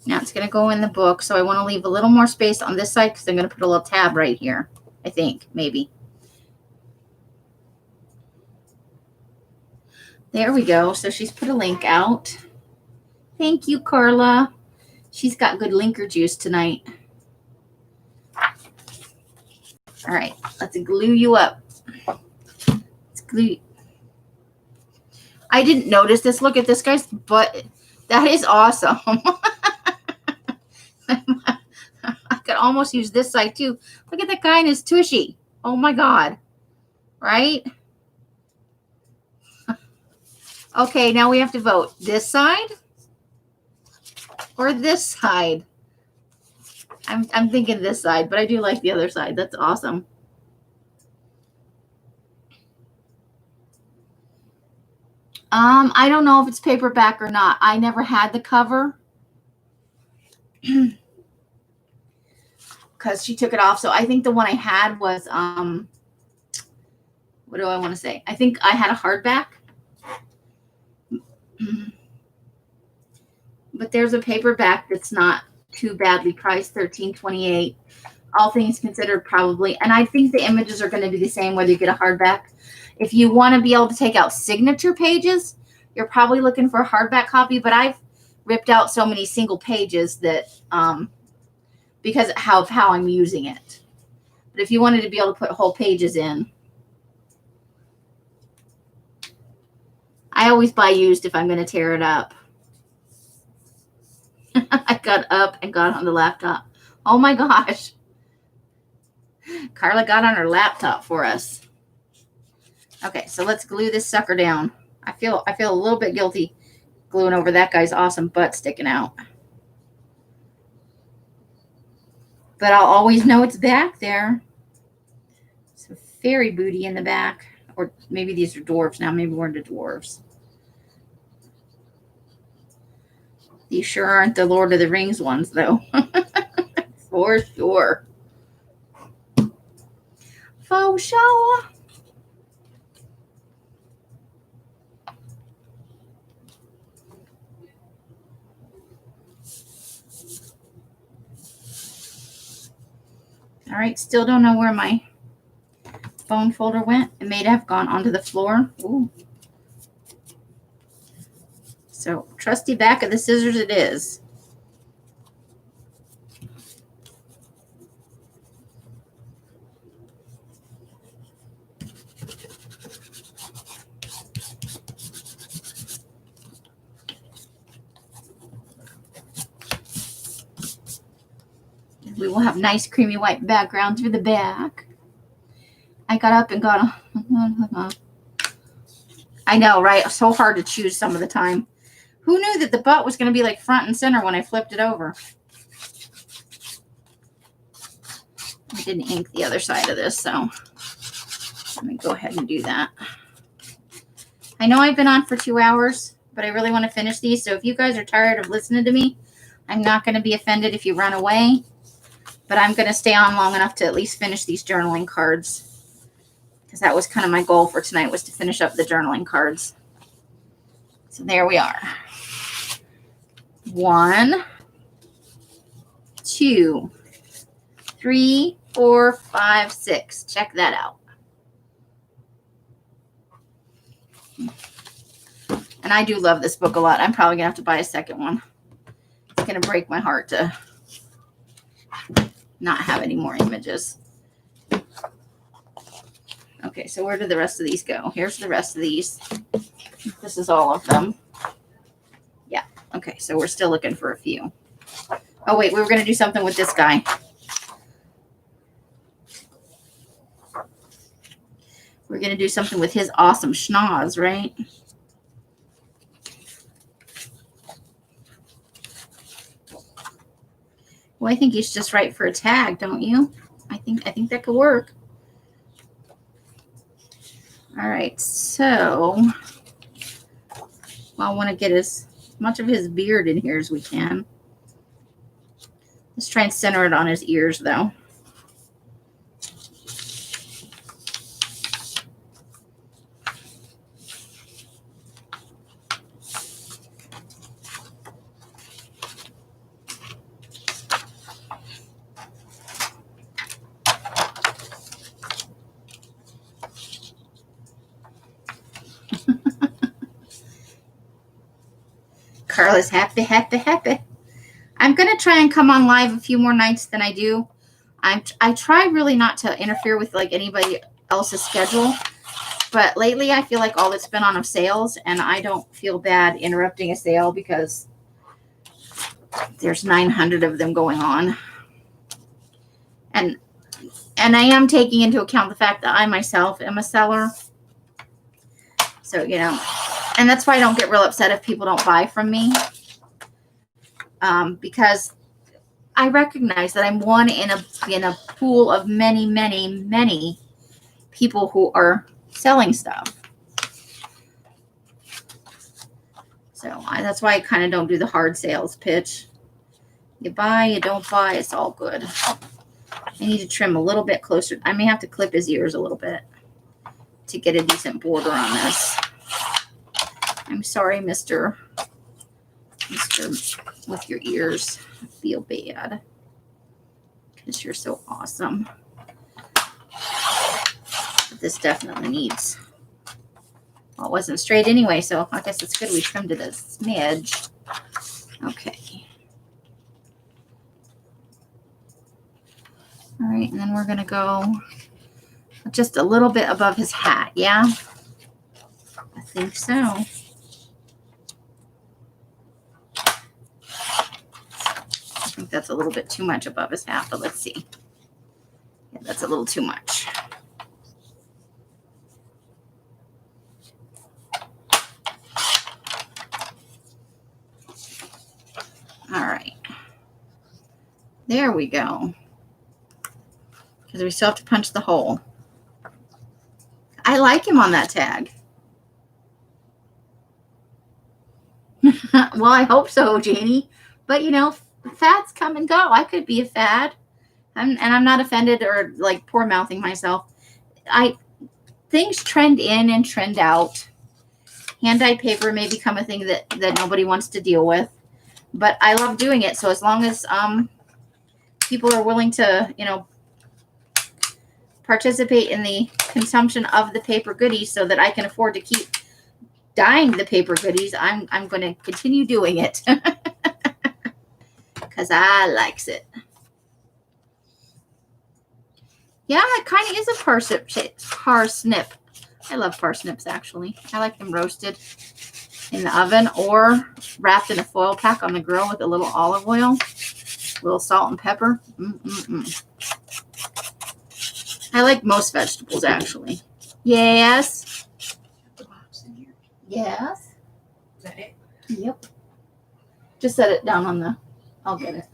Now it's going to go in the book, so I want to leave a little more space on this side because I'm going to put a little tab right here, I think, maybe. There we go. So she's put a link out. Thank you, Carla. She's got good linker juice tonight. All right, let's glue you up. Let's glue. I didn't notice this. Look at this guy's butt. That is awesome. I could almost use this side too. Look at that guy and his tushy. Oh my God. Right? Okay, now we have to vote. This side or this side? I'm thinking this side, but I do like the other side. That's awesome. I don't know if it's paperback or not. I never had the cover because she took it off. So I think the one I had was, what do I want to say? I think I had a hardback. But there's a paperback that's not too badly priced, $13.28. All things considered, probably. And I think the images are going to be the same whether you get a hardback. If you want to be able to take out signature pages, you're probably looking for a hardback copy. But I've ripped out so many single pages that because of how I'm using it. But if you wanted to be able to put whole pages in, I always buy used if I'm going to tear it up. I got up and got on the laptop. Oh my gosh. Carla got on her laptop for us. Okay, so let's glue this sucker down. I feel a little bit guilty gluing over that guy's awesome butt sticking out. But I'll always know it's back there. Some fairy booty in the back. Or maybe these are dwarves now. Maybe we're into dwarves. These sure aren't the Lord of the Rings ones, though. For sure. For sure. All right, still don't know where my phone folder went. It may have gone onto the floor. Ooh. So, trusty back of the scissors it is. We will have nice creamy white background through the back. I got up and got I know, right? So hard to choose some of the time. Who knew that the butt was going to be like front and center when I flipped it over? I didn't ink the other side of this, so let me go ahead and do that. I know I've been on for 2 hours, but I really want to finish these. So if you guys are tired of listening to me, I'm not going to be offended if you run away. But I'm going to stay on long enough to at least finish these journaling cards. Because that was kind of my goal for tonight, was to finish up the journaling cards. So there we are. 1, 2, 3, 4, 5, 6. Check that out. And I do love this book a lot. I'm probably going to have to buy a second one. It's going to break my heart to not have any more images. Okay, so where did the rest of these go? Here's the rest of these. This is all of them. Yeah. Okay, so we're still looking for a few. Oh, wait, we were going to do something with this guy. We're going to do something with his awesome schnoz, right? Well, I think he's just right for a tag, don't you? I think that could work. All right, so I want to get as much of his beard in here as we can. Let's try and center it on his ears, though. Carla's happy, happy, happy. I'm going to try and come on live a few more nights than I do. I try really not to interfere with like anybody else's schedule. But lately I feel like all that's been on of sales, and I don't feel bad interrupting a sale because there's 900 of them going on. And I am taking into account the fact that I myself am a seller. So, you know, and that's why I don't get real upset if people don't buy from me. Because I recognize that I'm one in a pool of many, many, many people who are selling stuff. So that's why I kind of don't do the hard sales pitch. You buy, you don't buy, it's all good. I need to trim a little bit closer. I may have to clip his ears a little bit to get a decent border on this. I'm sorry, Mr. with your ears. I feel bad because you're so awesome. But this definitely needs. Well, it wasn't straight anyway, so I guess it's good we trimmed it a smidge. Okay. All right, and then we're going to go just a little bit above his hat, yeah? I think so. I think that's a little bit too much above his hat, but let's see. Yeah, that's a little too much. All right. There we go. Because we still have to punch the hole. I like him on that tag. Well, I hope so, Janie. But, you know, fads come and go. I could be a fad. And I'm not offended or like poor mouthing myself. Things trend in and trend out. Hand-dyed paper may become a thing that nobody wants to deal with. But I love doing it. So as long as people are willing to, you know, participate in the consumption of the paper goodies so that I can afford to keep dyeing the paper goodies, I'm going to continue doing it. Because I likes it. Yeah, it kind of is a parsnip. I love parsnips, actually. I like them roasted in the oven or wrapped in a foil pack on the grill with a little olive oil, a little salt and pepper. I like most vegetables, actually. Yes. Yes. Is that it? Yep. Just set it down on the... I'll get it.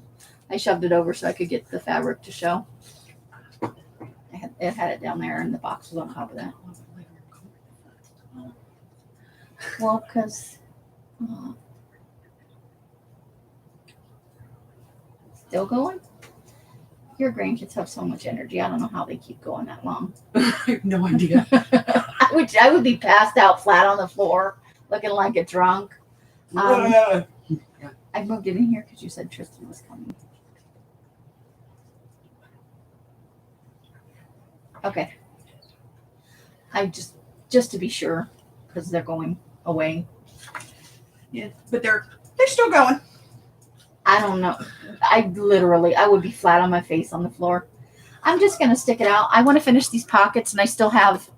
I shoved it over so I could get the fabric to show. It had it down there, and the box was on top of that. Well, because... still going? Your grandkids have so much energy. I don't know how they keep going that long. I have no idea. I would be passed out flat on the floor, looking like a drunk. I moved it in here because you said Tristan was coming. Okay. I just to be sure, because they're going away. Yeah, but they're still going. I don't know. I would be flat on my face on the floor. I'm just going to stick it out. I want to finish these pockets, and I still have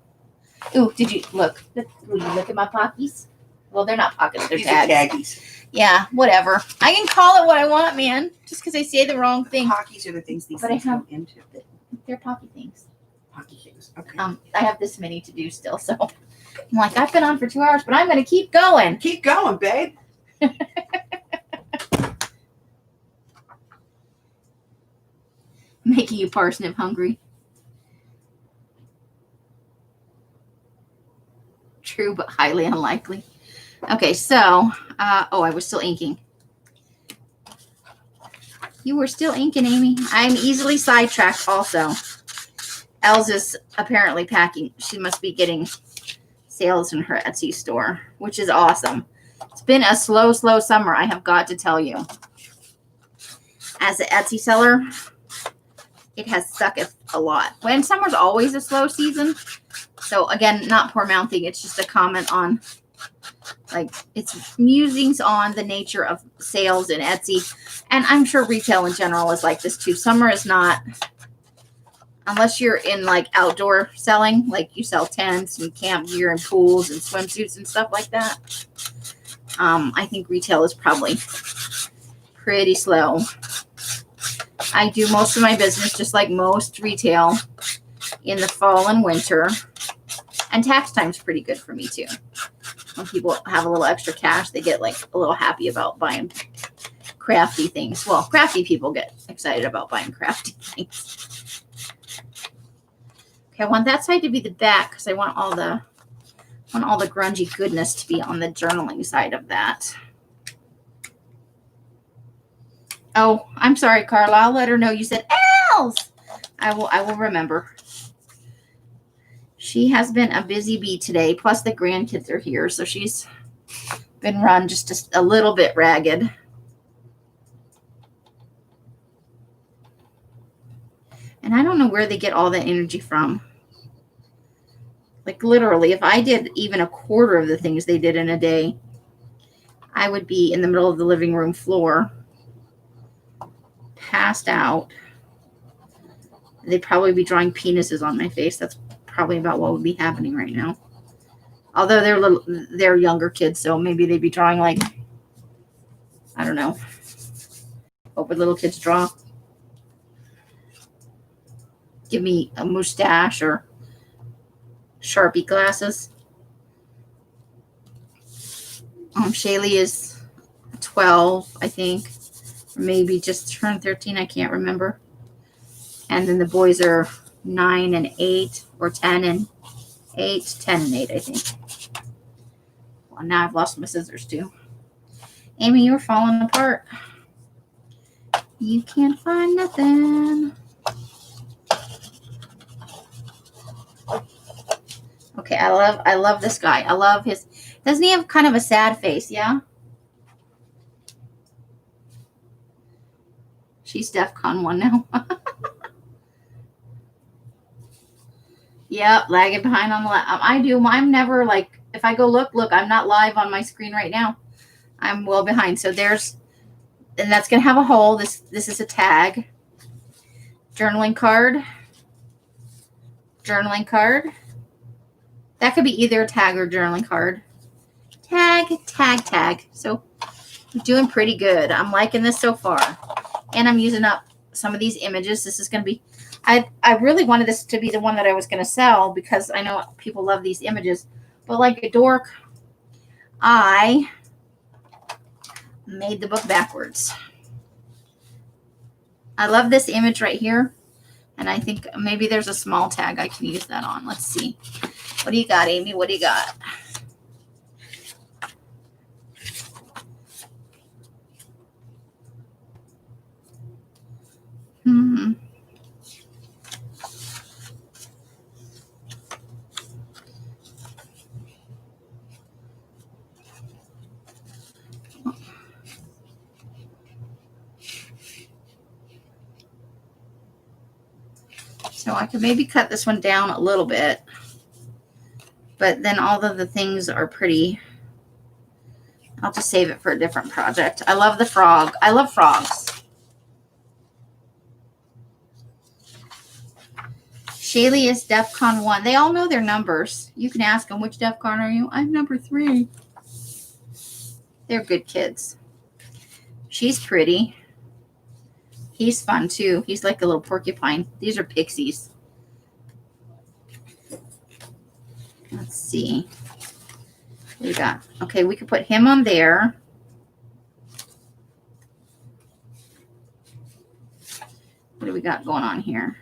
Ooh, did you look? Will you look at my pockets? Well, they're not pockets, they're These are tags. taggies. Yeah, whatever. I can call it what I want, man. Just because I say the wrong thing. Pockies are the things these But things I have- go into. They're pocky things. Pocky things. Okay. I have this many to do still, so I'm like, I've been on for 2 hours, but I'm going to keep going. Keep going, babe. Making you parsnip hungry. True, but highly unlikely. Okay, so, I was still inking. You were still inking, Amy. I'm easily sidetracked also. Els is apparently packing. She must be getting sales in her Etsy store, which is awesome. It's been a slow summer, I have got to tell you. As an Etsy seller, it has sucked a lot. When summer's always a slow season. So again, not poor mouthing. It's just a comment on, like, it's musings on the nature of sales in Etsy. And I'm sure retail in general is like this too. Summer is not, unless you're in like outdoor selling, like you sell tents and camp gear and pools and swimsuits and stuff like that. I think retail is probably pretty slow. I do most of my business just like most retail in the fall and winter. And tax time's pretty good for me too. When people have a little extra cash, they get like a little happy about buying crafty things. Well, crafty people get excited about buying crafty things. Okay, I want that side to be the back because I want all the grungy goodness to be on the journaling side of that. Oh, I'm sorry, Carla. I'll let her know you said Els. I will remember. She has been a busy bee today. Plus the grandkids are here, so she's been run just a little bit ragged. And I don't know where they get all that energy from. Like literally, if I did even a quarter of the things they did in a day, I would be in the middle of the living room floor, passed out. They'd probably be drawing penises on my face. That's probably about what would be happening right now. Although they're younger kids, so maybe they'd be drawing like, I don't know. What would little kids draw? Give me a mustache or Sharpie glasses. Shaylee is 12, I think. Or maybe just turned 13. I can't remember. And then the boys are 9 and 8, or 10 and 8. 10 and 8, I think. Well, now I've lost my scissors too. Amy, you're falling apart. You can't find nothing. Okay, I love this guy. I love his. Doesn't he have kind of a sad face? Yeah. She's DEFCON 1 now. Yep, lagging behind on the I do. I'm never like, if I go look, I'm not live on my screen right now. I'm well behind. So there's, and that's going to have a hole. This is a tag. Journaling card. Journaling card. That could be either a tag or journaling card. Tag, tag, tag. So I'm doing pretty good. I'm liking this so far. And I'm using up some of these images. This is going to be, I really wanted this to be the one that I was going to sell because I know people love these images. But like a dork, I made the book backwards. I love this image right here. And I think maybe there's a small tag I can use that on. Let's see. What do you got, Amy? What do you got? So I could maybe cut this one down a little bit. But then all of the things are pretty. I'll just save it for a different project. I love the frog. I love frogs. Shaylee is DEFCON 1. They all know their numbers. You can ask them, which DEFCON are you? I'm number 3. They're good kids. She's pretty. He's fun too. He's like a little porcupine. These are pixies. Let's see. What we got? Okay, we could put him on there. What do we got going on here?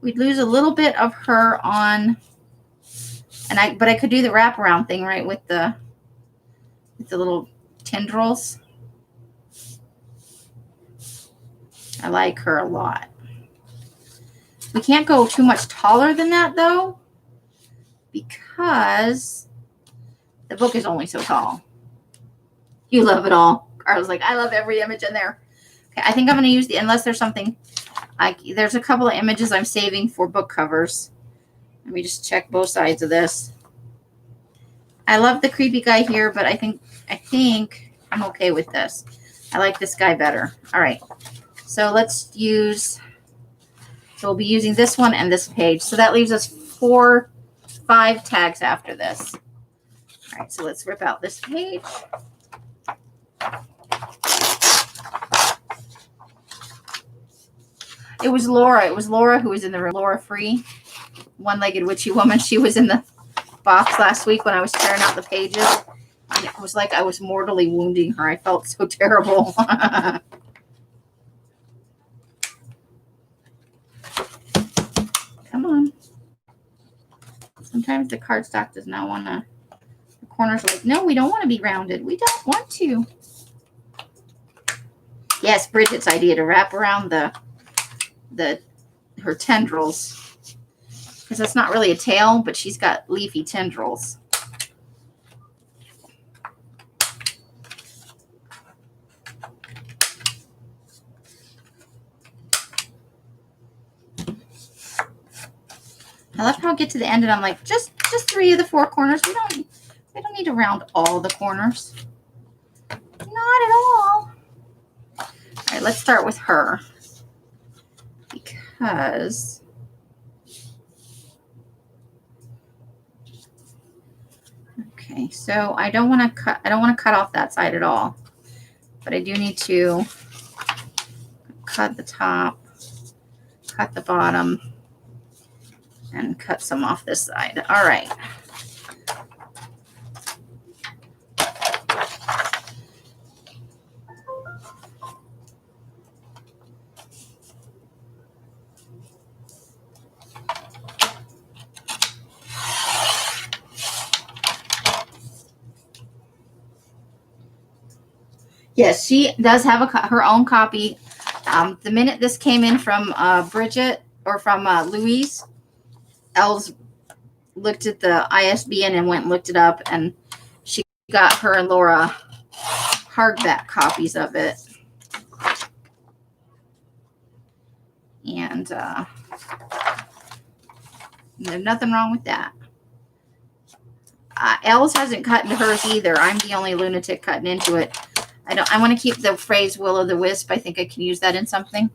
We'd lose a little bit of her on, but I could do the wraparound thing, right, with the little tendrils. I like her a lot. We can't go too much taller than that though, because the book is only so tall. You love it all. Carla's like, I love every image in there. Okay, I think I'm going to use unless there's something, there's a couple of images I'm saving for book covers. Let me just check both sides of this. I love the creepy guy here, but I think I'm okay with this. I like this guy better. All right, so let's use, so we'll be using this one and this page. So that leaves us 5 tags after this. All right, so let's rip out this page. It was Laura. It was Laura who was in the room. Laura Free, one-legged witchy woman. She was in the box last week when I was tearing out the pages. And it was like I was mortally wounding her. I felt so terrible. Come on. Sometimes the cardstock does not want to. The corners are like, no, we don't want to be rounded. We don't want to. Yes, Bridget's idea to wrap around her tendrils, because that's not really a tail, but she's got leafy tendrils. I love how I get to the end and I'm like, just 3 of the 4 corners. We don't need to round all the corners. Not at all. All right, let's start with her, because okay, so I don't want to cut off that side at all, but I do need to cut the top, cut the bottom, and cut some off this side. All right. Yes, she does have her own copy. The minute this came in from Bridget or from Louise, Els looked at the ISBN and went and looked it up, and she got her and Laura hardback copies of it. And there's nothing wrong with that. Els hasn't cut into hers either. I'm the only lunatic cutting into it. I want to keep the phrase will o' the wisp. I think I can use that in something.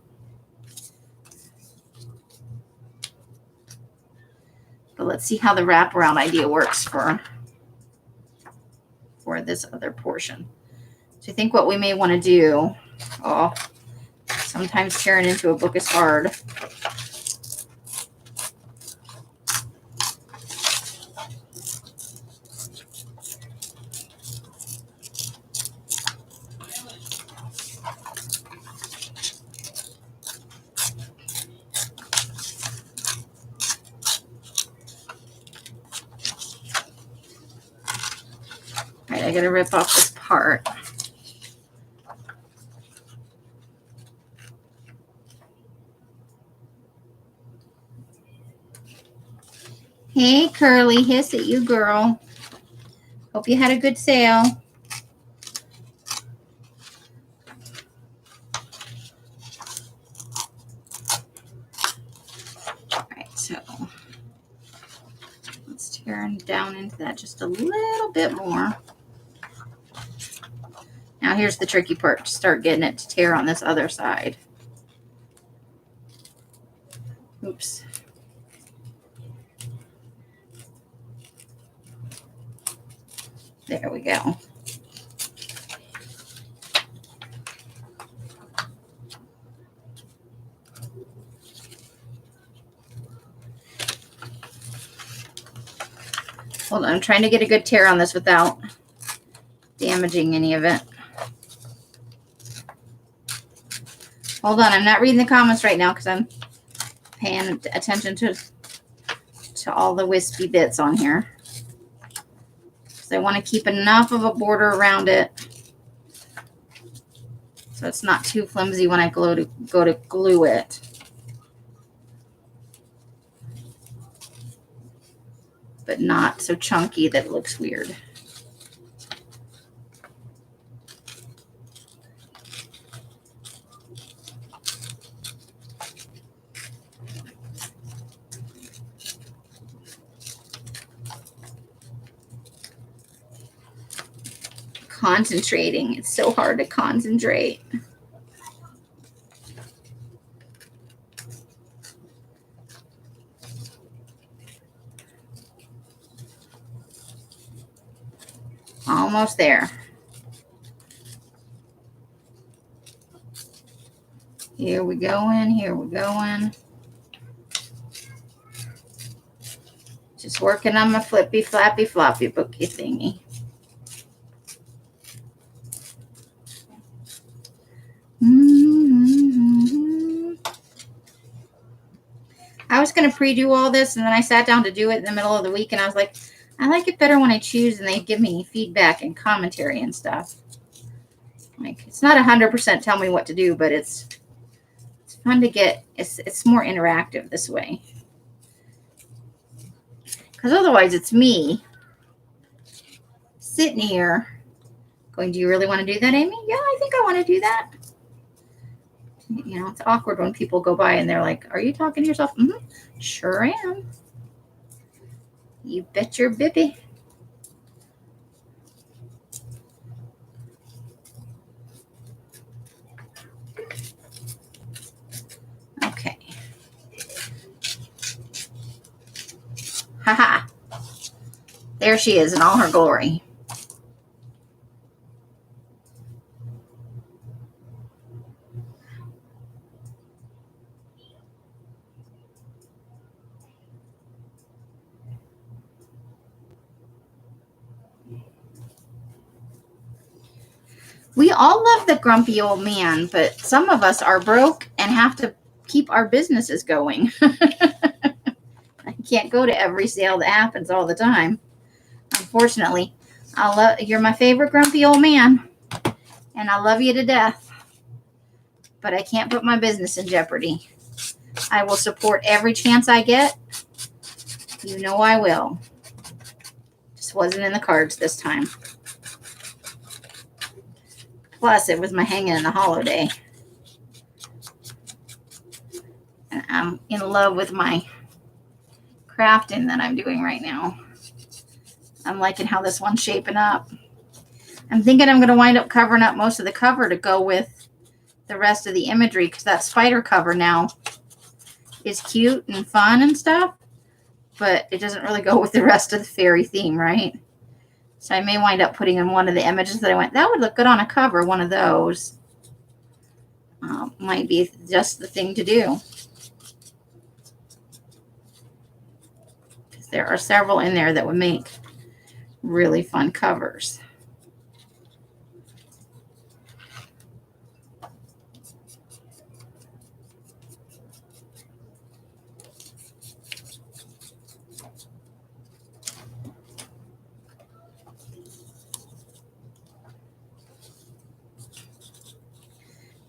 But let's see how the wraparound idea works for this other portion. So I think what we may want to do, sometimes tearing into a book is hard. I gotta rip off this part. Hey, Curly, hiss at you, girl. Hope you had a good sale. All right, so let's tear down into that just a little bit more. Now here's the tricky part, to start getting it to tear on this other side. Oops. There we go. Hold on, I'm trying to get a good tear on this without damaging any of it. Hold on, I'm not reading the comments right now because I'm paying attention to all the wispy bits on here. So I want to keep enough of a border around it so it's not too flimsy when I go to glue it. But not so chunky that it looks weird. Concentrating. It's so hard to concentrate. Almost there. Here we going. Here we going. Just working on my flippy, flappy, floppy bookie thingy. I was going to pre-do all this, and then I sat down to do it in the middle of the week, and I was like, I like it better when I choose and they give me feedback and commentary and stuff. Like, it's not 100% tell me what to do, but it's fun to get, it's more interactive this way. Because otherwise it's me sitting here going, do you really want to do that, Amy? Yeah, I think I want to do that. You know, it's awkward when people go by and they're like, are you talking to yourself? Mm-hmm. Sure am. You bet your bippy. Okay. Haha. There she is in all her glory. We all love the grumpy old man, but some of us are broke and have to keep our businesses going. I can't go to every sale that happens all the time. Unfortunately, you're my favorite grumpy old man, and I love you to death, but I can't put my business in jeopardy. I will support every chance I get. You know I will. Just wasn't in the cards this time. Plus, it was my hanging in the holiday. And I'm in love with my crafting that I'm doing right now. I'm liking how this one's shaping up. I'm thinking I'm going to wind up covering up most of the cover to go with the rest of the imagery, because that spider cover now is cute and fun and stuff, but it doesn't really go with the rest of the fairy theme, right? So I may wind up putting in one of the images that I went, that would look good on a cover, one of those. Might be just the thing to do. There are several in there that would make really fun covers.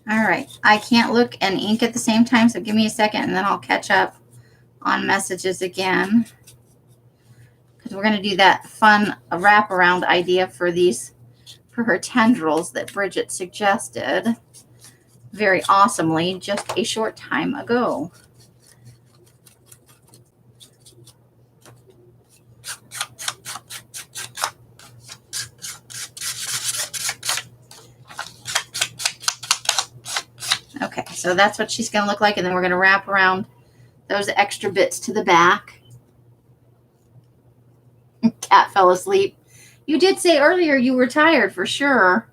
All right, I can't look and ink at the same time, so give me a second and then I'll catch up on messages again. Because we're going to do that fun wraparound idea for her tendrils that Bridget suggested very awesomely just a short time ago. Okay, so that's what she's going to look like, and then we're going to wrap around those extra bits to the back. Cat fell asleep. You did say earlier you were tired for sure.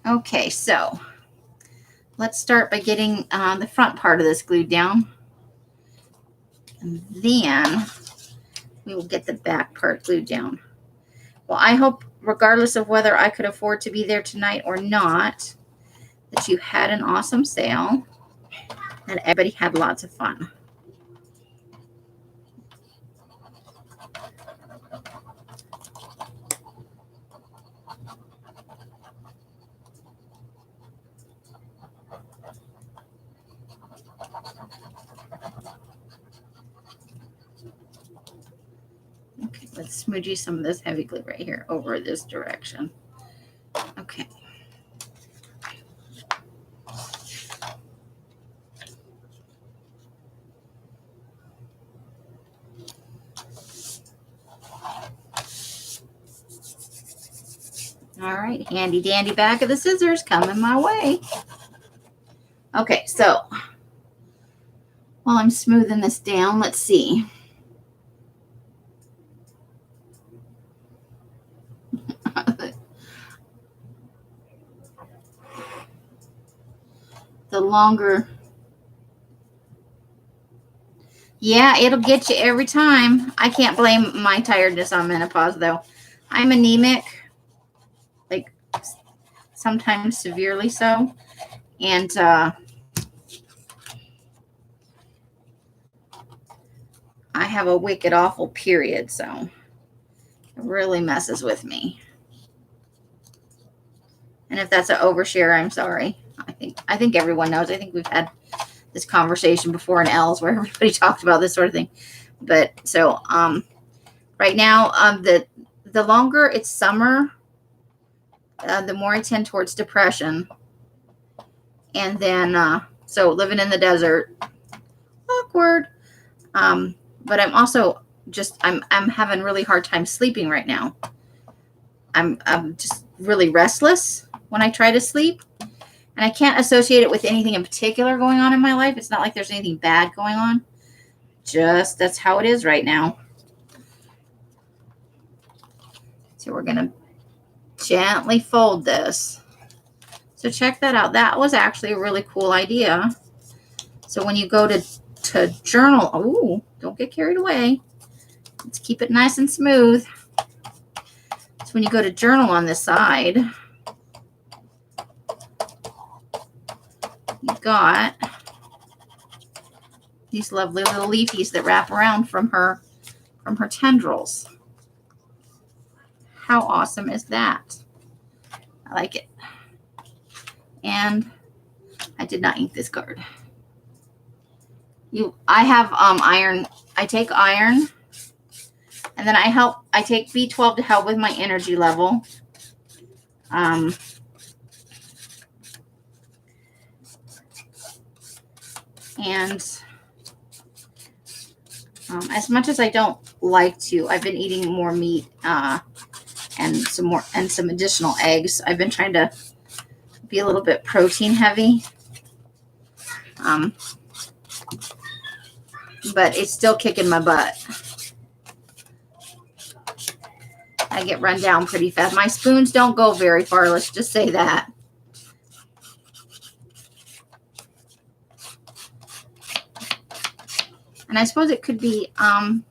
Okay, so let's start by getting the front part of this glued down. And then we will get the back part glued down. Well, I hope, regardless of whether I could afford to be there tonight or not, that you had an awesome sale and everybody had lots of fun. Okay, let's smoochie some of this heavy glue right here over this direction. Okay. All right, handy dandy back of the scissors coming my way. Okay, so while I'm smoothing this down, let's see. The longer, yeah, it'll get you every time. I can't blame my tiredness on menopause, though. I'm anemic, like sometimes severely so, and I have a wicked awful period, so it really messes with me. And if that's an overshare, I'm sorry. I think everyone knows. I think we've had this conversation before in L's where everybody talked about this sort of thing. But so right now, the longer it's summer, the more I tend towards depression. And then so living in the desert, awkward. But I'm also just I'm having really hard time sleeping right now. I'm just really restless when I try to sleep. And I can't associate it with anything in particular going on in my life. It's not like there's anything bad going on. Just that's how it is right now. So we're going to gently fold this. So check that out. That was actually a really cool idea. So when you go to journal, oh, don't get carried away. Let's keep it nice and smooth. So when you go to journal on this side, you've got these lovely little leafies that wrap around from her tendrils. How awesome is that? I like it. And I did not ink this card. I have iron. I take iron, and then I take B12 to help with my energy level. And as much as I don't like to, I've been eating more meat and some additional eggs. I've been trying to be a little bit protein heavy. But it's still kicking my butt. I get run down pretty fast. My spoons don't go very far, let's just say that. And I suppose it could be, the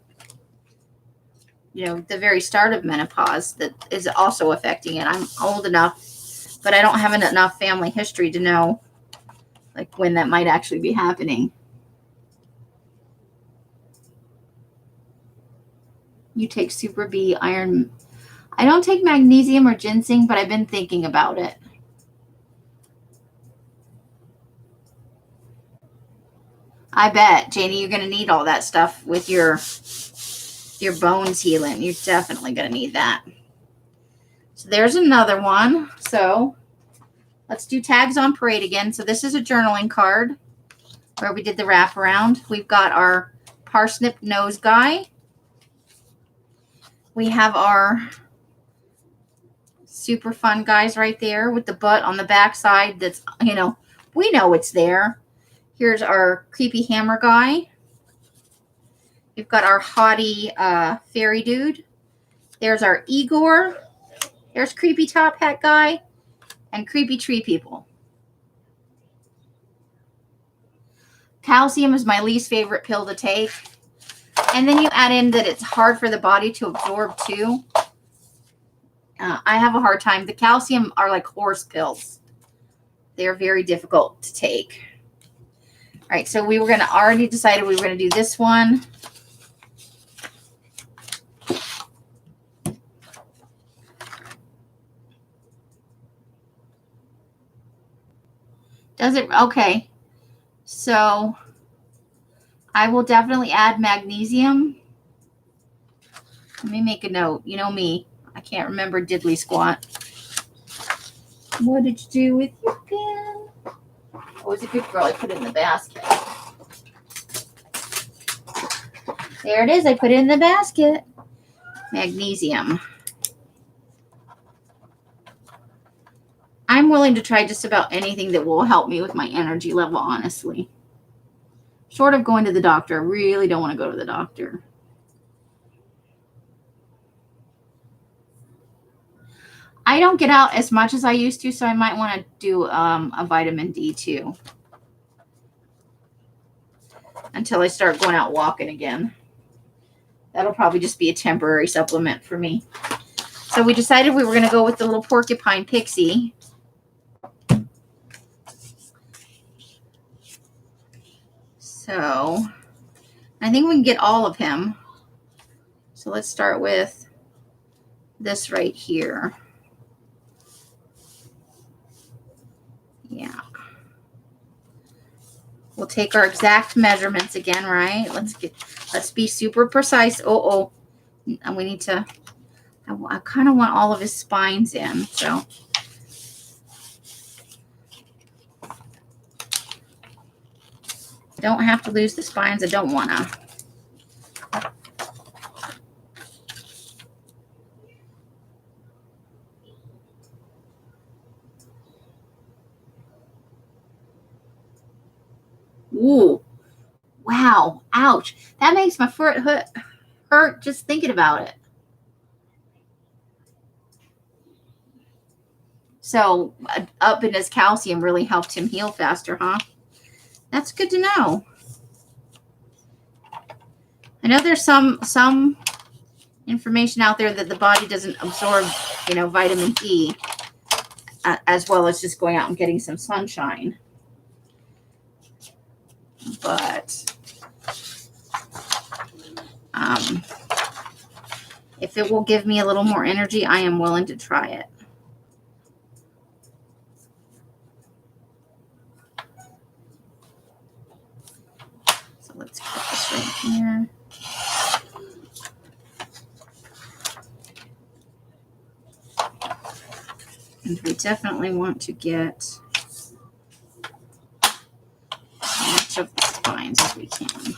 very start of menopause that is also affecting it. I'm old enough, but I don't have enough family history to know, like, when that might actually be happening. You take Super B, iron. I don't take magnesium or ginseng, but I've been thinking about it. I bet, Janie, you're going to need all that stuff with your bones healing. You're definitely going to need that. So there's another one. So let's do tags on parade again. So this is a journaling card where we did the wraparound. We've got our parsnip nose guy. We have our super fun guys right there with the butt on the back side. That's, you know, we know it's there. Here's our creepy hammer guy. We've got our haughty fairy dude. There's our Igor. There's creepy top hat guy and creepy tree people. Calcium is my least favorite pill to take. And then you add in that it's hard for the body to absorb too. I have a hard time. The calcium are like horse pills. They're very difficult to take. All right, so we were going to already decided we were going to do this one. Does it? Okay. So I will definitely add magnesium. Let me make a note. You know me. I can't remember diddly squat. What did you do with your pen? I was a good girl. I put it in the basket. There it is. I put it in the basket. Magnesium. I'm willing to try just about anything that will help me with my energy level, honestly. Short of going to the doctor. I really don't want to go to the doctor. I don't get out as much as I used to, so I might want to do a vitamin D too. Until I start going out walking again. That'll probably just be a temporary supplement for me. So we decided we were going to go with the little porcupine pixie. So I think we can get all of him. So let's start with this right here. Yeah. We'll take our exact measurements again, right? Let's be super precise. And we need to, I kind of want all of his spines in, so. Don't have to lose the spines. I don't want to. Ooh. Wow. Ouch. That makes my foot hurt just thinking about it. So up in his calcium really helped him heal faster, huh? That's good to know. I know there's some information out there that the body doesn't absorb, vitamin D as well as just going out and getting some sunshine. But if it will give me a little more energy, I am willing to try it. So let's put this right here. And we definitely want to get as much of the spines as we can.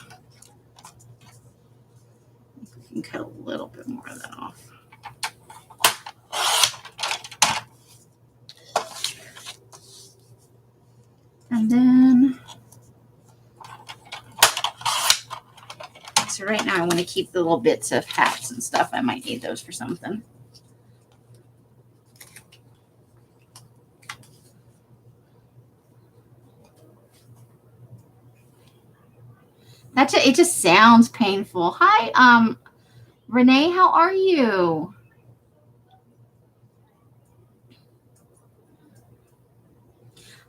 We can cut a little bit more of that off. And then, so right now I want to keep the little bits of hats and stuff. I might need those for something. It just sounds painful. Hi, Renee, how are you?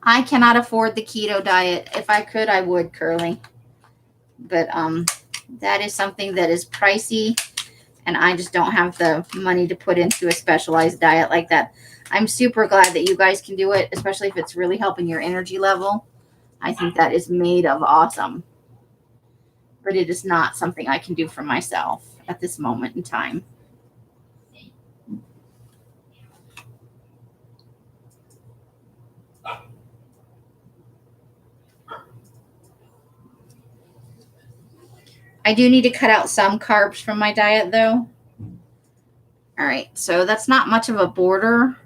I cannot afford the keto diet. If I could, I would, Curly. But that is something that is pricey, and I just don't have the money to put into a specialized diet like that. I'm super glad that you guys can do it, especially if it's really helping your energy level. I think that is made of awesome. But it is not something I can do for myself at this moment in time. I do need to cut out some carbs from my diet, though. All right, so that's not much of a border,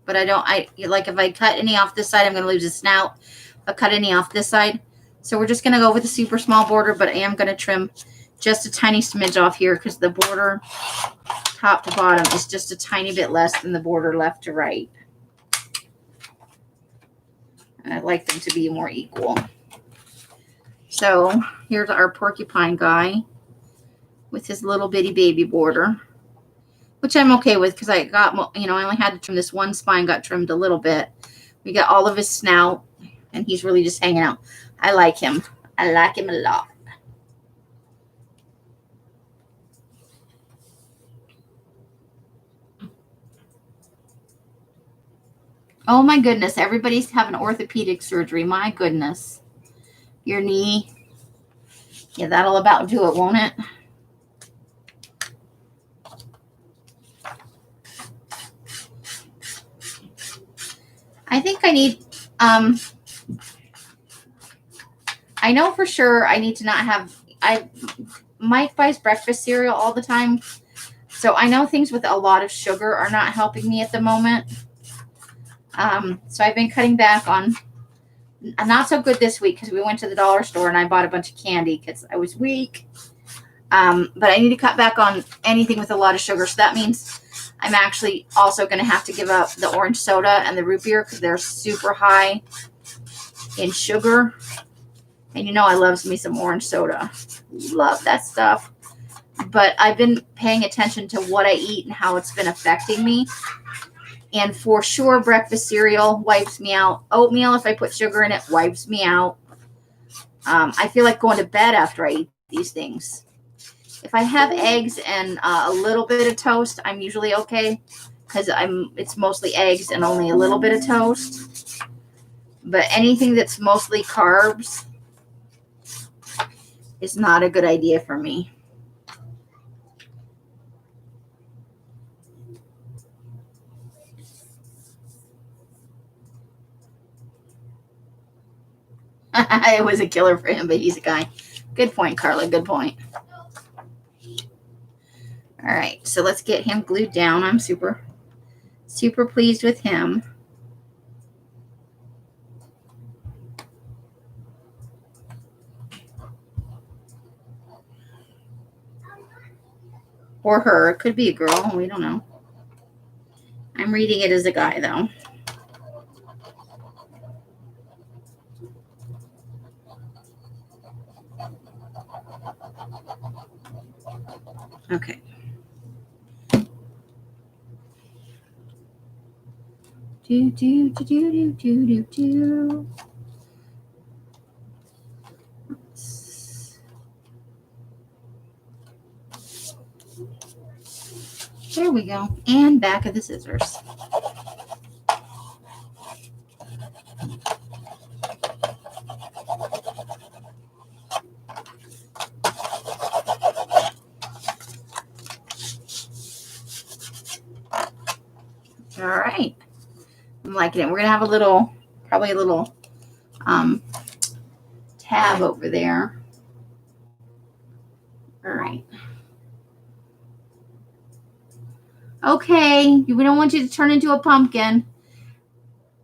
but like if I cut any off this side, I'm going to lose the snout. If I cut any off this side. So we're just going to go with a super small border, but I am going to trim just a tiny smidge off here because the border top to bottom is just a tiny bit less than the border left to right. And I'd like them to be more equal. So here's our porcupine guy with his little bitty baby border, which I'm okay with because I got, I only had to trim this one spine, got trimmed a little bit. We got all of his snout, and he's really just hanging out. I like him. I like him a lot. Oh my goodness, everybody's having orthopedic surgery. My goodness. Your knee. Yeah, that'll about do it, won't it? I think I need, I know for sure I need to not have, Mike buys breakfast cereal all the time. So I know things with a lot of sugar are not helping me at the moment. So I've been cutting back on, not so good this week because we went to the dollar store and I bought a bunch of candy because I was weak. But I need to cut back on anything with a lot of sugar. So that means I'm actually also going to have to give up the orange soda and the root beer because they're super high in sugar. And I love me some orange soda. Love that stuff. But I've been paying attention to what I eat and how it's been affecting me. And for sure, breakfast cereal wipes me out. Oatmeal, if I put sugar in it, wipes me out. I feel like going to bed after I eat these things. If I have eggs and a little bit of toast, I'm usually okay because it's mostly eggs and only a little bit of toast. But anything that's mostly carbs is not a good idea for me. It was a killer for him, but he's a guy. Good point, Carla. Good point. All right, so let's get him glued down. I'm super, super pleased with him. Or her. It could be a girl. We don't know. I'm reading it as a guy, though. Okay. Do. There we go. And back of the scissors. All right. I'm liking it. We're going to have probably a little tab over there. All right. Okay. We don't want you to turn into a pumpkin.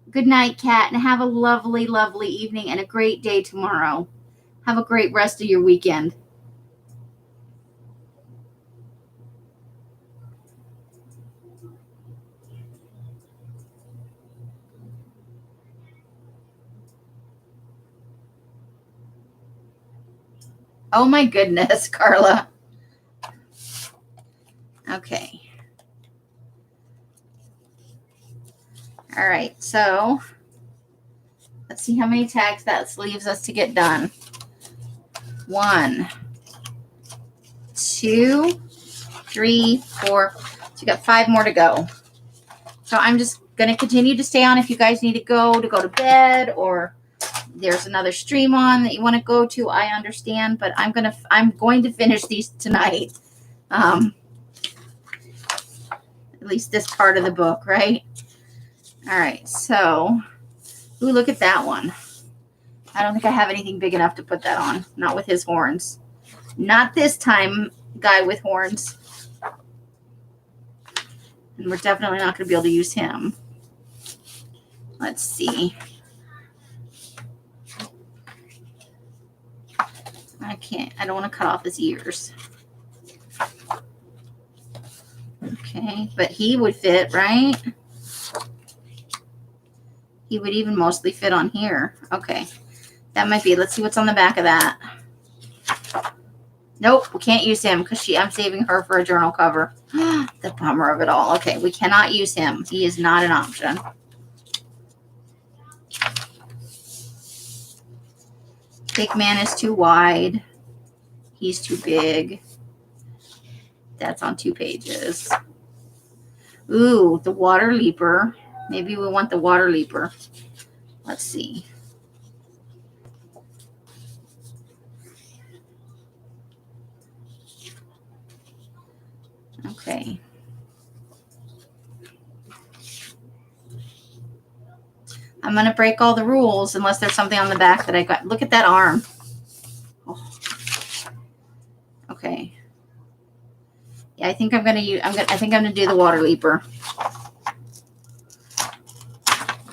Good night, Kat, and have a lovely, lovely evening and a great day tomorrow. Have a great rest of your weekend. Oh my goodness, Carla. Okay. All right, so let's see how many tags that leaves us to get done. 1, 2, 3, 4. So you got 5 more to go. So I'm just going to continue to stay on if you guys need to go to bed, or there's another stream on that you want to go to. I understand, but I'm going to finish these tonight. At least this part of the book, right? All right, so, ooh, look at that one. I don't think I have anything big enough to put that on. Not with his horns. Not this time, guy with horns. And we're definitely not going to be able to use him. Let's see. I don't want to cut off his ears. Okay, but he would fit, right? He would even mostly fit on here. Okay, that might be. Let's see what's on the back of that. Nope, we can't use him because I'm saving her for a journal cover. The bummer of it all. Okay, we cannot use him. He is not an option. Big man is too wide. He's too big. That's on 2 pages. Ooh, the water leaper. Maybe we want the water leaper. Let's see. Okay. I'm going to break all the rules unless there's something on the back that I got. Look at that arm. Oh. Okay. Yeah, I think I'm going to use, I think I'm going to do the water leaper.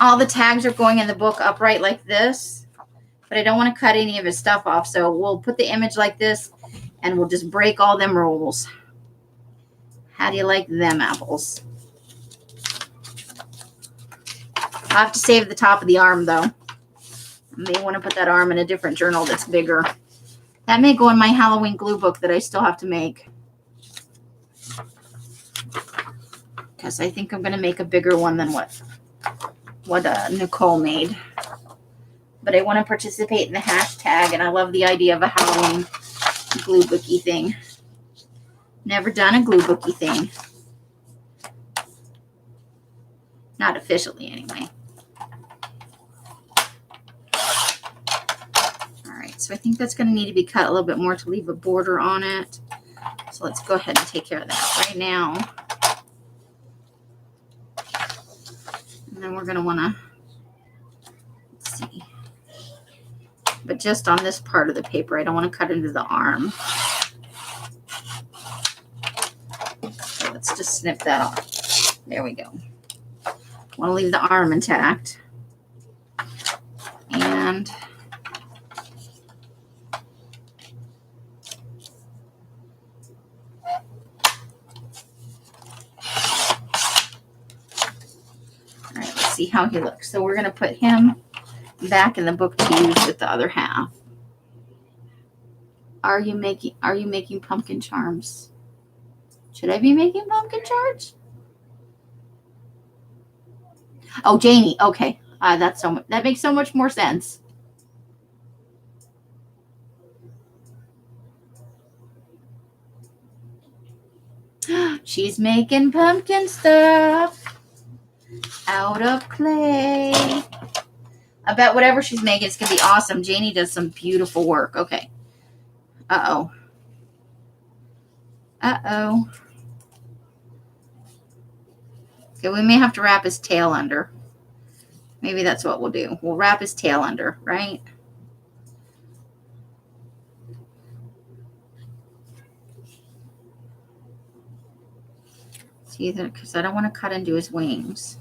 All the tags are going in the book upright like this, but I don't want to cut any of his stuff off. So we'll put the image like this and we'll just break all them rules. How do you like them apples? I'll have to save the top of the arm though. I may want to put that arm in a different journal that's bigger. That may go in my Halloween glue book that I still have to make. Because I think I'm going to make a bigger one than what Nicole made. But I want to participate in the hashtag, and I love the idea of a Halloween glue booky thing. Never done a glue booky thing. Not officially, anyway. All right, so I think that's going to need to be cut a little bit more to leave a border on it. So let's go ahead and take care of that right now. And then we're going to want to, let's see. But just on this part of the paper, I don't want to cut into the arm. So let's just snip that off. There we go. Want to leave the arm intact. And all right, let's see how he looks. So we're going to put him back in the book to use with the other half. Are you making pumpkin charms? Should I be making pumpkin charms? Oh, Janie. Okay. That makes so much more sense. She's making pumpkin stuff out of clay. I bet whatever she's making is going to be awesome. Janie does some beautiful work. Okay. Uh-oh. Uh-oh. Okay, we may have to wrap his tail under. Maybe that's what we'll do. We'll wrap his tail under, right? See, because I don't want to cut into his wings.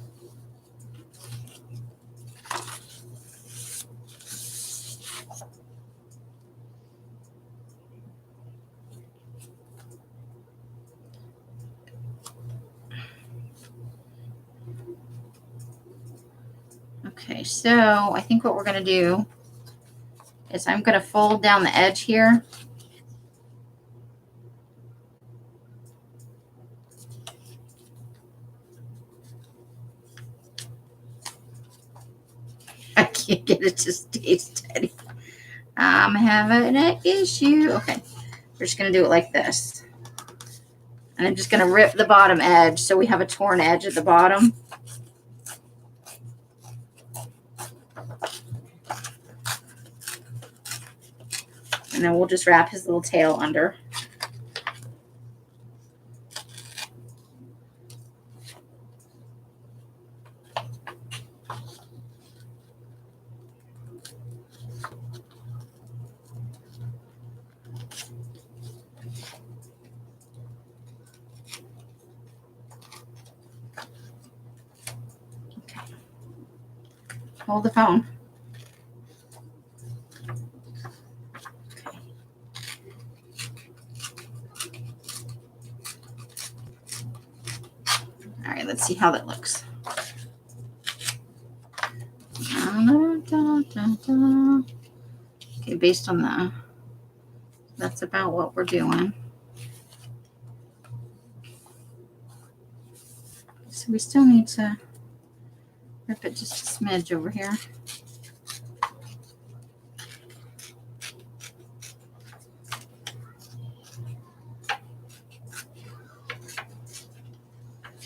Okay, so I think what we're going to do is I'm going to fold down the edge here. I can't get it to stay steady. I'm having an issue. Okay, we're just going to do it like this. And I'm just going to rip the bottom edge so we have a torn edge at the bottom. And then we'll just wrap his little tail under. Hold the phone. All right, let's see how that looks. Okay, based on that, that's about what we're doing. So we still need to rip it just a smidge over here.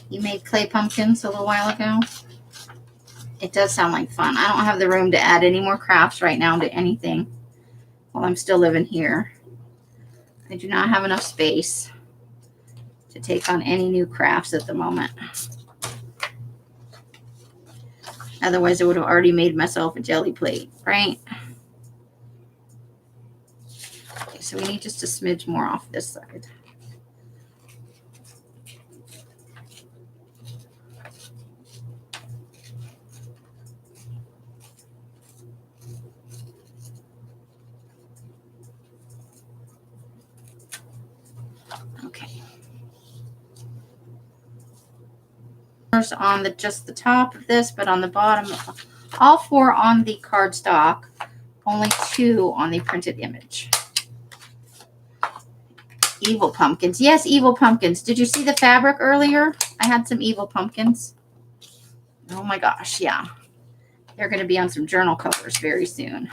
You made clay pumpkins a little while ago. It does sound like fun. I don't have the room to add any more crafts right now to anything while I'm still living here. I do not have enough space to take on any new crafts at the moment. Otherwise, I would have already made myself a jelly plate, right? Okay, so we need just a smidge more off this side. Okay. On just the top of this, but on the bottom, all 4 on the cardstock, only 2 on the printed image. Evil pumpkins. Yes, evil pumpkins. Did you see the fabric earlier? I had some evil pumpkins. Oh my gosh, yeah. They're going to be on some journal covers very soon.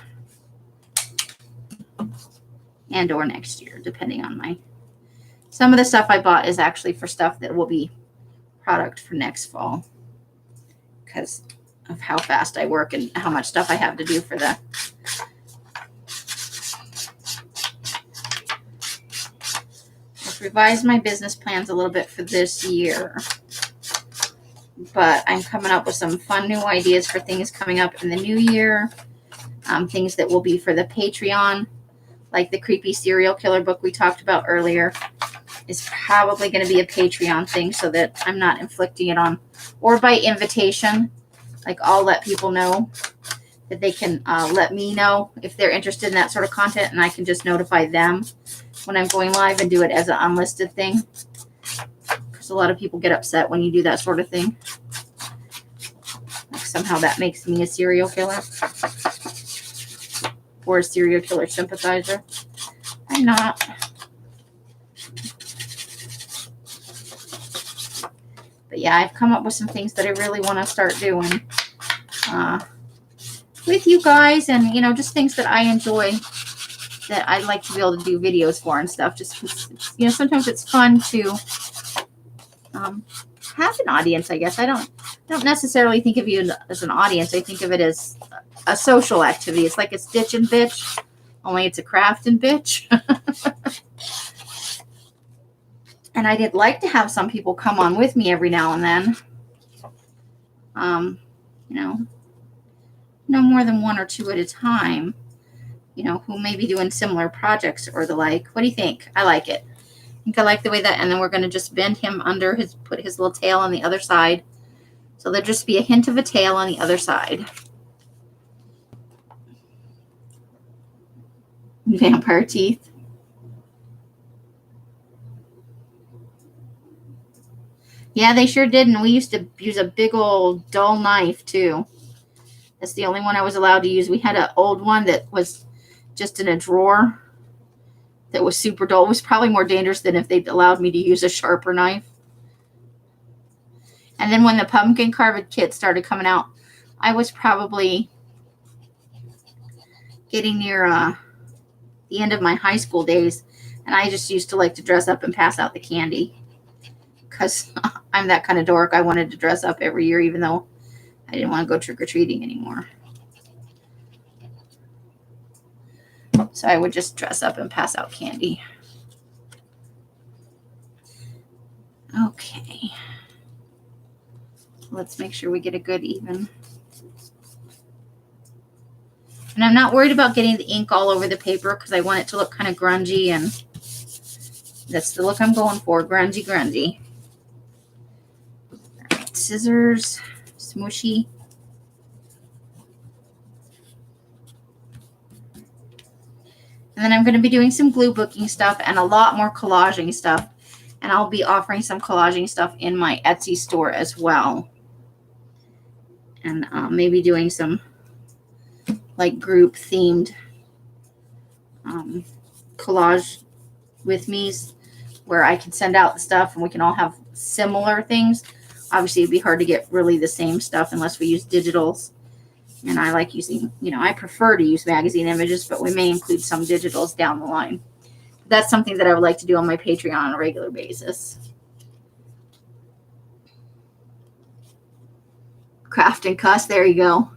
And or next year, depending on my... Some of the stuff I bought is actually for stuff that will be product for next fall. Because of how fast I work and how much stuff I have to do for the... I've revised my business plans a little bit for this year. But I'm coming up with some fun new ideas for things coming up in the new year. Things that will be for the Patreon, like the creepy serial killer book we talked about earlier, is probably going to be a Patreon thing so that I'm not inflicting it on, or by invitation. Like, I'll let people know that they can let me know if they're interested in that sort of content, and I can just notify them when I'm going live and do it as an unlisted thing. Because a lot of people get upset when you do that sort of thing. Like, somehow that makes me a serial killer. Or a serial killer sympathizer. I'm not. But yeah, I've come up with some things that I really want to start doing with you guys, and, you know, just things that I enjoy that I'd like to be able to do videos for and stuff. Just because, you know, sometimes it's fun to have an audience, I guess. I don't necessarily think of you as an audience. I think of it as a social activity. It's like a stitch and bitch, only it's a craft and bitch. And I did like to have some people come on with me every now and then. You know, no more than 1 or 2 at a time, you know, who may be doing similar projects or the like. What do you think? I like it. I think I like the way that, and then we're going to just bend him under his, put his little tail on the other side. So there'll just be a hint of a tail on the other side. Vampire teeth. Yeah, they sure did. And we used to use a big old dull knife too. That's the only one I was allowed to use. We had an old one that was just in a drawer that was super dull. It was probably more dangerous than if they'd allowed me to use a sharper knife. And then when the pumpkin carving kit started coming out, I was probably getting near the end of my high school days. And I just used to like to dress up and pass out the candy. Because I'm that kind of dork. I wanted to dress up every year, even though I didn't want to go trick-or-treating anymore. So I would just dress up and pass out candy. Okay. Let's make sure we get a good even. And I'm not worried about getting the ink all over the paper because I want it to look kind of grungy, and that's the look I'm going for, grungy, grungy. All right, scissors, smooshy. And then I'm going to be doing some glue booking stuff and a lot more collaging stuff. And I'll be offering some collaging stuff in my Etsy store as well. And maybe doing some like group themed collage with me's where I can send out the stuff and we can all have similar things. Obviously, it'd be hard to get really the same stuff unless we use digitals. And I like using, I prefer to use magazine images, but we may include some digitals down the line. That's something that I would like to do on my Patreon on a regular basis. Craft and Cuss, there you go.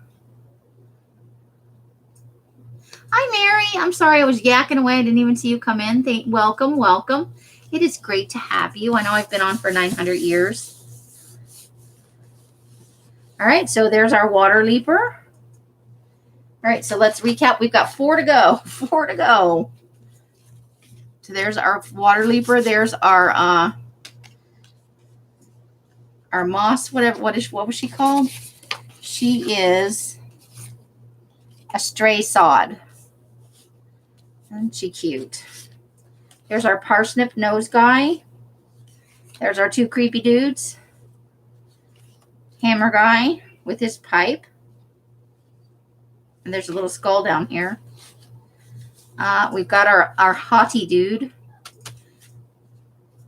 Hi, Mary. I'm sorry I was yakking away. I didn't even see you come in. Welcome, welcome. It is great to have you. I know I've been on for 900 years. All right, so there's our water leaper. All right, so let's recap. We've got 4 to go. 4 to go. So there's our water leaper. There's our moss, whatever. What was she called? She is a stray sod. Isn't she cute? There's our parsnip nose guy. There's our 2 creepy dudes. Hammer guy with his pipe. And there's a little skull down here. We've got our haughty dude.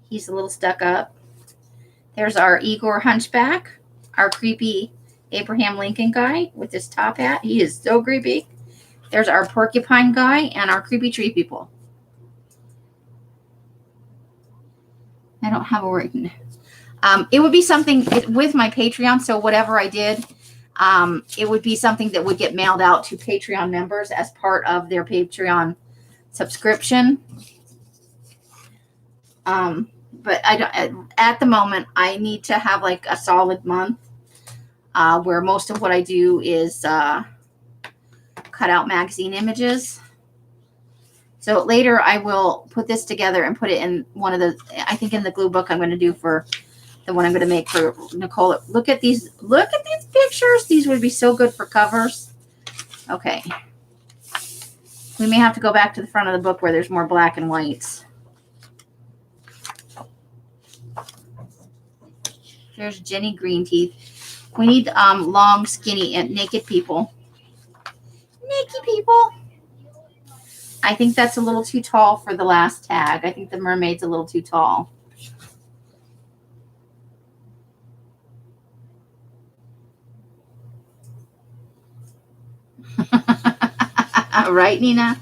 He's a little stuck up. There's our Igor hunchback. Our creepy Abraham Lincoln guy with his top hat. He is so creepy. There's our porcupine guy and our creepy tree people. I don't have a word. It would be something with my Patreon. So whatever I did, it would be something that would get mailed out to Patreon members as part of their Patreon subscription. But I don't, at the moment, I need to have like a solid month where most of what I do is cut out magazine images. So later I will put this together and put it in one of the, I think in the glue book I'm going to do for the one I'm going to make for Nicole. Look at these pictures. These would be so good for covers. Okay. We may have to go back to the front of the book where there's more black and whites. There's Jenny Greenteeth. We need long, skinny, and naked people. Naked people. I think that's a little too tall for the last tag. I think the mermaid's a little too tall. Right, Nina?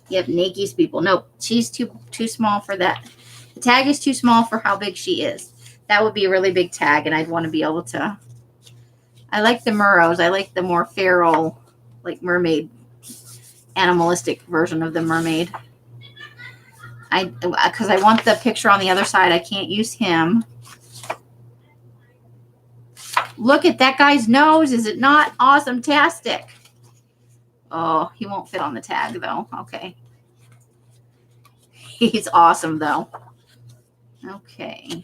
You have Naki's people. Nope, she's too small for that. The tag is too small for how big she is. That would be a really big tag, and I'd want to be able to. I like the Murrows. I like the more feral, like mermaid, animalistic version of the mermaid. Because I want the picture on the other side. I can't use him. Look at that guy's nose. Is it not awesome-tastic? Oh, he won't fit on the tag, though. Okay. He's awesome, though. Okay.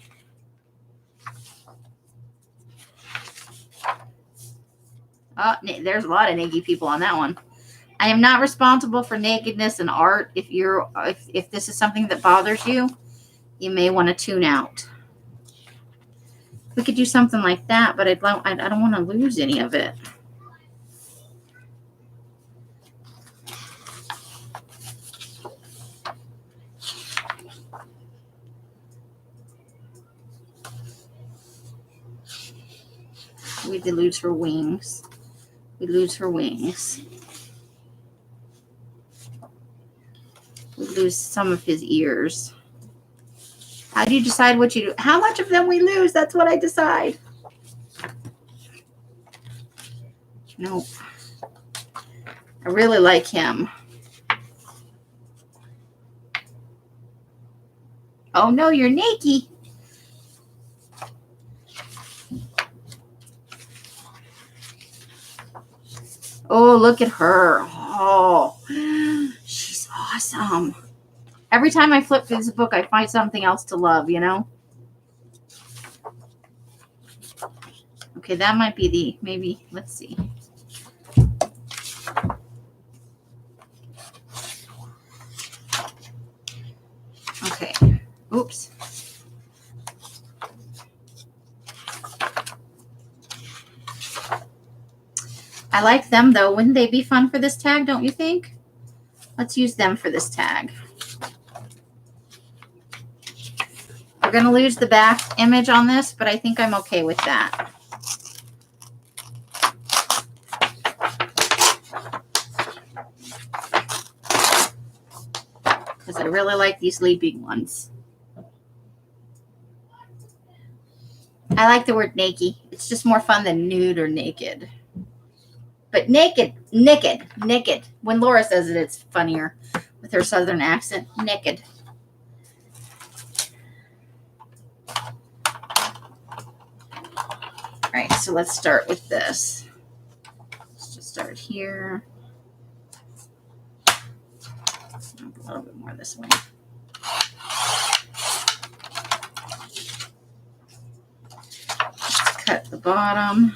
Oh, there's a lot of naked people on that one. I am not responsible for nakedness and art. If this is something that bothers you, you may want to tune out. We could do something like that, but I don't want to lose any of it. We did lose her wings. We lose her wings. We lose some of his ears. How do you decide what you do? How much of them we lose? That's what I decide. Nope. I really like him. Oh no, you're naked. Oh, look at her. Oh, she's awesome. Every time I flip through this book, I find something else to love, you know? Okay, that might be maybe, let's see. Okay. Oops. I like them though. Wouldn't they be fun for this tag, don't you think? Let's use them for this tag. We're going to lose the back image on this, but I think I'm okay with that. Because I really like these leaping ones. I like the word naked. It's just more fun than nude or naked. But naked. When Laura says it, it's funnier with her southern accent. Naked. All right, so let's start with this. Let's just start here. A little bit more this way. Cut the bottom.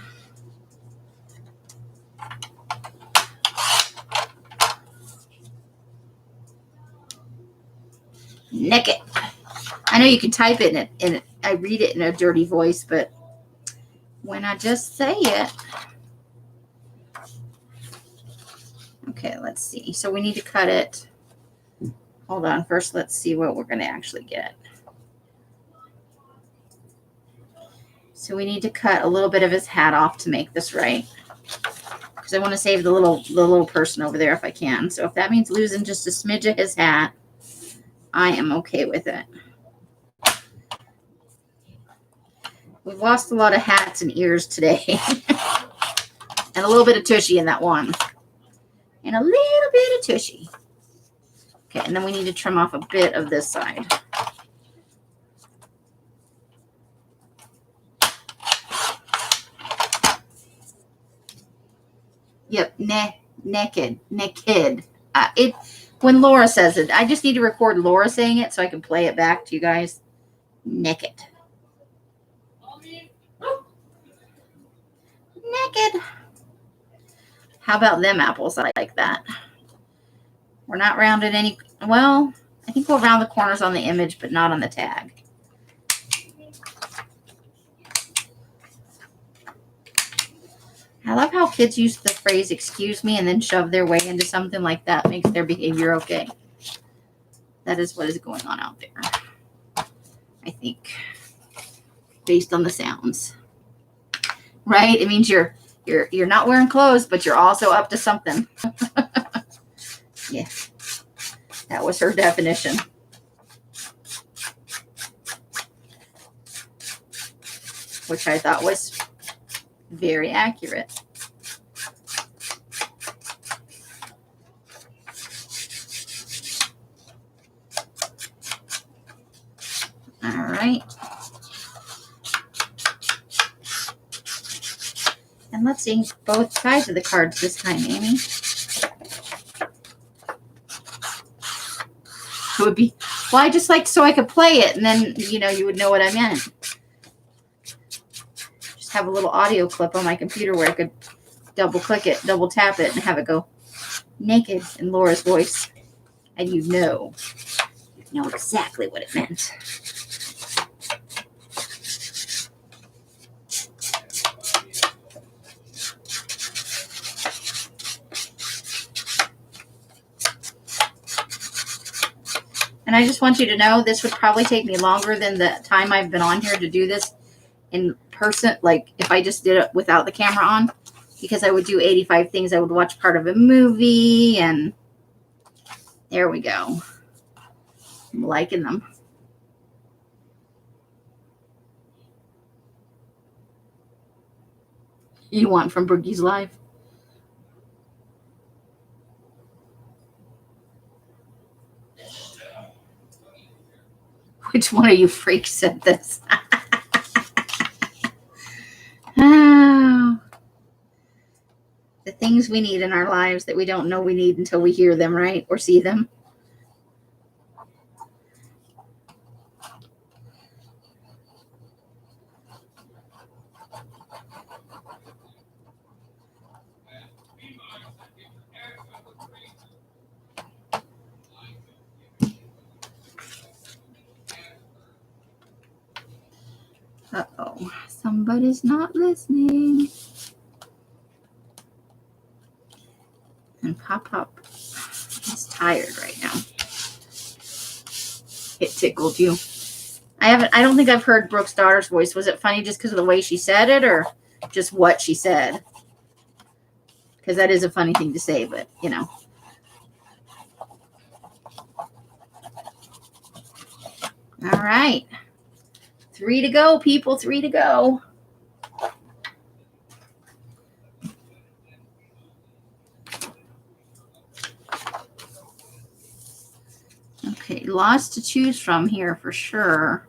Naked. I know you can type it and I read it in a dirty voice, but when I just say it. Okay, let's see. So we need to cut it. Hold on. First, let's see what we're going to actually get. So we need to cut a little bit of his hat off to make this right. Because I want to save the little person over there if I can. So if that means losing just a smidge of his hat, I am okay with it. We've lost a lot of hats and ears today. And a little bit of tushy in that one. And a little bit of tushy. Okay, and then we need to trim off a bit of this side. Yep, naked. When Laura says it, I just need to record Laura saying it so I can play it back to you guys. Naked. Naked. How about them apples? I like that. We're not rounding any. Well, I think we'll round the corners on the image, but not on the tag. I love how kids use the phrase "excuse me" and then shove their way into something like that. Makes their behavior okay. That is what is going on out there, I think, based on the sounds. Right? It means you're not wearing clothes, but you're also up to something. Yeah, that was her definition. Which I thought was very accurate. All right. And let's ink both sides of the cards this time, Amy. It would be, well, I just like so I could play it, and then, you would know what I meant. Just have a little audio clip on my computer where I could double click it, double tap it, and have it go naked in Laura's voice. And you'd know exactly what it meant. And I just want you to know this would probably take me longer than the time I've been on here to do this in person. Like if I just did it without the camera on, because I would do 85 things. I would watch part of a movie, and there we go. I'm liking them. You want from Brookie's Life? Which one of you freaks said this? Oh, the things we need in our lives that we don't know we need until we hear them, right? Or see them. Uh-oh, somebody's not listening. And Pop is tired right now. It tickled you. I don't think I've heard Brooke's daughter's voice. Was it funny just because of the way she said it, or just what she said? Because that is a funny thing to say, but you know. All right. 3 to go, people. 3 to go. Okay, lots to choose from here for sure.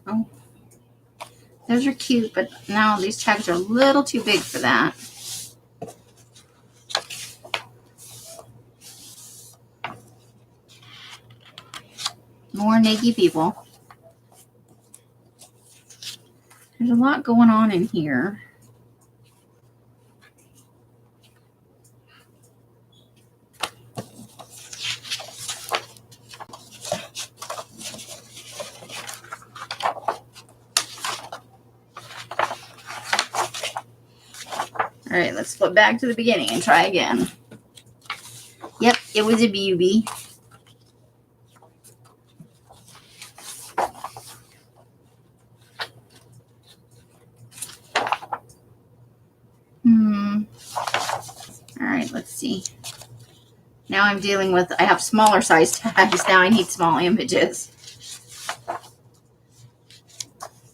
Oh, those are cute, but now these tags are a little too big for that. More naggy people. There's a lot going on in here. All right, let's flip back to the beginning and try again. Yep, it was a beauty. All right, let's see. Now I'm dealing with, I have smaller size tags. Now I need small images.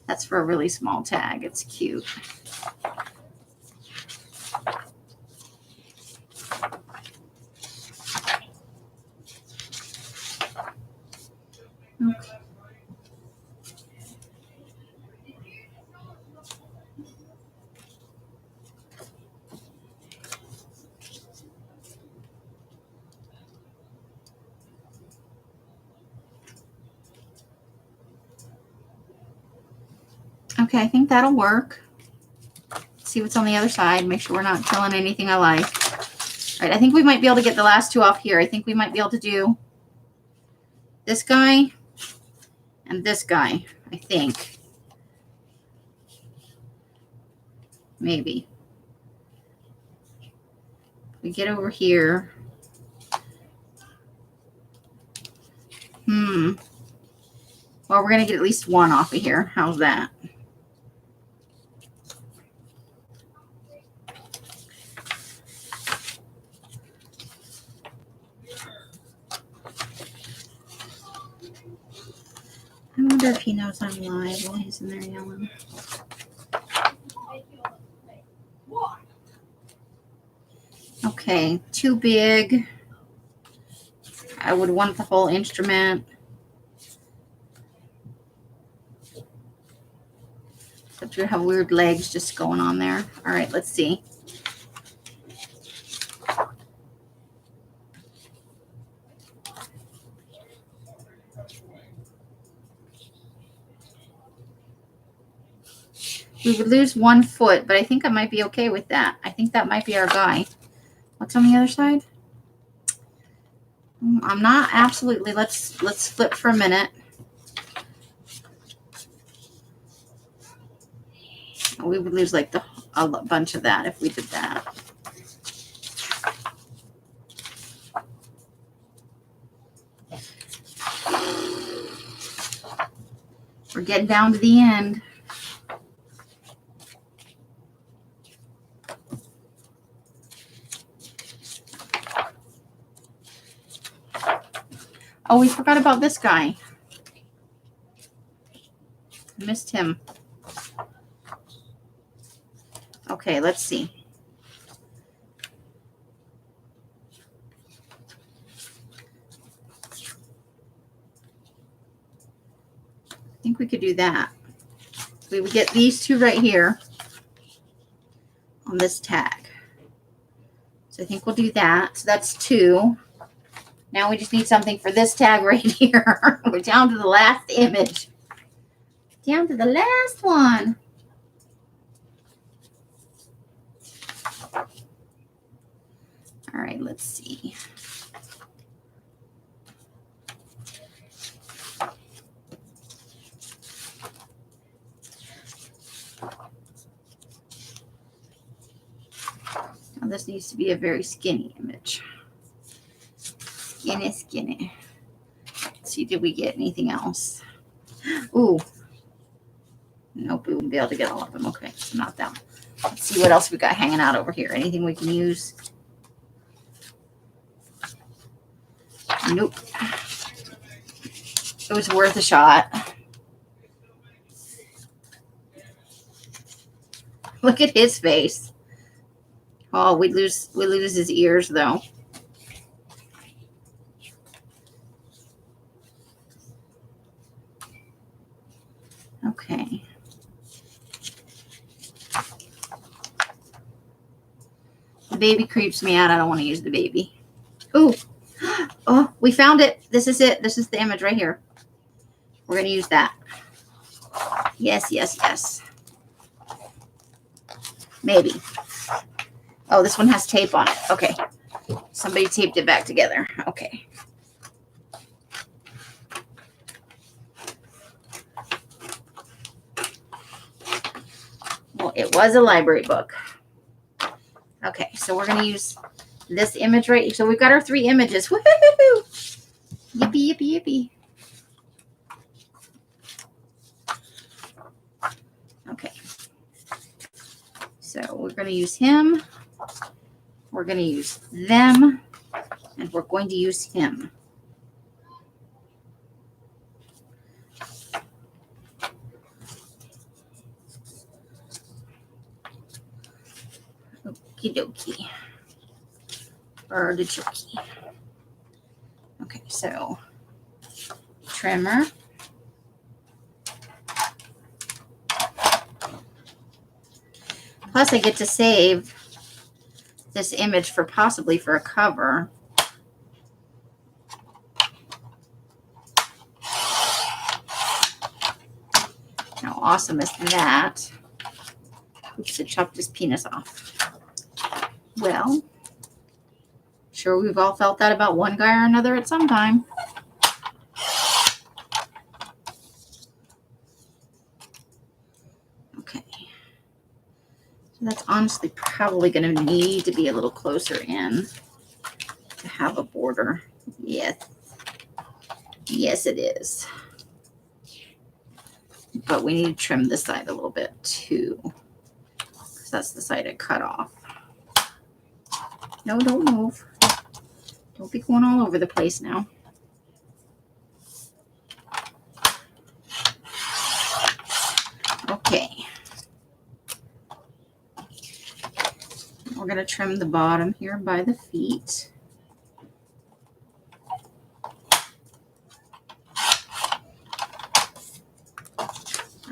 That's for a really small tag. It's cute. Okay. Okay, I think that'll work. See what's on the other side. Make sure we're not killing anything I like. All right, I think we might be able to get the last 2 off here. I think we might be able to do this guy and this guy, I think. Maybe. We get over here. Well, we're going to get at least 1 off of here. How's that? I wonder if he knows I'm live while he's in there yelling. Okay, too big. I would want the whole instrument. Except you have weird legs just going on there. All right, let's see. We would lose 1 foot, but I think I might be okay with that. I think that might be our guy. What's on the other side? I'm not absolutely. Let's flip for a minute. We would lose like a bunch of that if we did that. We're getting down to the end. Oh, we forgot about this guy. Missed him. Okay, let's see. I think we could do that. We would get these 2 right here on this tag. So I think we'll do that. So that's 2. Now we just need something for this tag right here. We're down to the last image. Down to the last one. All right, let's see. Now this needs to be a very skinny image. Skinny, skinny. Let's see, did we get anything else? Ooh. Nope, we wouldn't be able to get all of them. Okay, so not that one. Let's see what else we got hanging out over here. Anything we can use? Nope. It was worth a shot. Look at his face. Oh, we lose his ears though. Okay. The baby creeps me out. I don't want to use the baby. Ooh. Oh, we found it. This is it. This is the image right here. We're going to use that. Yes, yes, yes. Maybe. Oh, this one has tape on it. Okay. Somebody taped it back together. Okay. Well, it was a library book. Okay, so we're going to use this image right. So we've got our 3 images. Woohoo! Yippee, yippee, yippee. Okay. So we're going to use him. We're going to use them. And we're going to use him. Okie dokie. Artichoke. Okay, so trimmer. Plus I get to save this image for possibly for a cover. How awesome is that? Oops, it chopped his penis off. Well, sure we've all felt that about one guy or another at some time. Okay. So that's honestly probably going to need to be a little closer in to have a border. Yes. Yes, it is. But we need to trim this side a little bit too, because that's the side I cut off. No, don't move. Don't be going all over the place now. Okay. We're going to trim the bottom here by the feet.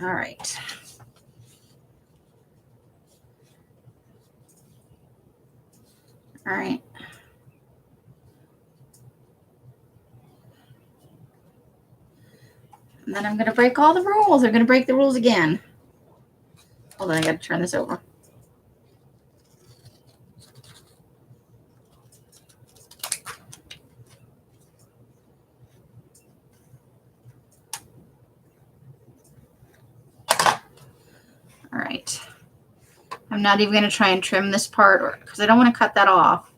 All right. All right. And then I'm going to break all the rules. I'm going to break the rules again. Hold on, I got to turn this over. All right. I'm not even going to try and trim this part because I don't want to cut that off.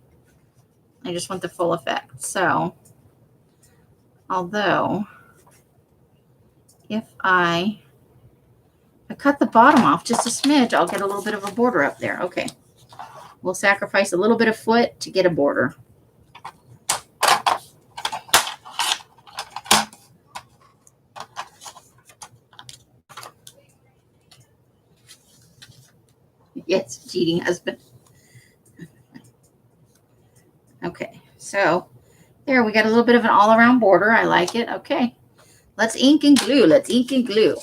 I just want the full effect. So, although if I cut the bottom off just a smidge, I'll get a little bit of a border up there. Okay. We'll sacrifice a little bit of foot to get a border. Yes, cheating husband. Okay, so there we got a little bit of an all-around border. I like it. Okay, let's ink and glue. Let's ink and glue.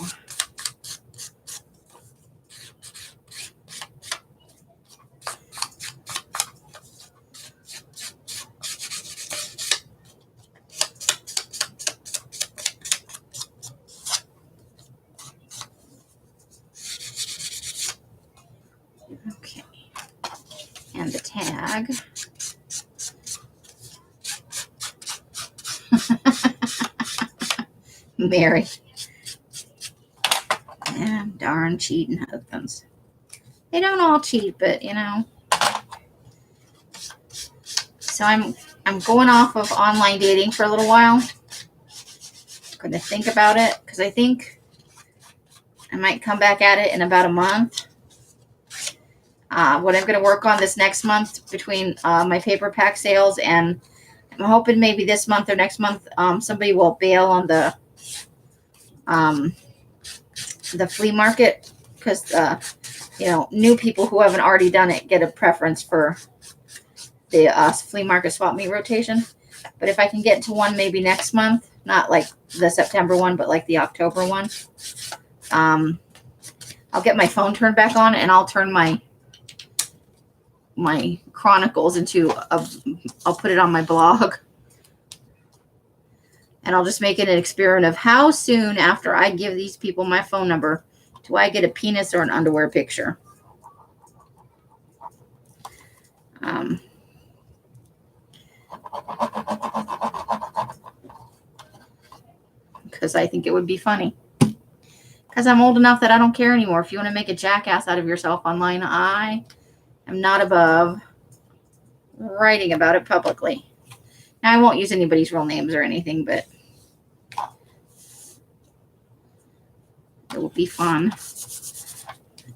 tag. Mary. Yeah, darn cheating husbands. They don't all cheat, but you know. So I'm going off of online dating for a little while. I'm going to think about it because I think I might come back at it in about a month. What I'm going to work on this next month between my paper pack sales, and I'm hoping maybe this month or next month somebody will bail on the flea market, because you know, new people who haven't already done it get a preference for the flea market swap meet rotation. But if I can get to one maybe next month, not like the September one, but like the October one, I'll get my phone turned back on, and I'll turn my chronicles into I'll put it on my blog, and I'll just make it an experiment of how soon after I give these people my phone number do I get a penis or an underwear picture. Because I think it would be funny. Because I'm old enough that I don't care anymore. If you want to make a jackass out of yourself online, I am not above writing about it publicly. Now, I won't use anybody's real names or anything, but it will be fun.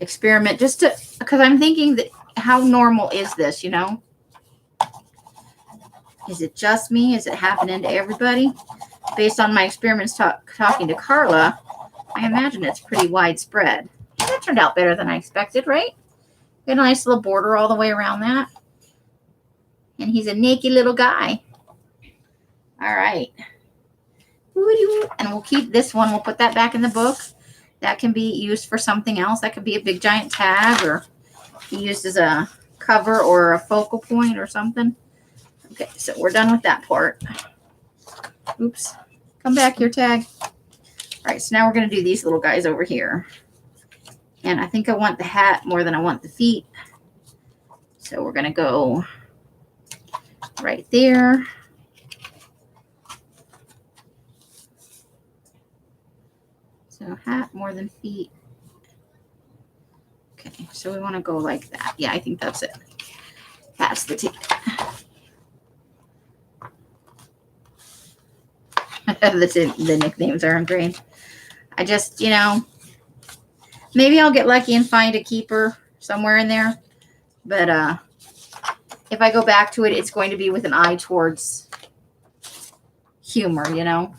Experiment just to, because I'm thinking that how normal is this, you know? Is it just me? Is it happening to everybody? Based on my experiments talking to Carla, I imagine it's pretty widespread. That turned out better than I expected, right? Got a nice little border all the way around that. And he's a naked little guy. All right. And we'll keep this one. We'll put that back in the book. That can be used for something else. That could be a big giant tag, or be used as a cover or a focal point or something. Okay, so we're done with that part. Oops. Come back here, tag. All right, so now we're going to do these little guys over here. And I think I want the hat more than I want the feet. So we're going to go right there. So hat more than feet. Okay, so we want to go like that. Yeah, I think that's it. That's the ticket. The nicknames are ingrained. I just, you know, maybe I'll get lucky and find a keeper somewhere in there. But if I go back to it, it's going to be with an eye towards humor, you know.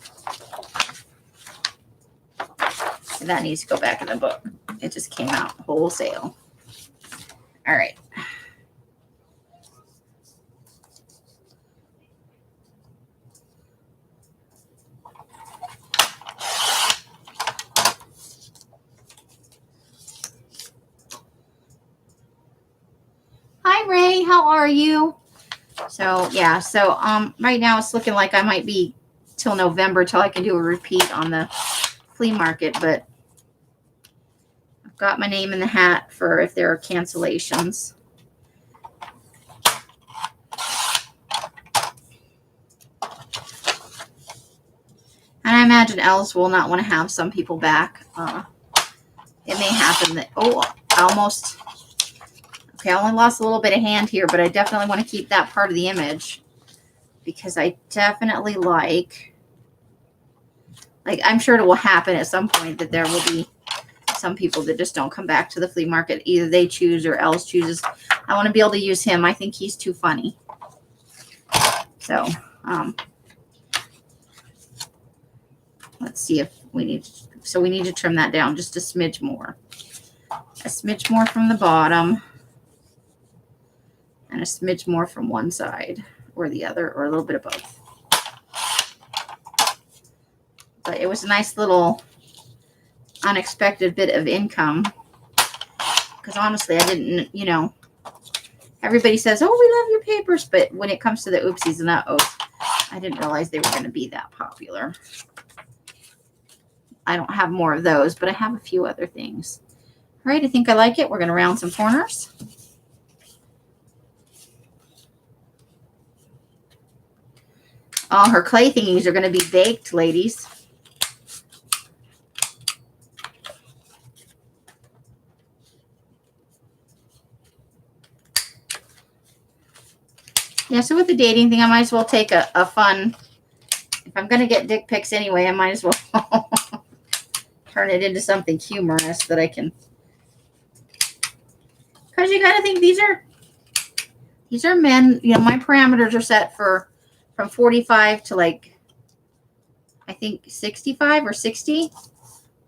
And that needs to go back in the book. It just came out wholesale. All right. Hi, Ray. How are you? So, yeah. So, right now it's looking like I might be till November till I can do a repeat on the flea market, but I've got my name in the hat for if there are cancellations. And I imagine Els will not want to have some people back. It may happen that, almost. Okay, I only lost a little bit of hand here, but I definitely want to keep that part of the image because I definitely like, I'm sure it will happen at some point that there will be some people that just don't come back to the flea market. Either they choose or Els chooses. I want to be able to use him. I think he's too funny. So, let's see if we need, so we need to trim that down just a smidge more. A smidge more from the bottom. And a smidge more from one side or the other, or a little bit of both. But it was a nice little unexpected bit of income. Because honestly, I didn't, you know, everybody says, oh, we love your papers. But when it comes to the oopsies and uh-ohs, I didn't realize they were going to be that popular. I don't have more of those, but I have a few other things. All right, I think I like it. We're going to round some corners. Oh, her clay thingies are going to be baked, ladies. Yeah, so with the dating thing, I might as well take a fun, if I'm going to get dick pics anyway, I might as well turn it into something humorous that I can, because you got to think these are men, you know, my parameters are set for from 45 to like, I think 65 or 60.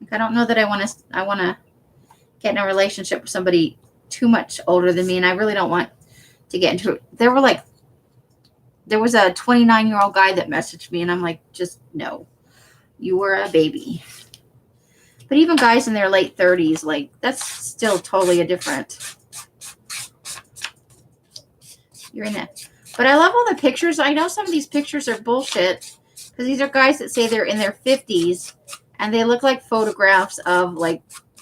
Like, I don't know that I want to get in a relationship with somebody too much older than me. And I really don't want to get into it. There was a 29-year-old guy that messaged me and I'm like, just no, you were a baby. But even guys in their late 30s, like that's still totally a different. You're in it. But I love all the pictures. I know some of these pictures are bullshit because these are guys that say they're in their 50s and they look like photographs of like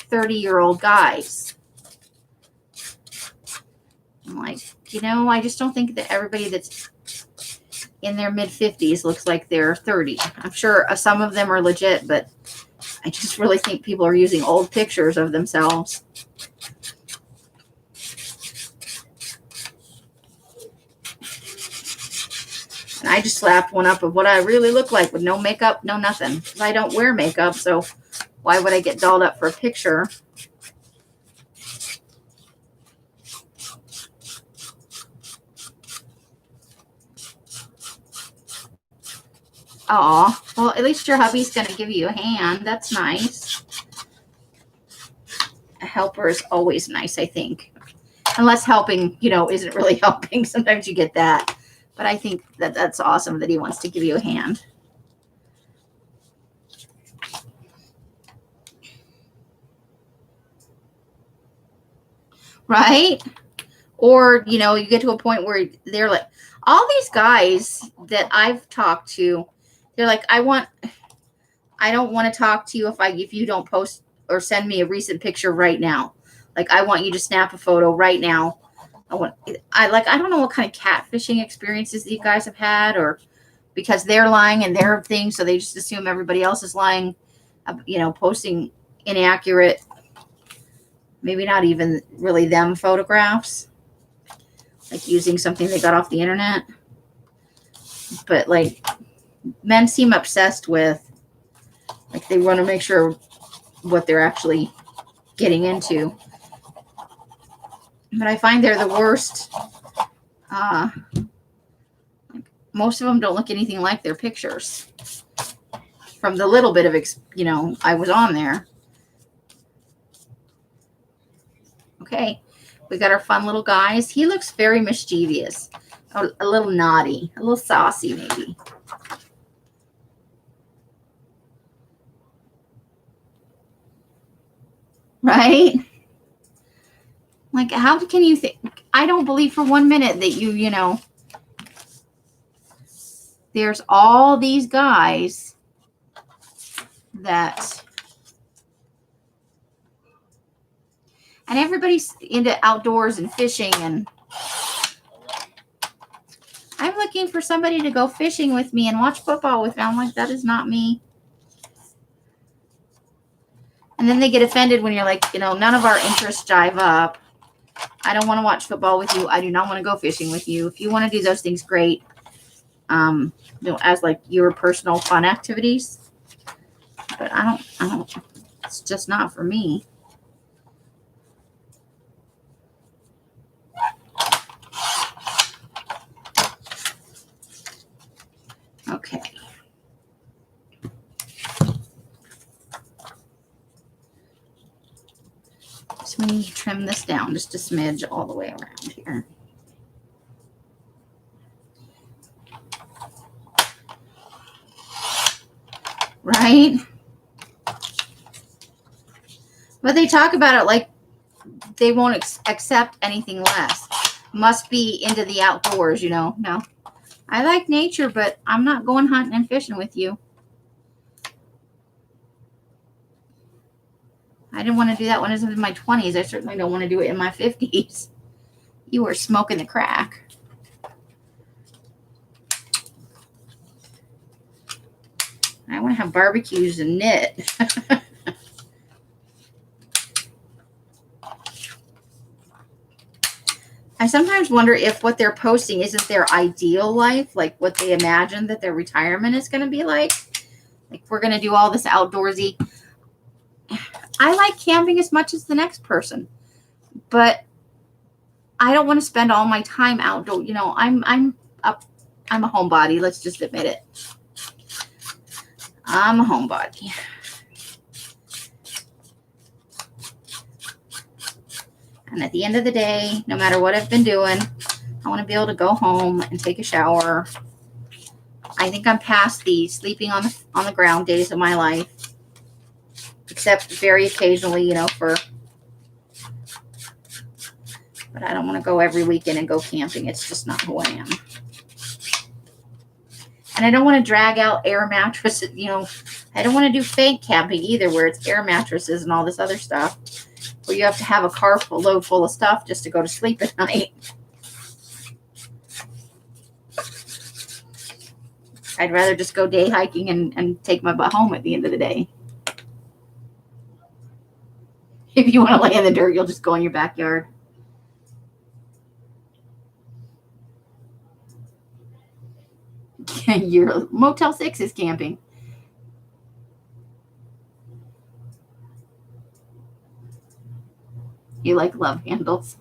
30-year-old guys. I'm like, you know, I just don't think that everybody that's in their mid-50s looks like they're 30. I'm sure some of them are legit, but I just really think people are using old pictures of themselves. And I just slapped one up of what I really look like with no makeup, no nothing. Because I don't wear makeup, so why would I get dolled up for a picture? Aw, well, at least your hubby's going to give you a hand. That's nice. A helper is always nice, I think. Unless helping, you know, isn't really helping. Sometimes you get that. But I think that that's awesome that he wants to give you a hand. Right? Or, you know, you get to a point where they're like, all these guys that I've talked to, they're like, I don't want to talk to you if you don't post or send me a recent picture right now. Like, I want you to snap a photo right now. I don't know what kind of catfishing experiences these guys have had, or because they're lying in their thing, so they just assume everybody else is lying, you know, posting inaccurate, maybe not even really them photographs, like using something they got off the internet. But like, men seem obsessed with, like, they want to make sure what they're actually getting into. But I find they're the worst. Most of them don't look anything like their pictures. From the little bit of, you know, I was on there. Okay, we got our fun little guys. He looks very mischievous, a little naughty, a little saucy maybe. Right? Like, how can you think? I don't believe for 1 minute that you know, there's all these guys that, and everybody's into outdoors and fishing, and I'm looking for somebody to go fishing with me and watch football with me. I'm like, that is not me. And then they get offended when you're like, you know, none of our interests jive up. I don't want to watch football with you. I do not want to go fishing with you. If you want to do those things, great. You know, as like your personal fun activities. But I don't, it's just not for me. Okay. So we need to trim this down just a smidge all the way around here. Right? But they talk about it like they won't accept anything less. Must be into the outdoors, you know. No. I like nature, but I'm not going hunting and fishing with you. I didn't want to do that when I was in my 20s. I certainly don't want to do it in my 50s. You were smoking the crack. I want to have barbecues and knit. I sometimes wonder if what they're posting isn't their ideal life, like what they imagine that their retirement is going to be like. Like, we're going to do all this outdoorsy. I like camping as much as the next person, but I don't want to spend all my time outdoor. You know, I'm a homebody. Let's just admit it. I'm a homebody. And at the end of the day, no matter what I've been doing, I want to be able to go home and take a shower. I think I'm past the sleeping on the ground days of my life, except very occasionally, you know, but I don't want to go every weekend and go camping. It's just not who I am. And I don't want to drag out air mattresses, you know. I don't want to do fake camping either, where it's air mattresses and all this other stuff, where you have to have a car load full of stuff just to go to sleep at night. I'd rather just go day hiking and take my butt home at the end of the day. If you want to lay in the dirt, you'll just go in your backyard. Your Motel 6 is camping. You like love handles.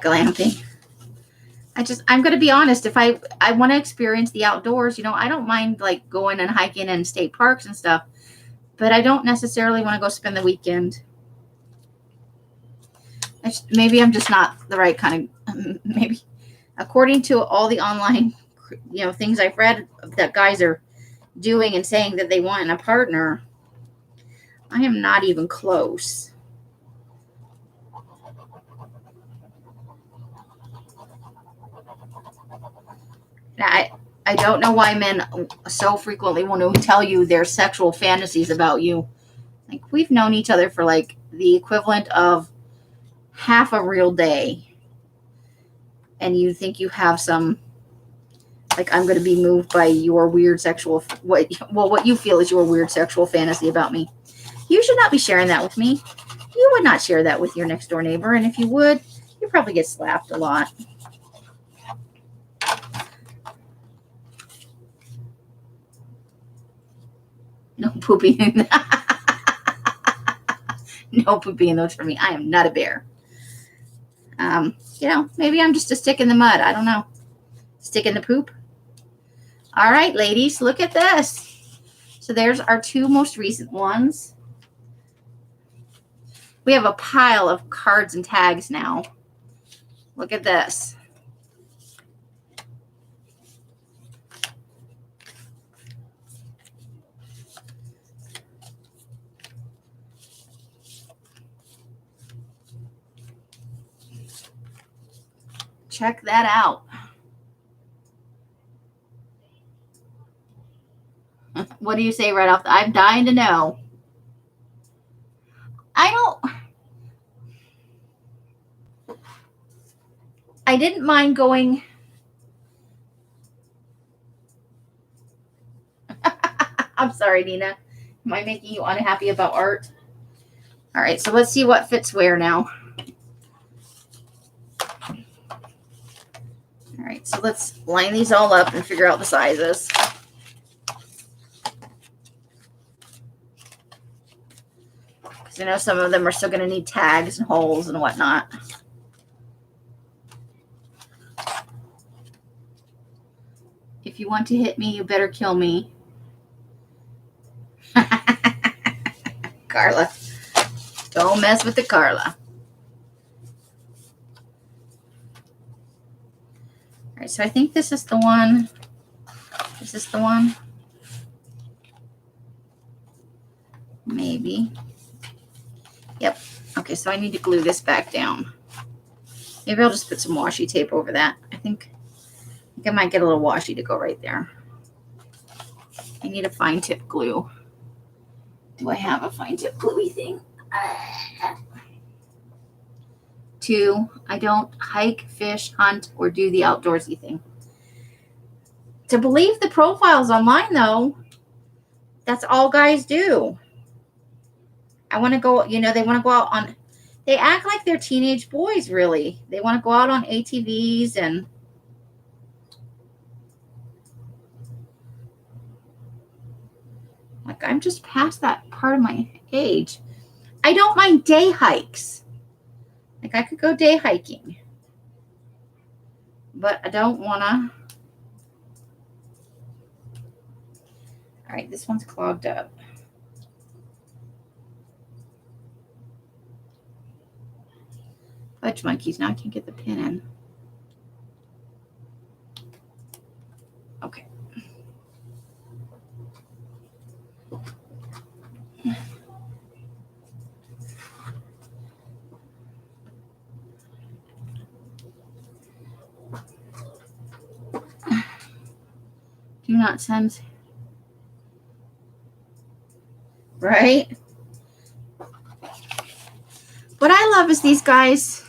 Glamping. I'm going to be honest. If I want to experience the outdoors, you know, I don't mind like going and hiking in state parks and stuff, but I don't necessarily want to go spend the weekend. Maybe I'm just not the right kind of, maybe according to all the online, you know, things I've read that guys are doing and saying that they want in a partner, I am not even close. I don't know why men so frequently want to tell you their sexual fantasies about you. Like, we've known each other for like the equivalent of half a real day, and you think you have some, like, I'm going to be moved by your weird sexual, what you feel is your weird sexual fantasy about me. You should not be sharing that with me. You would not share that with your next door neighbor, and if you would, you probably get slapped a lot. No pooping. No pooping those for me. I am not a bear. You know, maybe I'm just a stick in the mud. I don't know. Stick in the poop. All right, ladies, look at this. So there's our two most recent ones. We have a pile of cards and tags now. Look at this. Check that out. What do you say right off? I'm dying to know. I didn't mind going. I'm sorry, Nina. Am I making you unhappy about art? All right, so let's see what fits where now. All right, so let's line these all up and figure out the sizes. Because I know some of them are still going to need tags and holes and whatnot. If you want to hit me, you better kill me. Carla. Don't mess with the Carla. All right, so I think this is the one. Is this the one? Maybe. Yep. Okay, so I need to glue this back down. Maybe I'll just put some washi tape over that. I think I might get a little washi to go right there. I need a fine tip glue. Do I have a fine tip gluey thing? too. I don't hike, fish, hunt, or do the outdoorsy thing. To believe the profiles online, though, that's all guys do. I want to go, they want to go out on, they act like they're teenage boys, really. They want to go out on ATVs and like, I'm just past that part of my age. I don't mind day hikes. Like, I could go day hiking, but I don't want to. All right, this one's clogged up. Fudge monkeys. Now I can't get the pin in. Okay. Do not send. Right? What I love is these guys,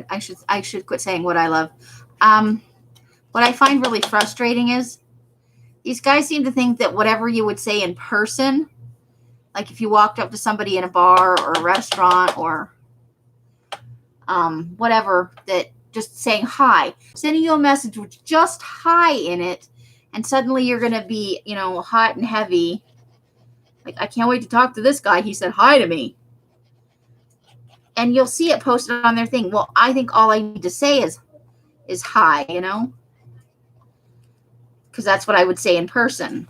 I should quit saying what I love. What I find really frustrating is these guys seem to think that whatever you would say in person, like if you walked up to somebody in a bar or a restaurant or whatever, that just saying hi, sending you a message with just hi in it, and suddenly you're going to be, hot and heavy. Like, I can't wait to talk to this guy. He said hi to me. And you'll see it posted on their thing. Well, I think all I need to say is hi, because that's what I would say in person.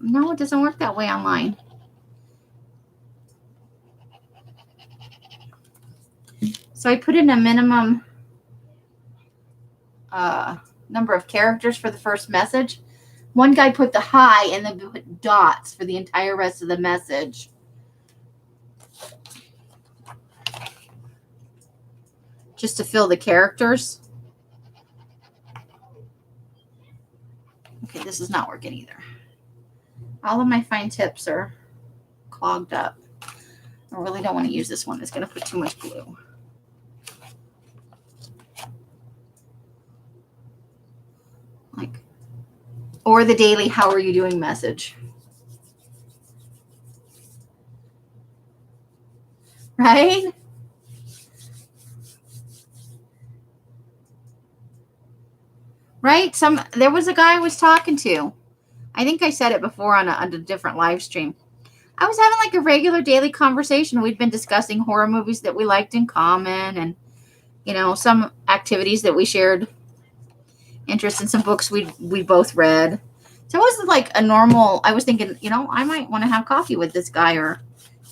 No, it doesn't work that way online. So I put in a minimum number of characters for the first message. One guy put the hi and then put dots for the entire rest of the message. Just to fill the characters. Okay, this is not working either. All of my fine tips are clogged up. I really don't want to use this one. It's going to put too much glue. Or the daily how are you doing message. Right? Right? There was a guy I was talking to. I think I said it before on a different live stream. I was having like a regular daily conversation. We'd been discussing horror movies that we liked in common and, some activities that we shared interest in, some books we both read. So it wasn't like a normal, I was thinking, I might want to have coffee with this guy or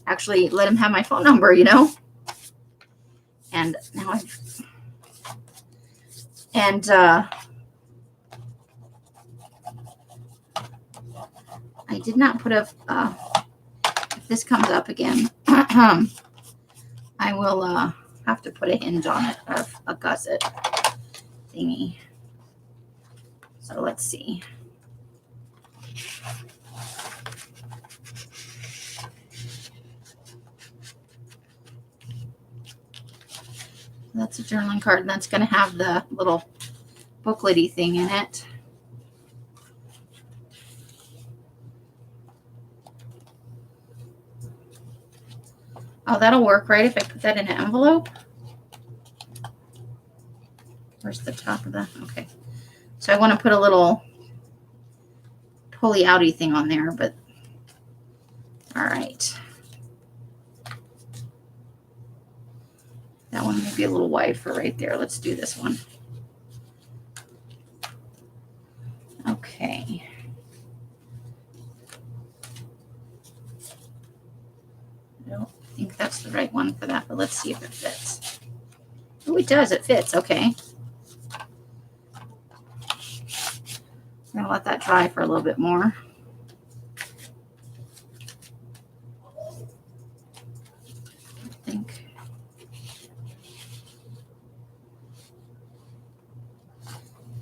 actually let him have my phone number, And now I did not put if this comes up again, I will have to put a hinge on it, or a gusset thingy. So let's see. That's a journaling card, and that's going to have the little booklety thing in it. Oh, that'll work, right? If I put that in an envelope. Where's the top of the? Okay. So I want to put a little pulley outy thing on there, but all right. That one may be a little wide for right there. Let's do this one. Okay. I don't think that's the right one for that, but let's see if it fits. Oh, it does. It fits. Okay. I'm going to let that dry for a little bit more. I think.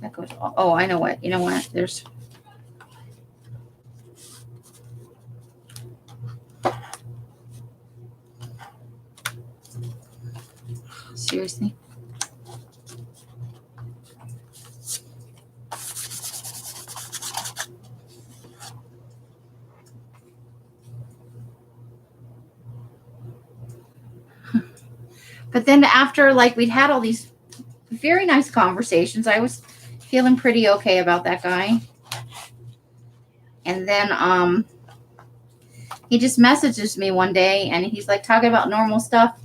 That goes all. Oh, I know what. You know what? There's. Seriously. But then after, like, we'd had all these very nice conversations, I was feeling pretty okay about that guy. And then he just messages me one day, and he's like talking about normal stuff.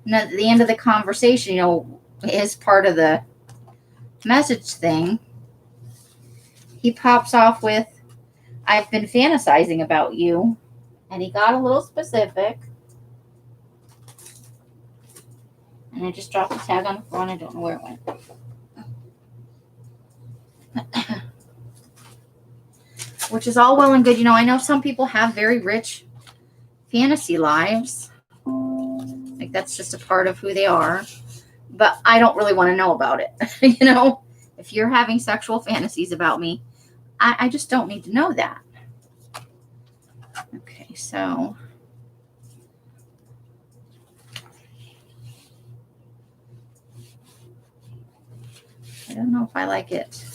And at the end of the conversation, you know, is part of the message thing, he pops off with, "I've been fantasizing about you." And he got a little specific. And I just dropped the tag on the floor, and I don't know where it went. Which is all well and good. You know, I know some people have very rich fantasy lives. Like, that's just a part of who they are. But I don't really want to know about it. You know, if you're having sexual fantasies about me, I just don't need to know that. Okay, so I don't know if I like it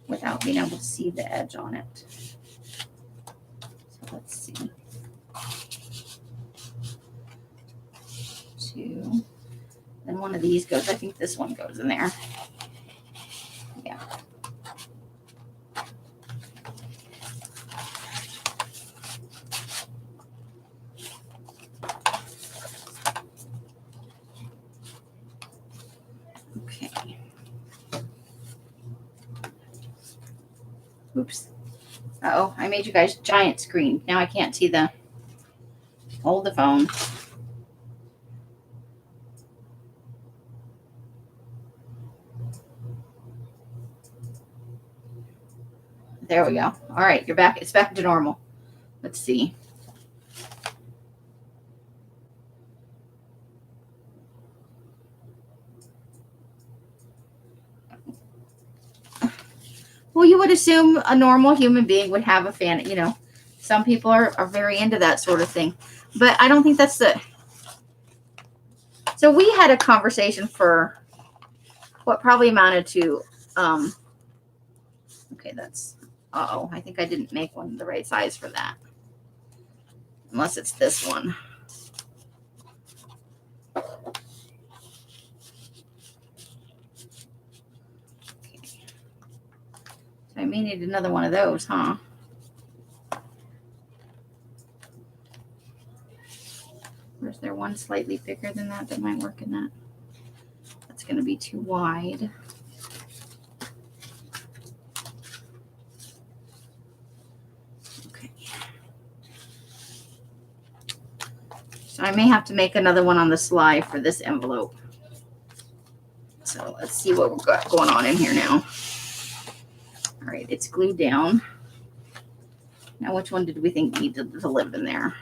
without being able to see the edge on it. So let's see. 2. Then one of these goes. I think this one goes in there. Yeah. Okay. Oops. Uh-oh, I made you guys giant screen. Now I can't see the. Hold the phone. There we go. All right, you're back. It's back to normal. Let's see. Well, you would assume a normal human being would have a fan. You know, some people are very into that sort of thing. But I don't think that's the. So we had a conversation for what probably amounted to. Okay, that's. Uh-oh, I think I didn't make one the right size for that. Unless it's this one. Okay. So I may need another one of those, huh? Or is there one slightly bigger than that that might work in that? That's going to be too wide. Okay. So I may have to make another one on the sly for this envelope. So let's see what we've got going on in here now. All right, it's glued down. Now, which one did we think needed to live in there?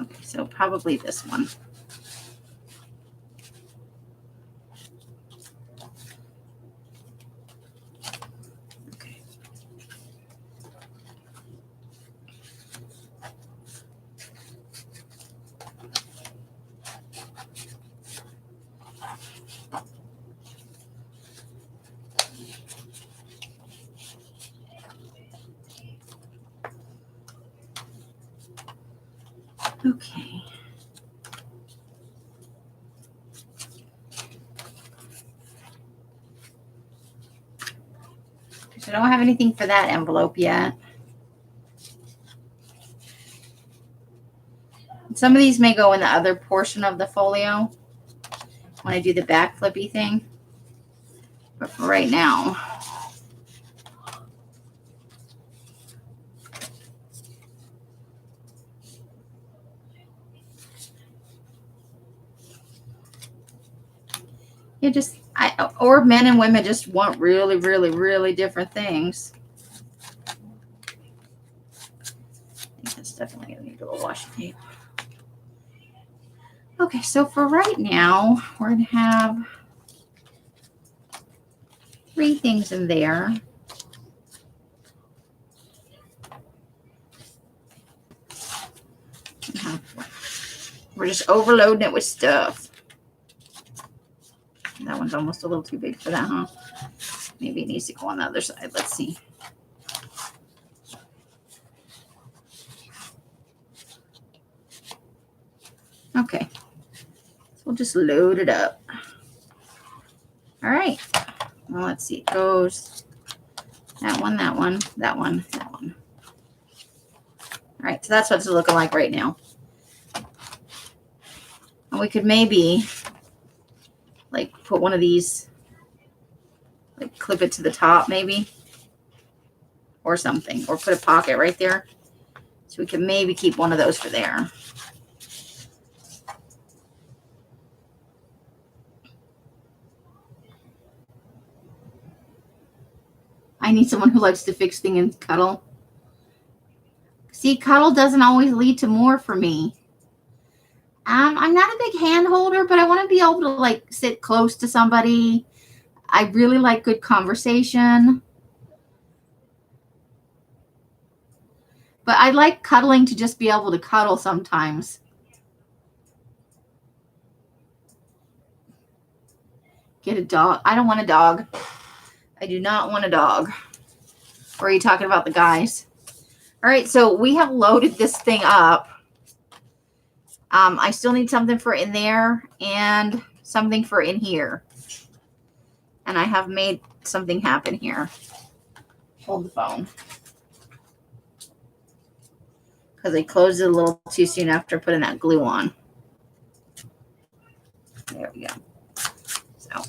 Okay, so probably this one. Okay. Okay. So I don't have anything for that envelope yet. Some of these may go in the other portion of the folio when I do the back flippy thing. But for right now, you just, or men and women just want really, really, really different things. I think that's definitely going to need a little washi tape. Okay, so for right now, we're going to have 3 things in there. We're just overloading it with stuff. That one's almost a little too big for that, huh? Maybe it needs to go on the other side. Let's see. Okay. So we'll just load it up. All right. Well, let's see. It goes that one, that one, that one, that one. All right. So that's what it's looking like right now. And we could maybe like put one of these, like clip it to the top maybe, or something, or put a pocket right there. So we can maybe keep one of those for there. I need someone who likes to fix things and cuddle. See, cuddle doesn't always lead to more for me. I'm not a big hand holder, but I want to be able to like sit close to somebody. I really like good conversation. But I like cuddling to just be able to cuddle sometimes. Get a dog. I don't want a dog. I do not want a dog. Or are you talking about the guys? All right, so we have loaded this thing up. I still need something for in there and something for in here. And I have made something happen here. Hold the phone. Because I closed it a little too soon after putting that glue on. There we go. So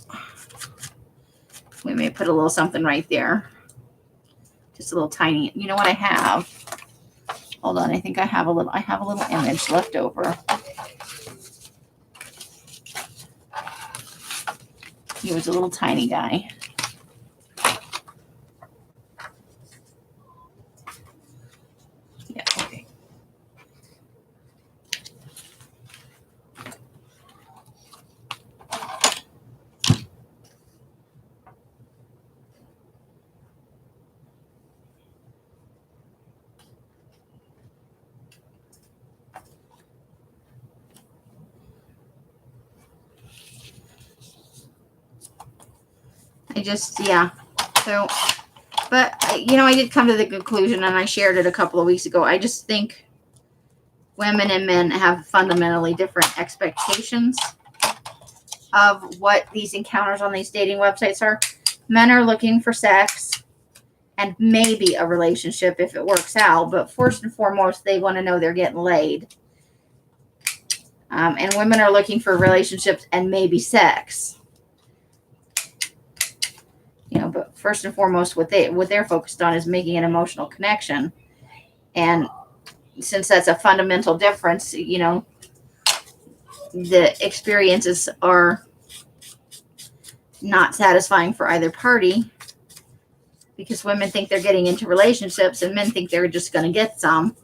we may put a little something right there. Just a little tiny. You know what I have? Hold on, I think I have a little image left over. He was a little tiny guy. Yeah, okay. Yeah. So, but, you know, I did come to the conclusion, and I shared it a couple of weeks ago. I just think women and men have fundamentally different expectations of what these encounters on these dating websites are. Men are looking for sex and maybe a relationship if it works out. But first and foremost, they want to know they're getting laid. And women are looking for relationships and maybe sex. You know, but first and foremost, what they're focused on is making an emotional connection. And since that's a fundamental difference, you know, the experiences are not satisfying for either party, because women think they're getting into relationships and men think they're just going to get some.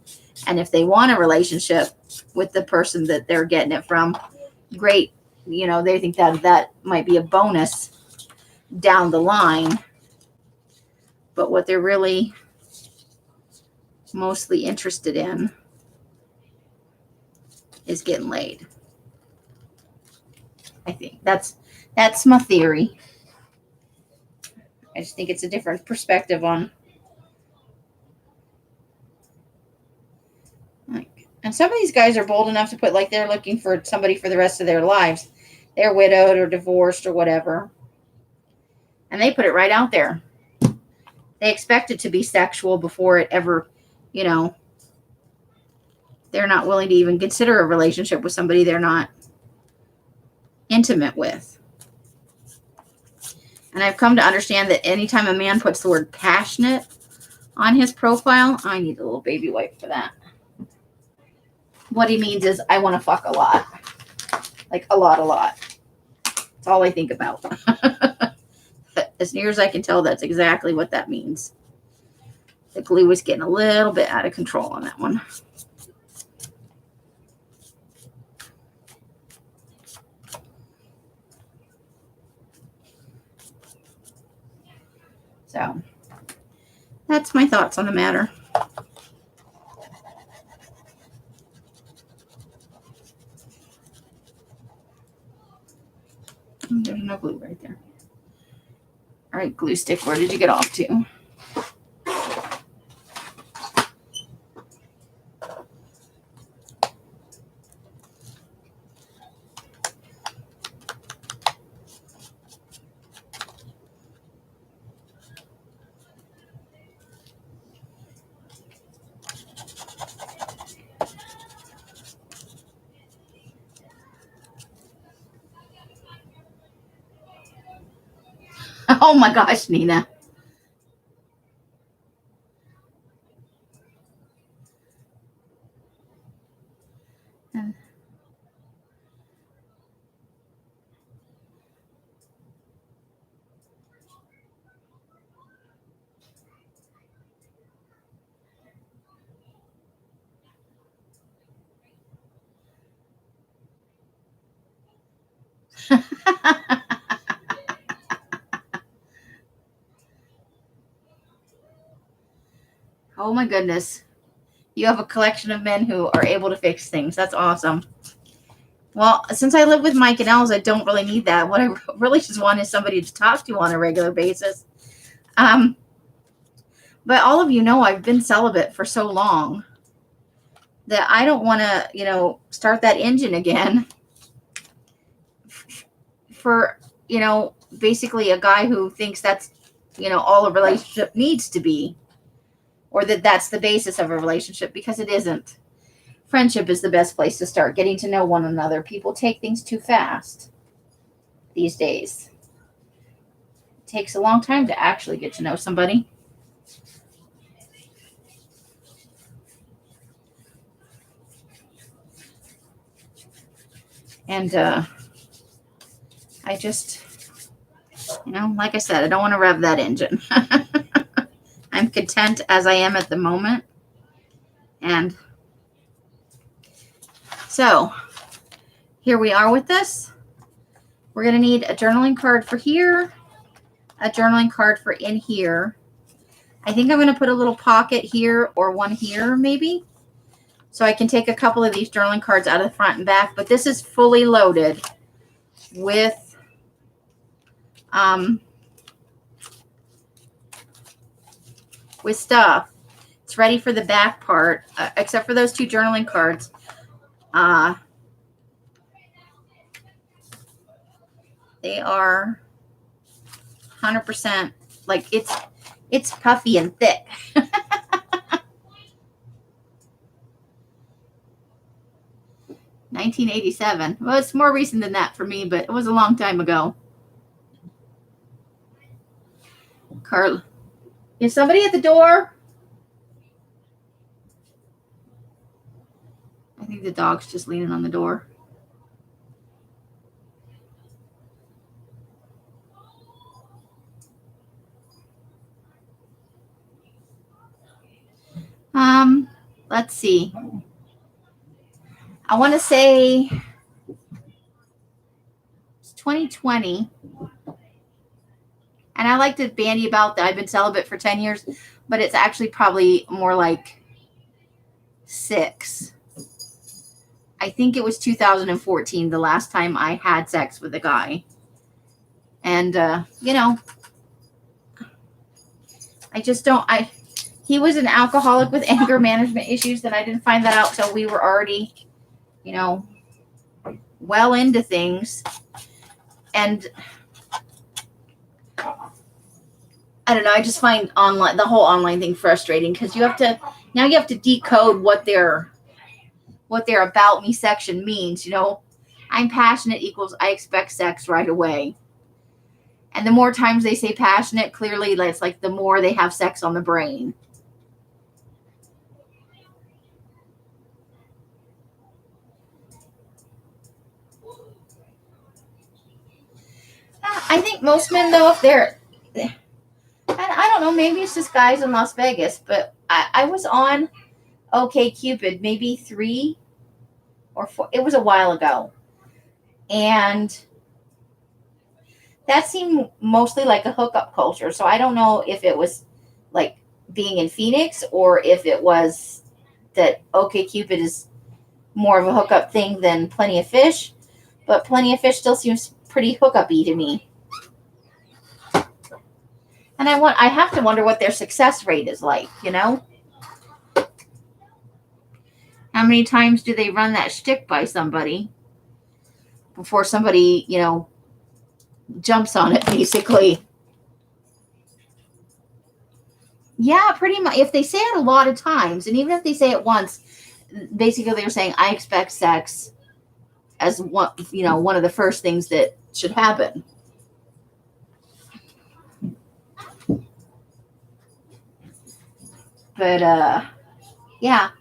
And if they want a relationship with the person that they're getting it from, great. You know, they think that might be a bonus down the line. But what they're really mostly interested in is getting laid. I think that's my theory. I just think it's a different perspective on, like, and some of these guys are bold enough to put like they're looking for somebody for the rest of their lives. They're widowed or divorced or whatever. And they put it right out there. They expect it to be sexual before it ever, you know, they're not willing to even consider a relationship with somebody they're not intimate with. And I've come to understand that anytime a man puts the word passionate on his profile, I need a little baby wipe for that. What he means is, I want to fuck a lot. Like a lot. That's all I think about. As near as I can tell, that's exactly what that means. The glue was getting a little bit out of control on that one. So that's my thoughts on the matter. There's no glue right there. All right, glue stick, where did you get off to? Oh my gosh, Nina. Oh my goodness. You have a collection of men who are able to fix things. That's awesome. Well, since I live with Mike and Els, I don't really need that. What I really just want is somebody to talk to on a regular basis. But all of you know I've been celibate for so long that I don't want to, start that engine again for, basically a guy who thinks that's, all a relationship needs to be, or that that's the basis of a relationship, because it isn't. Friendship is the best place to start getting to know one another. People take things too fast these days. It takes a long time to actually get to know somebody. And I just, like I said, I don't want to rev that engine. I'm content as I am at the moment. And so here we are with this. We're going to need a journaling card for here, a journaling card for in here. I think I'm going to put a little pocket here or one here maybe, so I can take a couple of these journaling cards out of the front and back. But this is fully loaded with stuff. It's ready for the back part, except for those two journaling cards. They are 100% like it's puffy and thick. 1987. Well, it's more recent than that for me, but it was a long time ago. Carl, is somebody at the door? I think the dog's just leaning on the door. Let's see. I want to say it's 2020. And I like to bandy about that I've been celibate for 10 years, but it's actually probably more like 6. I think it was 2014 the last time I had sex with a guy. And, I just don't, he was an alcoholic with anger management issues, and I didn't find that out till we were already, well into things. And I don't know, I just find the whole online thing frustrating, because you have to decode what their about me section means. I'm passionate equals I expect sex right away. And the more times they say passionate, clearly it's like the more they have sex on the brain. I think most men, though, if they're, I don't know, maybe it's just guys in Las Vegas, but I was on OkCupid maybe 3 or 4. It was a while ago. And that seemed mostly like a hookup culture. So I don't know if it was like being in Phoenix or if it was that OkCupid is more of a hookup thing than Plenty of Fish. But Plenty of Fish still seems pretty hookup-y to me. And I have to wonder what their success rate is like, you know? How many times do they run that shtick by somebody before somebody, you know, jumps on it, basically? Yeah, pretty much. If they say it a lot of times, and even if they say it once, basically they're saying, I expect sex as one, you know, one of the first things that should happen. But yeah,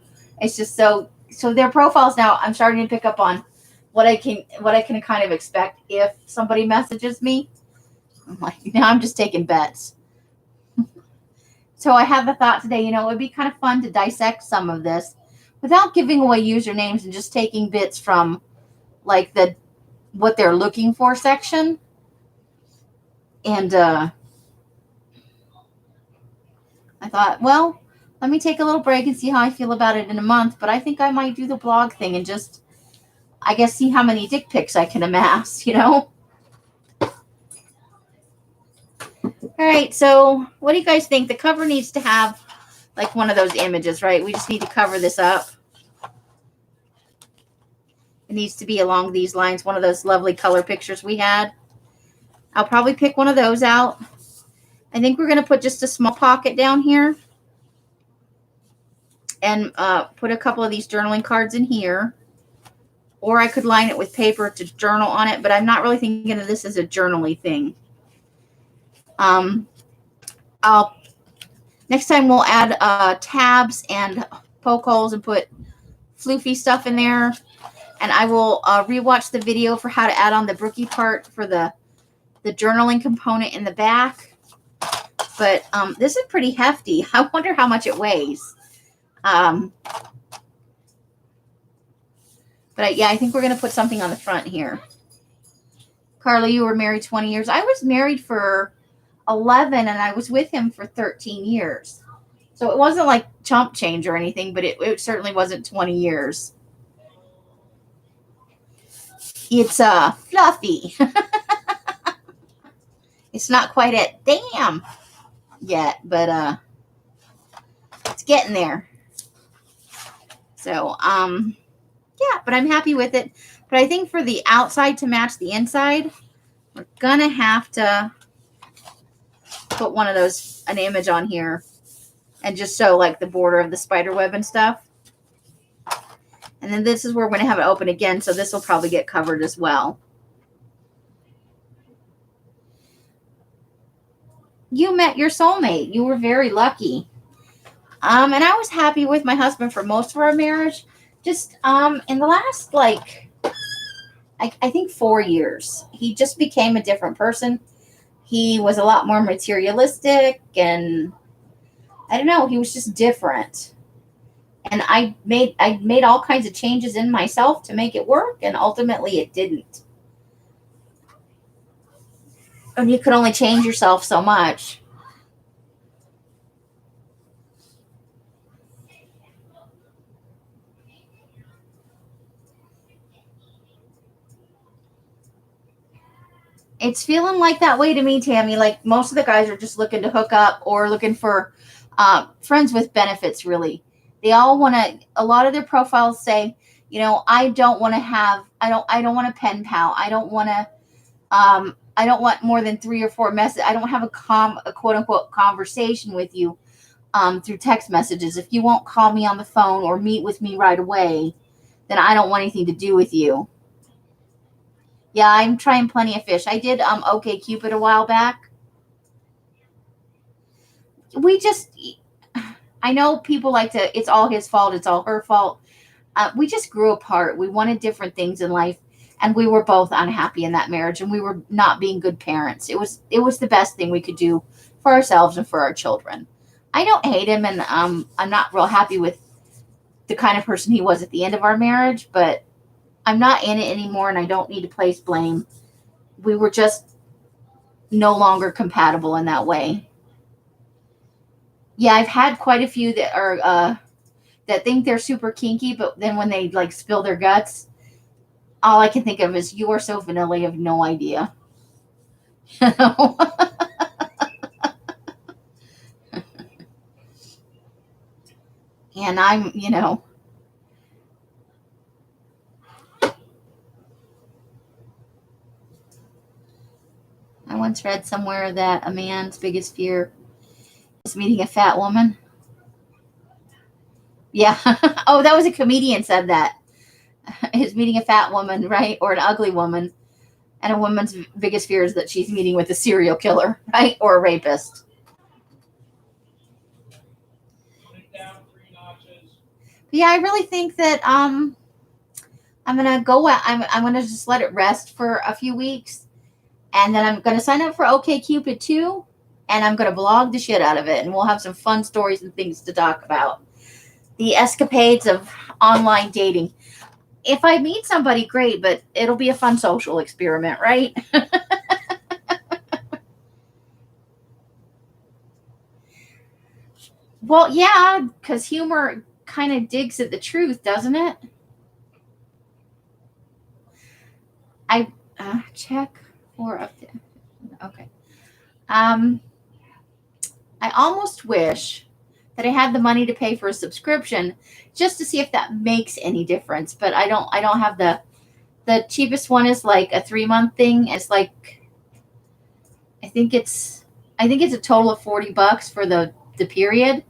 it's just so their profiles now, I'm starting to pick up on what I can kind of expect if somebody messages me. I'm like, now I'm just taking bets. So I had the thought today, you know, it would be kind of fun to dissect some of this without giving away usernames and just taking bits from like the what they're looking for section. And I thought, well, let me take a little break and see how I feel about it in a month. But I think I might do the blog thing and just, I guess, see how many dick pics I can amass, you know? All right, so what do you guys think? The cover needs to have like one of those images, right? We just need to cover this up. It needs to be along these lines, one of those lovely color pictures we had. I'll probably pick one of those out. I think we're going to put just a small pocket down here and put a couple of these journaling cards in here. Or I could line it with paper to journal on it, but I'm not really thinking of this as a journaly thing. Next time we'll add tabs and poke holes and put floofy stuff in there. And I will rewatch the video for how to add on the Brookie part for the journaling component in the back. But this is pretty hefty. I wonder how much it weighs. But yeah, I think we're going to put something on the front here. Carly, you were married 20 years. I was married for 11 and I was with him for 13 years. So it wasn't like chump change or anything, but it certainly wasn't 20 years. It's fluffy. It's not quite at damn yet, but it's getting there. So yeah, but I'm happy with it. But I think for the outside to match the inside, we're gonna have to put one of those, an image on here, and just show like the border of the spider web and stuff. And then this is where we're gonna have it open again, so this will probably get covered as well. You met your soulmate. You were very lucky. And I was happy with my husband for most of our marriage. Just in the last, like, I think 4 years, he just became a different person. He was a lot more materialistic, and I don't know, he was just different. And I made all kinds of changes in myself to make it work, and ultimately it didn't. And you could only change yourself so much. It's feeling like that way to me, Tammy. Like most of the guys are just looking to hook up or looking for friends with benefits, really. They all want to, a lot of their profiles say, you know, I don't want a pen pal. I don't want more than 3 or 4 messages. I don't have a quote unquote conversation with you through text messages. If you won't call me on the phone or meet with me right away, then I don't want anything to do with you. Yeah, I'm trying Plenty of Fish. I did OkCupid a while back. I know people like to, it's all his fault, it's all her fault. We just grew apart. We wanted different things in life, and we were both unhappy in that marriage, and we were not being good parents. It was the best thing we could do for ourselves and for our children. I don't hate him, and I'm not real happy with the kind of person he was at the end of our marriage, but I'm not in it anymore, and I don't need to place blame. We were just no longer compatible in that way. Yeah, I've had quite a few that are that think they're super kinky, but then when they like spill their guts, all I can think of is you are so vanilla, you have no idea. And I'm, I once read somewhere that a man's biggest fear is meeting a fat woman. Yeah. Oh, that was a comedian said that. Is meeting a fat woman, right? Or an ugly woman. And a woman's biggest fear is that she's meeting with a serial killer, right? Or a rapist. Yeah, I really think that I'm gonna go. I'm gonna just let it rest for a few weeks, and then I'm gonna sign up for OkCupid too, and I'm gonna blog the shit out of it, and we'll have some fun stories and things to talk about. The escapades of online dating. If I meet somebody, great, but it'll be a fun social experiment, right? Well, yeah, because humor kind of digs at the truth, doesn't it? I check for up to, okay. Um, I almost wish that I had the money to pay for a subscription just to see if that makes any difference. But I don't. I don't have the cheapest one is like a 3-month thing. It's like I think it's a total of $40 for the period.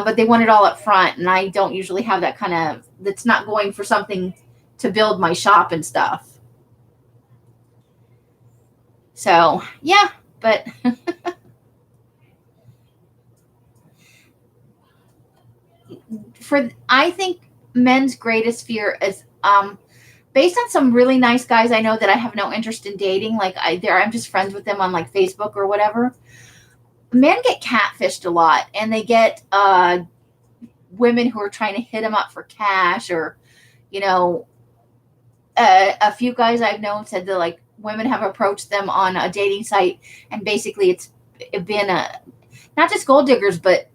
But they want it all up front, and I don't usually have that kind of. That's not going for something to build my shop and stuff. So yeah, but I think men's greatest fear is based on some really nice guys I know that I have no interest in dating. Like I'm just friends with them on like Facebook or whatever. Men get catfished a lot, and they get women who are trying to hit them up for cash, or you know, a few guys I've known said that like women have approached them on a dating site, and basically it's been a not just gold diggers, but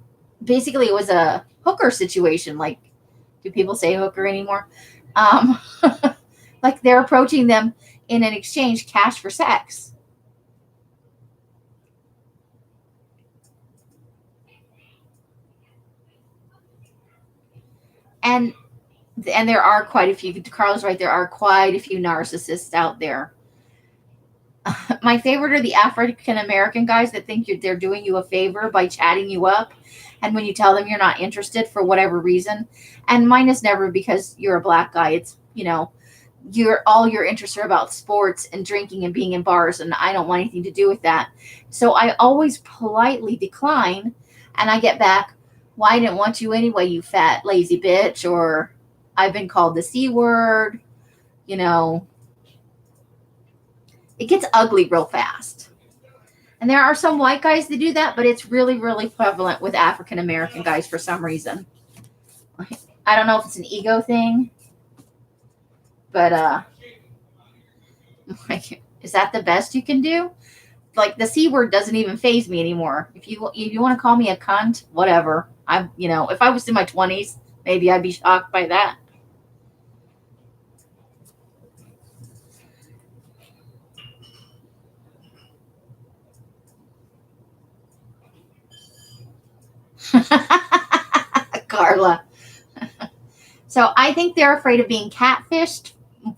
basically it was a hooker situation. Like, do people say hooker anymore? Um, like they're approaching them in an exchange cash for sex. And there are quite a few. Carla's right. There are quite a few narcissists out there. My favorite are the African American guys that think they're doing you a favor by chatting you up, and when you tell them you're not interested for whatever reason, and mine is never because you're a black guy. It's your interests are about sports and drinking and being in bars, and I don't want anything to do with that. So I always politely decline, and I get back, "Well, I didn't want you anyway, you fat lazy bitch," or "I've been called the C word." You know, it gets ugly real fast. And there are some white guys that do that, but it's really, really prevalent with African American guys for some reason. I don't know if it's an ego thing, but like, is that the best you can do? Like the C word doesn't even faze me anymore. If you want to call me a cunt, whatever. If I was in my 20s, maybe I'd be shocked by that. Carla. So I think they're afraid of being catfished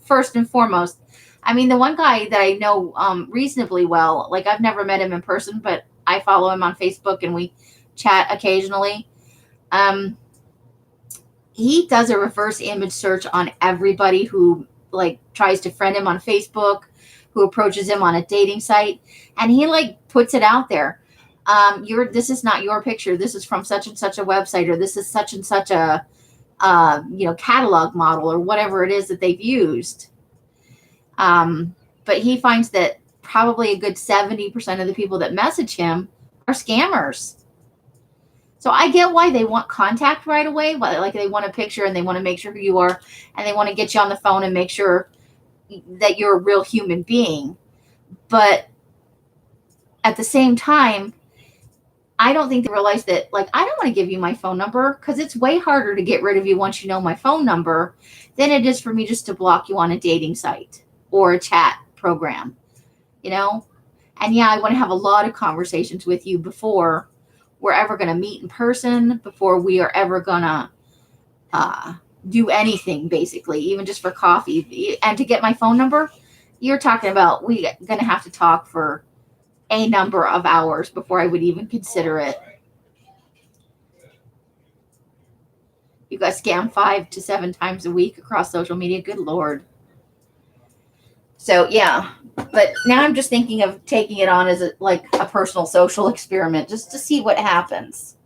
first and foremost. I mean, the one guy that I know reasonably well, like I've never met him in person, but I follow him on Facebook and we chat occasionally. Um, he does a reverse image search on everybody who like tries to friend him on Facebook, who approaches him on a dating site, and he like puts it out there. This is not your picture. This is from such and such a website, or this is such and such a catalog model, or whatever it is that they've used. But he finds that probably a good 70% of the people that message him are scammers. So I get why they want contact right away. Like they want a picture and they want to make sure who you are, and they want to get you on the phone and make sure that you're a real human being. But at the same time, I don't think they realize that, like, I don't want to give you my phone number because it's way harder to get rid of you once you know my phone number than it is for me just to block you on a dating site or a chat program, you know? And yeah, I want to have a lot of conversations with you before we're ever going to meet in person, before we are ever going to do anything, basically, even just for coffee. And to get my phone number, you're talking about we're going to have to talk for a number of hours before I would even consider it. You got scammed 5 to 7 times a week across social media. Good Lord. So yeah, but now I'm just thinking of taking it on as like a personal social experiment just to see what happens.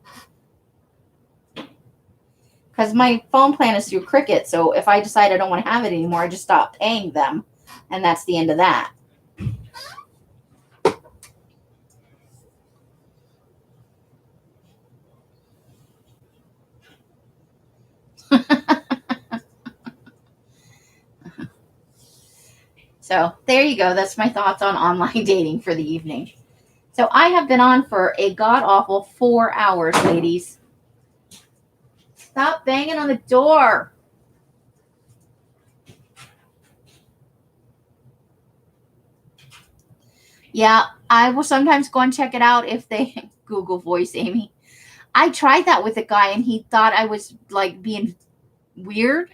Because my phone plan is through Cricket, so if I decide I don't want to have it anymore, I just stop paying them, and that's the end of that. So there you go. That's my thoughts on online dating for the evening. So I have been on for a god-awful 4 hours, ladies. Stop banging on the door. Yeah, I will sometimes go and check it out if they Google Voice, Amy. I tried that with a guy and he thought I was like being weird.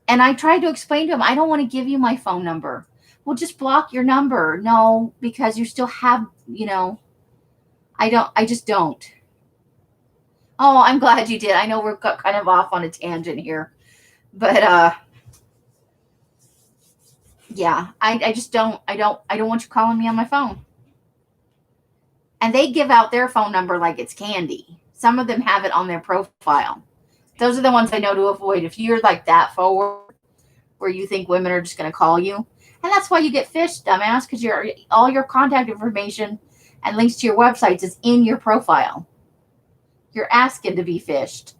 And I tried to explain to him, I don't want to give you my phone number. Well, just block your number. No, because you still have, I just don't. Oh, I'm glad you did. I know we're kind of off on a tangent here. But yeah, I just don't want you calling me on my phone. And they give out their phone number like it's candy. Some of them have it on their profile. Those are the ones I know to avoid. If you're like that forward where you think women are just going to call you. And that's why you get phished, dumbass, because all your contact information and links to your websites is in your profile. You're asking to be phished.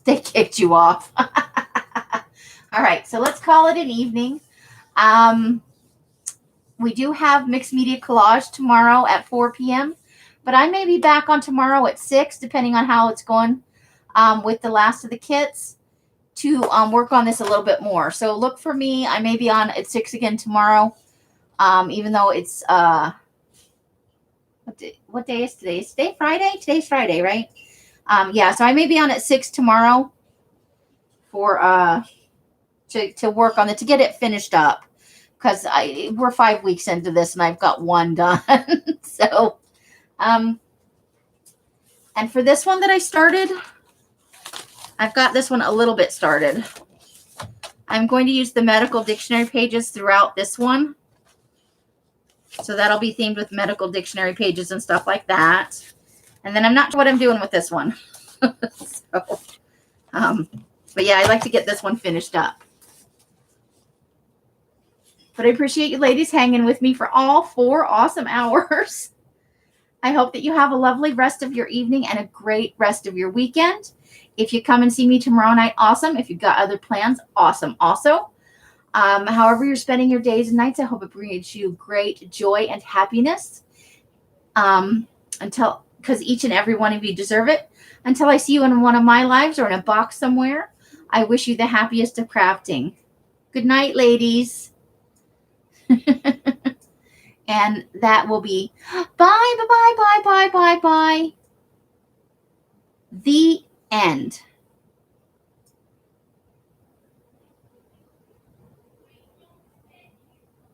They kicked you off. All right, so let's call it an evening. We do have Mixed Media Collage tomorrow at 4 p.m., but I may be back on tomorrow at 6, depending on how it's going with the last of the kits, to work on this a little bit more. So look for me. I may be on at 6 again tomorrow, even though it's what day is today? Is today Friday? Today's Friday, right? Yeah, so I may be on at 6 tomorrow for to work on it, to get it finished up, because we're 5 weeks into this and I've got one done. So and for this one that I started, I've got this one a little bit started. I'm going to use the medical dictionary pages throughout this one. So that'll be themed with medical dictionary pages and stuff like that. And then I'm not sure what I'm doing with this one. So, but yeah, I'd like to get this one finished up. But I appreciate you ladies hanging with me for all 4 awesome hours. I hope that you have a lovely rest of your evening and a great rest of your weekend. If you come and see me tomorrow night, awesome. If you've got other plans, awesome also. However you're spending your days and nights, I hope it brings you great joy and happiness. Because each and every one of you deserve it. Until I see you in one of my lives or in a box somewhere, I wish you the happiest of crafting. Good night, ladies. And that will be bye, bye, bye, bye, bye, bye, bye. The end.